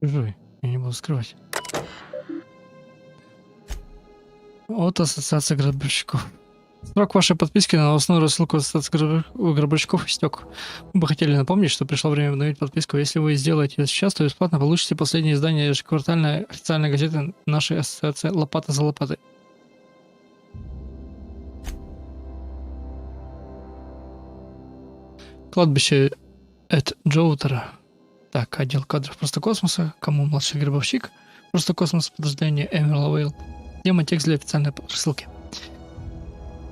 Чужой. Я не буду скрывать. От Ассоциации гробовщиков. Срок вашей подписки на новостную рассылку Ассоциации гробовщиков истек. Мы бы хотели напомнить, что пришло время обновить подписку. Если вы сделаете это сейчас, то бесплатно получите последнее издание ежеквартальной официальной газеты нашей ассоциации «Лопата за лопатой». Кладбище Эд Джоутера. Так, отдел кадров Просто космоса. Кому младший гробовщик? Просто космос. Подразделение Эмерла Вейл. Тема текст для официальной рассылки.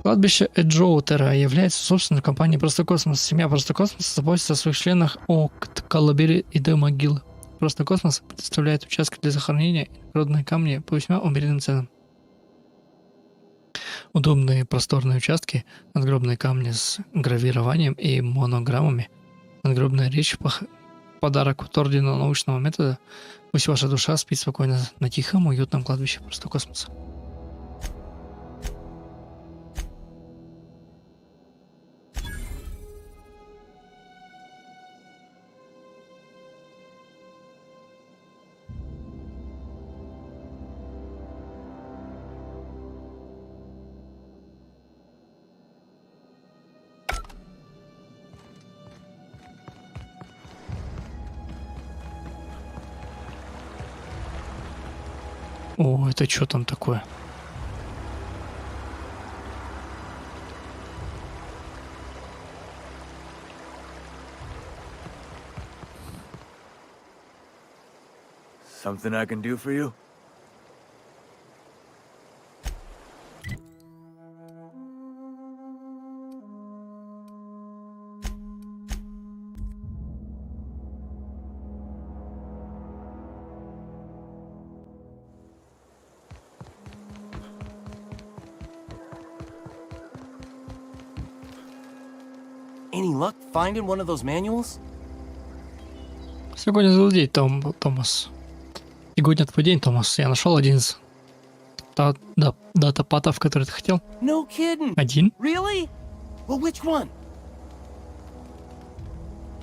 Кладбище Эд Джоутера является собственной компанией Просто космос. Семья Просто космоса заботится о своих членах о колыбели и до могилы. Просто космос предоставляет участки для захоронения и наградные камни по весьма умеренным ценам. Удобные просторные участки, надгробные камни с гравированием и монограммами, надгробная речь подарок от ордена научного метода. Пусть ваша душа спит спокойно на тихом, уютном кладбище Просто космоса. О, это что там такое? Something I can do for you? luck finding one of those manuals? Сегодня злодей, Томас. Сегодня твой день, Томас. Я нашел один из датапатов, который ты хотел. No kidding. Один. Really? Well, which one?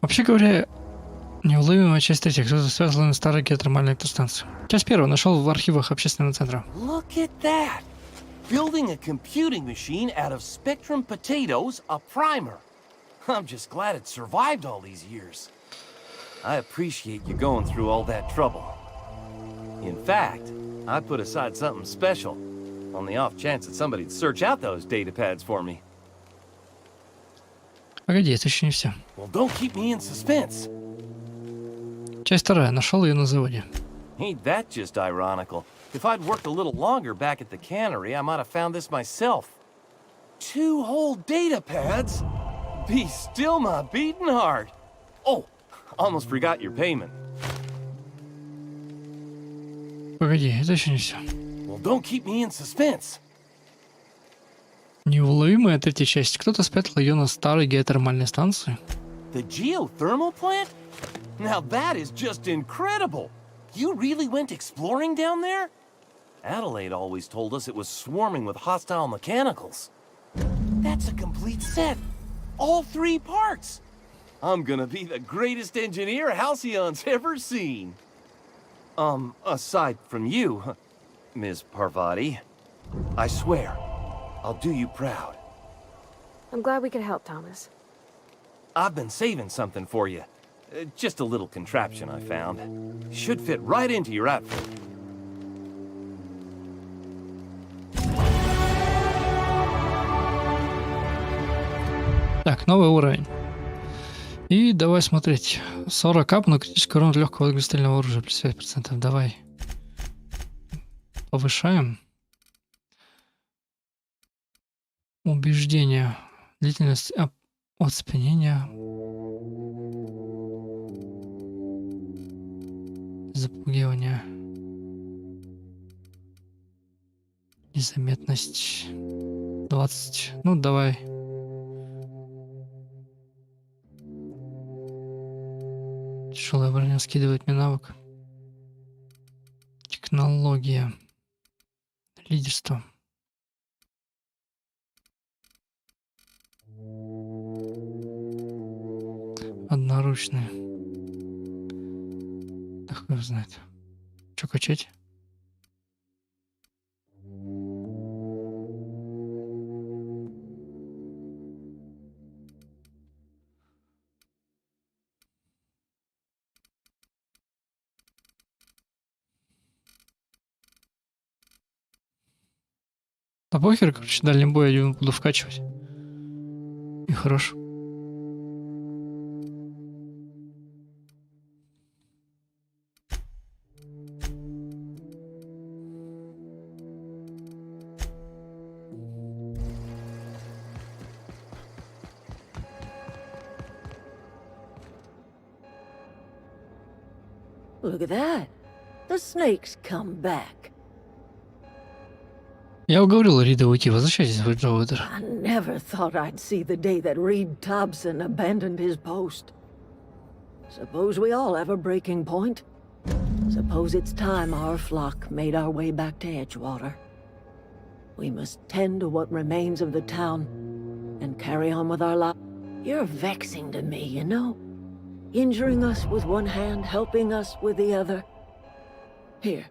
Вообще говоря, неуловимая часть третья, кто-то связан с старой геотермальной электростанцией. Часть первая нашел в архивах общественного центра. Look at that. Building a computing machine out of Spectrum potatoes, a primer. I'm just glad it survived all these years. I appreciate you going through all that trouble. In fact, I put aside something special on the off chance that somebody'd search out those data pads for me. Погоди, это еще не все. Well, don't keep me in suspense. Часть вторая. Нашел ее на заводе. Ain't that just ironical? If I'd worked a little longer back at the cannery, I might have found this myself. 2 whole data pads? Be still my beating heart. Oh, almost forgot your payment. Погоди, это еще не все. Well, don't keep me in suspense. Неуловимая третья часть. Кто-то спрятал ее на старой геотермальной станции. The geothermal plant? Now that is just incredible. You really went exploring down there? Adelaide always told us it was swarming with hostile mechanicals. That's a complete set. All 3 parts. I'm gonna be the greatest engineer Halcyon's ever seen. Aside from you, Ms. Parvati, I swear, I'll do you proud. I'm glad we could help, Thomas. I've been saving something for you. Just a little contraption I found. Should fit right into your outfit. Так, новый уровень. И давай смотреть. 40 ап на критический урон легкого огнестрельного оружия. Плюс 5%. Давай. Повышаем. Убеждение. Длительность оцепенения. Запугивание. Незаметность. 20. Ну, давай. Тяжелая броня скидывает мне навык. Технология. Лидерство. Одноручный. Да хуй его знает. Че качать? Да похер, короче, дальний бой я буду вкачивать. И хорошо. Look at that. The snake's come back. Я уговорил Рида уйти. Возвращайтесь в Джоудер. I never thought I'd see the day that Reed Thompson abandoned his post. Suppose we all have a breaking point. Suppose it's time our flock made our way back to Edgewater. We must tend to what remains of the town and carry on with our life. You're vexing to me, you know? Injuring us with one hand, helping us with the other. Here.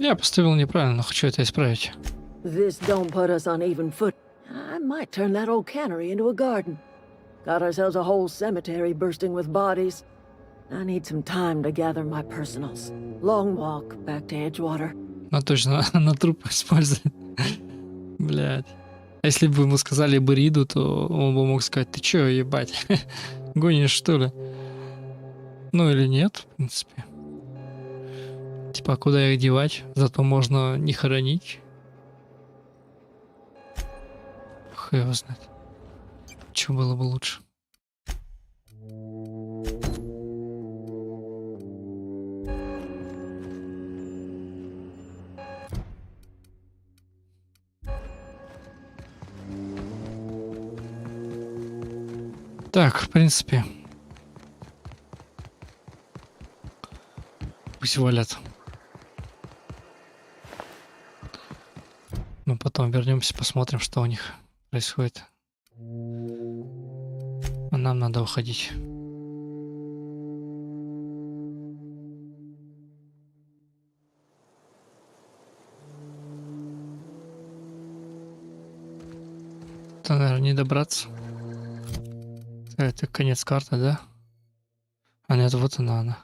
Я поставил неправильно, но хочу это исправить. This don't put us on even foot. I might turn that old cannery into a garden. Got ourselves a whole cemetery bursting with bodies. I need some time to gather my personals. Long walk back to Edgewater. Ну точно, на труп использовать. Блядь. А если бы ему сказали бы Риду, то он бы мог сказать: ты чё, ебать, гонишь, что ли? Ну или нет, в принципе. Типа, куда их девать? Зато можно не хоронить. Хуй его знает. Чё было бы лучше? Так, в принципе. Пусть валят. Ну, потом вернемся, посмотрим, что у них происходит. А нам надо уходить. Это, наверное, не добраться. Это конец карты, да? А нет, вот она.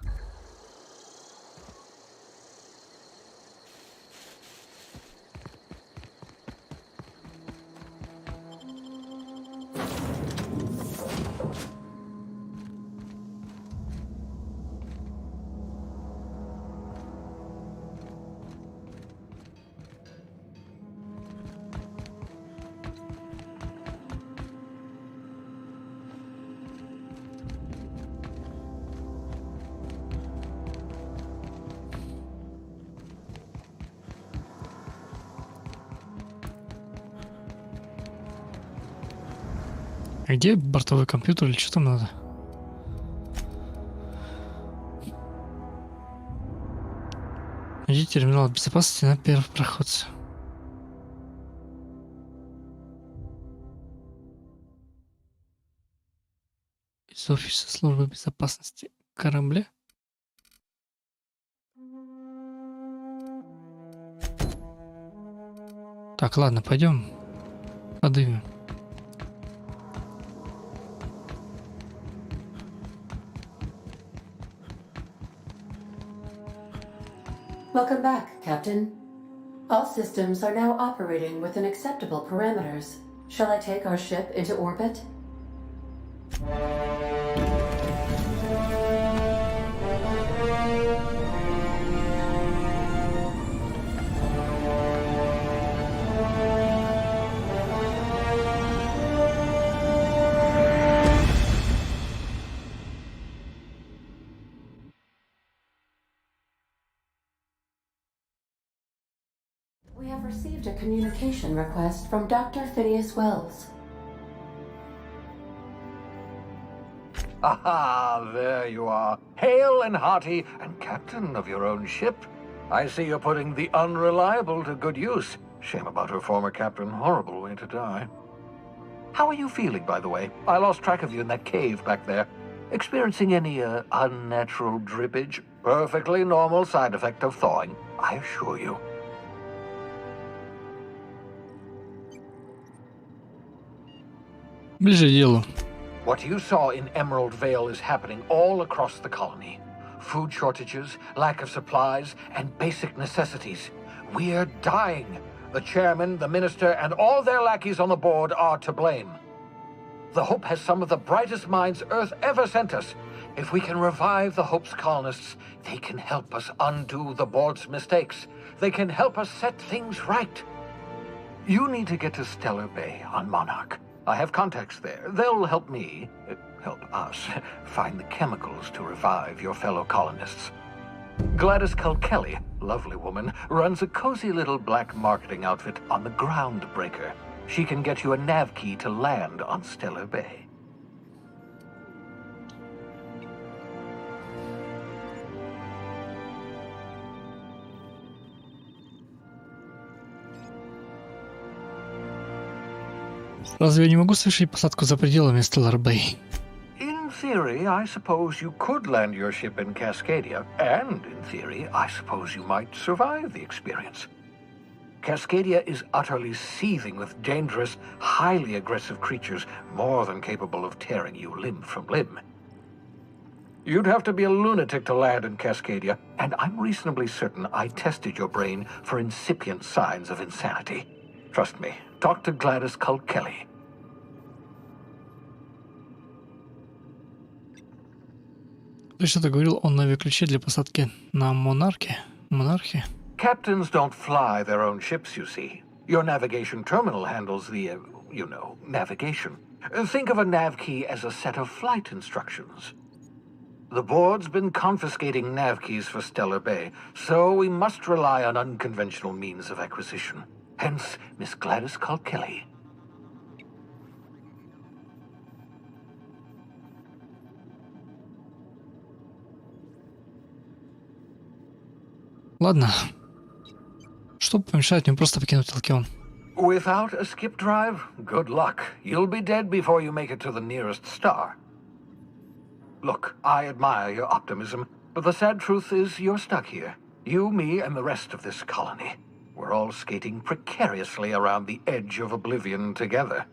А где бортовой компьютер или что там надо? Найди терминал безопасности на первопроходце. Из офиса службы безопасности корабля. Так, ладно, пойдем. Подымем. Welcome back, Captain. All systems are now operating within acceptable parameters. Shall I take our ship into orbit? We have received a communication request from Dr. Phineas Wells. Aha, there you are, hale and hearty, and captain of your own ship. I see you're putting the unreliable to good use. Shame about her former captain, horrible way to die. How are you feeling, by the way? I lost track of you in that cave back there. Experiencing any, unnatural drippage? Perfectly normal side effect of thawing, I assure you. Ближе к делу. What you saw in Emerald Vale is happening all across the colony. Food shortages, lack of supplies, and basic necessities. We're dying. The chairman, the minister, and all their lackeys on the board are to blame. The Hope has some of the brightest minds Earth ever sent us. If we can revive the Hope's colonists, they can help us undo the board's mistakes. They can help us set things right. You need to get to Stellar Bay on Monarch. I have contacts there. They'll help me, help us, find the chemicals to revive your fellow colonists. Gladys Kelly, lovely woman, runs a cozy little black marketing outfit on the Groundbreaker. She can get you a nav key to land on Stellar Bay. Разве я не могу совершить посадку за пределами Stellar Bay? In theory, I suppose you could land your ship in Cascadia, and in theory, I suppose you might survive the experience. Cascadia is utterly seething with dangerous, highly aggressive creatures, more than capable of tearing you limb from limb. You'd have to be a lunatic to land in Cascadia, and I'm reasonably certain I tested your brain for incipient signs of insanity. Trust me, talk to Gladys Kelly. Ты что-то говорил о навиключе для посадки на Монархе? Captains don't fly their own ships, you see. Your navigation terminal handles the, navigation. Think of a nav key as a set of flight instructions. The board's been confiscating nav keys for Stellar Bay, so we must rely on unconventional means of acquisition. Hence, Miss Gladys Kelly. Ладно. Что помешает мне просто покинуть Алкион? Without a skip drive, good luck. You'll be dead before you make it to the nearest star. Look, I admire your optimism, but the sad truth is you're stuck here. You, me, and the rest of this colony. We're all skating precariously around the edge of oblivion together.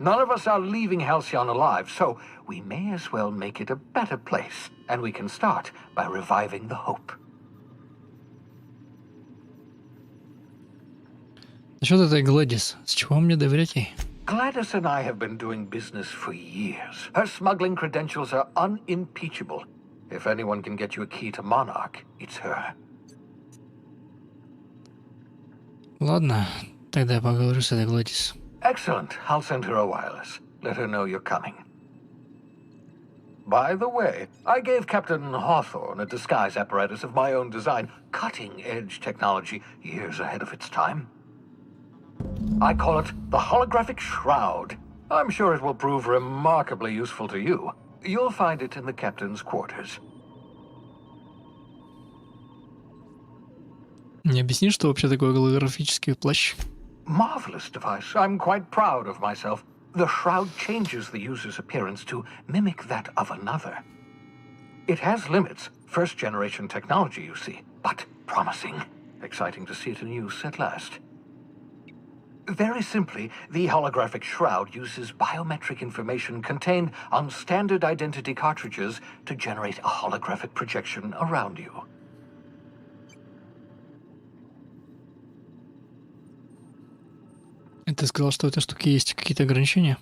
None of us are leaving Halcyon alive, so we may as well make it a better place, and we can start by reviving the hope. Насчет этой Глэдис, с чего мне доверять ей? Gladys and I have been doing business for years. Her smuggling credentials are unimpeachable. If anyone can get you a key to Monarch, it's her. Ладно, тогда я поговорю с этой Глэдис. Excellent. I'll send her a wireless. Let her know you're coming. By the way, I gave Captain Hawthorne a disguise apparatus of my own design, cutting-edge technology years ahead of its time. I call it the holographic shroud. I'm sure it will prove remarkably useful to you. You'll find it in the captain's quarters. Не объяснишь, что вообще такое голографический плащ? Marvelous device. I'm quite proud of myself. The shroud changes the user's appearance to mimic that of another. It has limits. First-generation technology, you see, but promising. Exciting to see it in use at last. Very simply, the holographic shroud uses biometric information contained on standard identity cartridges to generate a holographic projection around you. И ты сказал, что у этой штуки есть какие-то ограничения?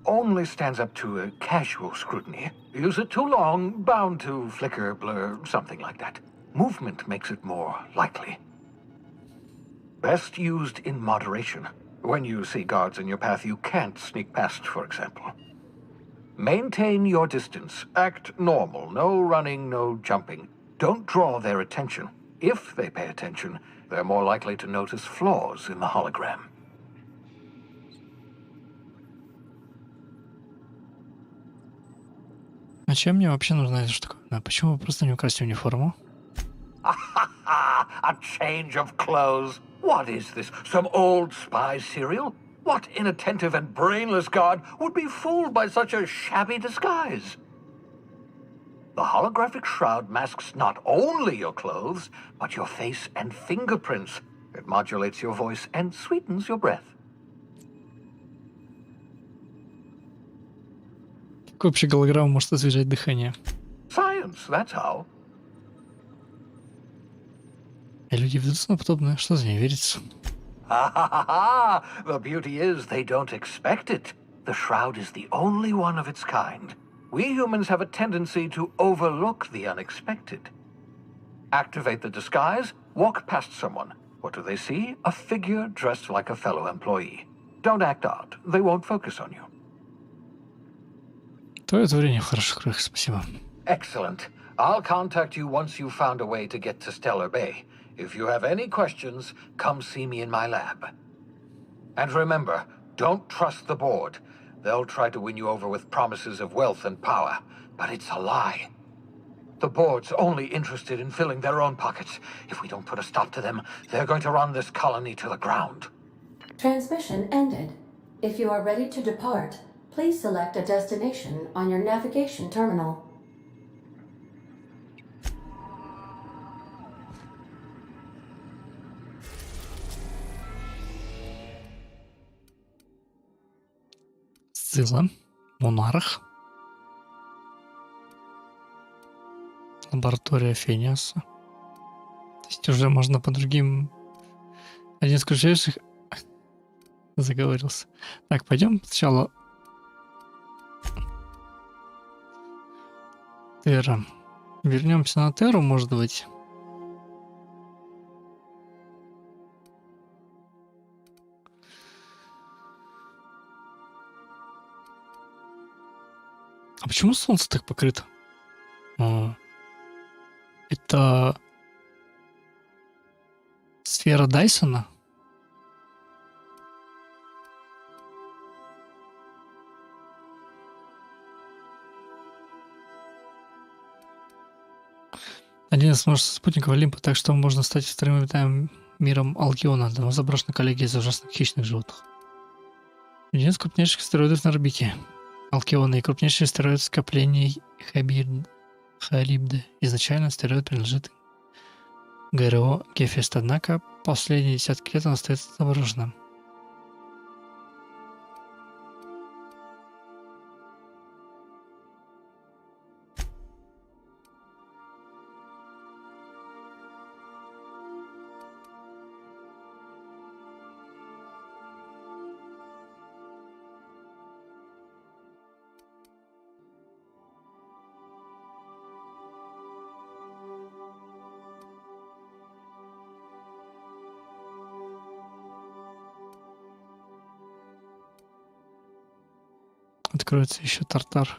Only stands up to a casual scrutiny. Use it too long, bound to flicker, blur, something like that. Movement makes it more likely. Best used in moderation. When you see guards in your path you can't sneak past, for example. Maintain your distance. Act normal. No running, no jumping. Don't draw their attention. If they pay attention, they're more likely to notice flaws in the hologram. Зачем мне вообще нужна эта штука? Почему вы просто не украсть униформу? A change of clothes. What is this? Some old spy serial? What inattentive and brainless guard would be fooled by such a shabby disguise? The holographic shroud masks not only your clothes, but your face and fingerprints. It modulates your voice and sweetens your breath. Как вообще голограмма может освежать дыхание? Science, that's how. И люди ведутся на подобное, что за не верится? The beauty is they don't expect it. The shroud is the only one of its kind. We humans have a tendency to overlook the unexpected. Activate the disguise, walk past someone. What do they see? A figure dressed like a fellow employee. Don't act odd. They won't focus on you. Твое творение в хороших руках, спасибо. Excellent. I'll contact you once you've found a way to get to Stellar Bay. If you have any questions, come see me in my lab. And remember, don't trust the board. They'll try to win you over with promises of wealth and power, but it's a lie. The board's only interested in filling their own pockets. If we don't put a stop to them, they're going to run this colony to the ground. Transmission ended. If you are ready to depart, please select a destination on your navigation terminal. Сцилла, Монарх, лаборатория Фениаса. То есть уже можно по другим... Один из крутейших заговорился. Так, пойдем сначала... Терра. Вернемся на Терру, может быть. А почему солнце так покрыто? Это сфера Дайсона? Один из множества спутников Олимпа, так что можно стать вторым обитаемым миром Алкиона, давно заброшенной коллегией из ужасных хищных животных. Один из крупнейших астероидов на орбите Алкиона и крупнейший астероид скоплений Харибды. Изначально астероид принадлежит ГРО Гефест, однако последние десятки лет он остается заброшенным. Откроется еще Тартар.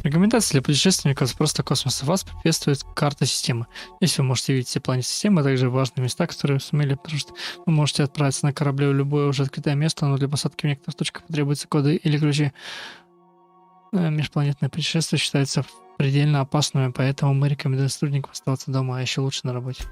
Рекомендация для путешественников просто космоса. Вас приветствует карта системы. Здесь вы можете видеть все планеты системы, а также важные места, которые сумели обнаружить. Вы можете отправиться на корабле в любое уже открытое место, но для посадки в некоторых точках потребуются коды или ключи. Межпланетное путешествие считается предельно опасными, поэтому мы рекомендуем сотрудникам оставаться дома, а еще лучше на работе.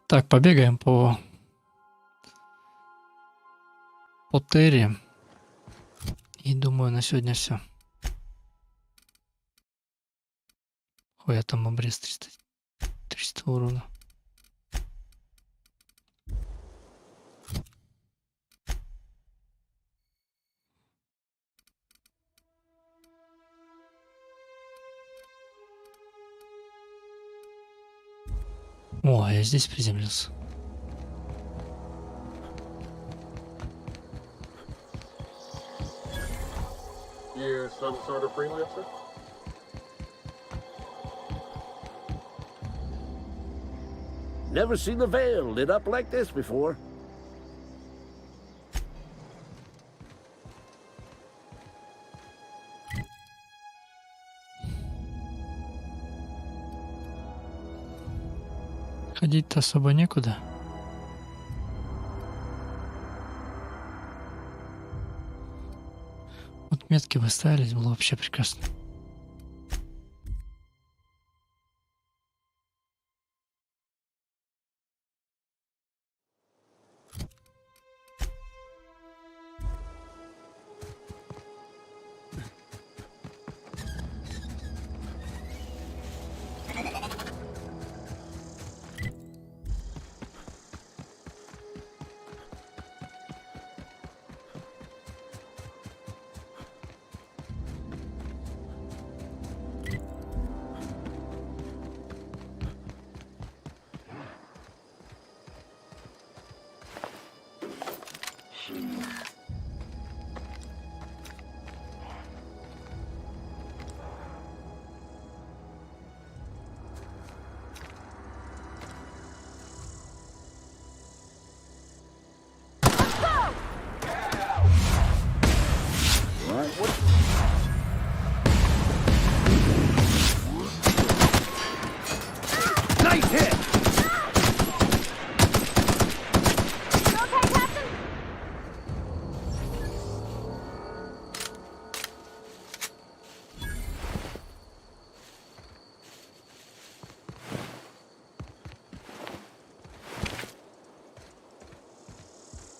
Так, побегаем по Терри. И думаю, на сегодня все. Ой, я там обрез 300 урона. О, я здесь приземлился. You're some sort of freelancer? Never seen the Vale lit up like this before. Ходить-то особо некуда. Вот метки выставились, было вообще прекрасно.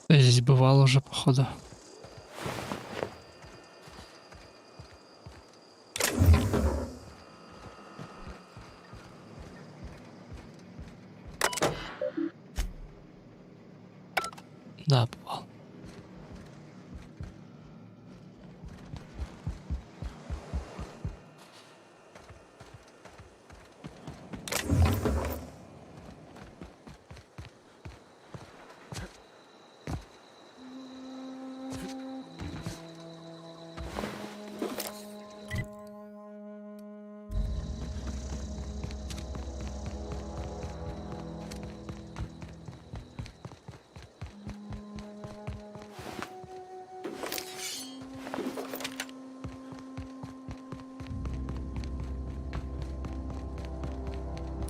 Я здесь бывал уже, походу. Да, бывал.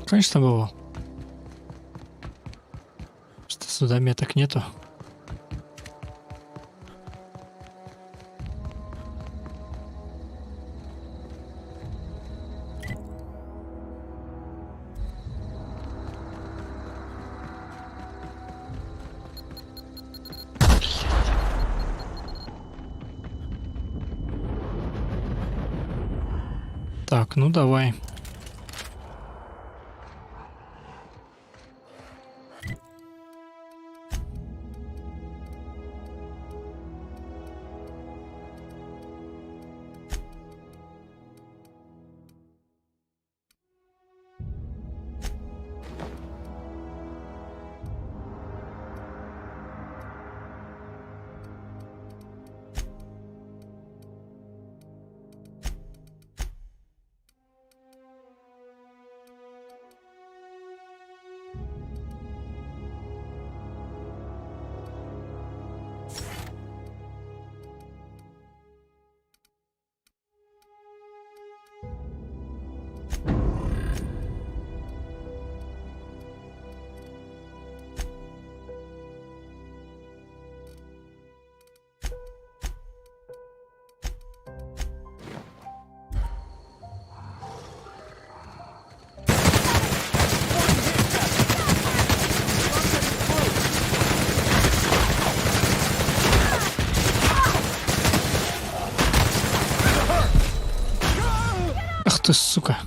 Конечно, бывал. Что сюда меток нету. Так, ну давай. Ах ты, сука.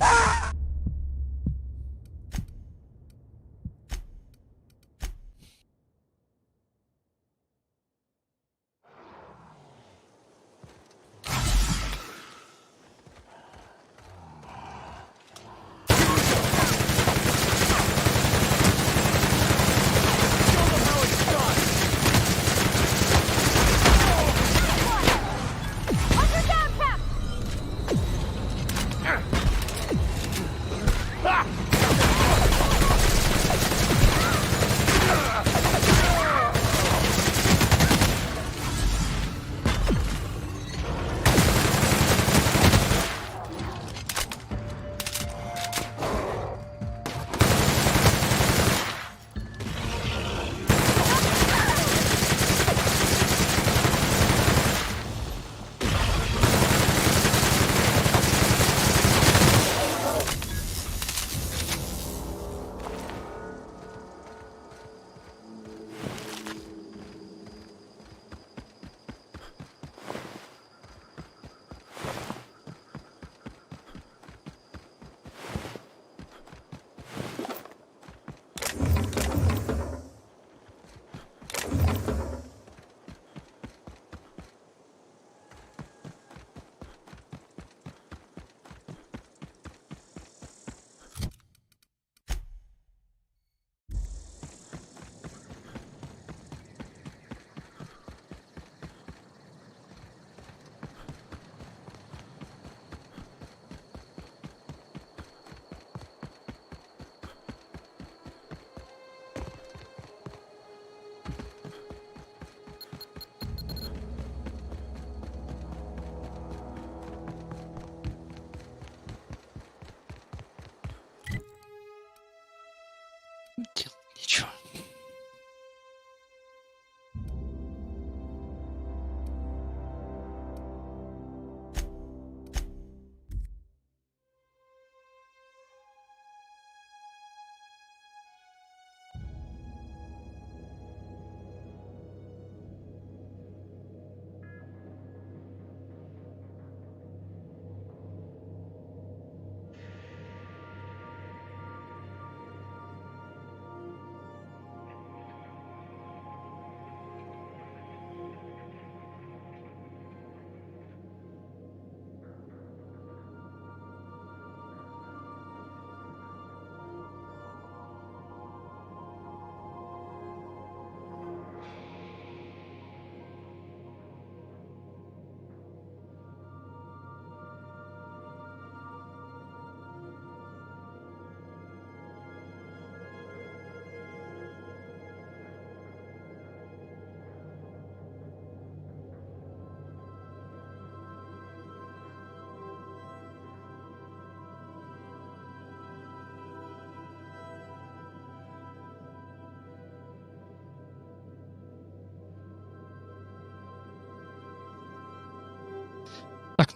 Ничего.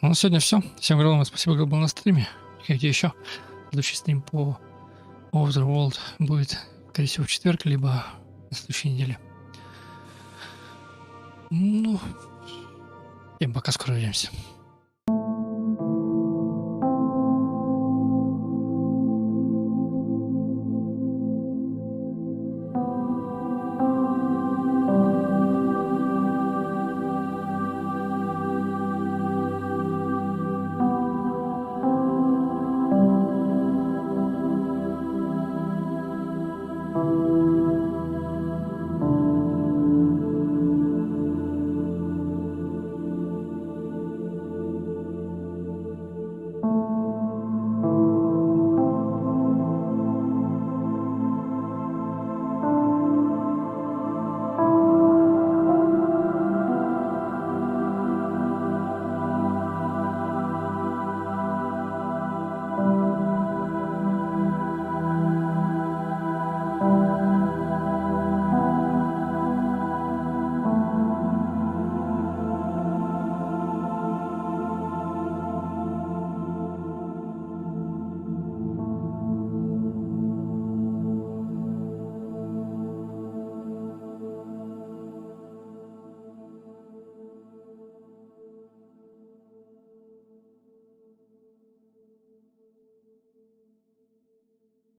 Ну, на сегодня все. Всем огромное спасибо, кто был на стриме. Приходите еще. Следующий стрим по Overworld будет, скорее всего, в четверг, либо на следующей неделе. Ну, всем пока, скоро увидимся. Thank you.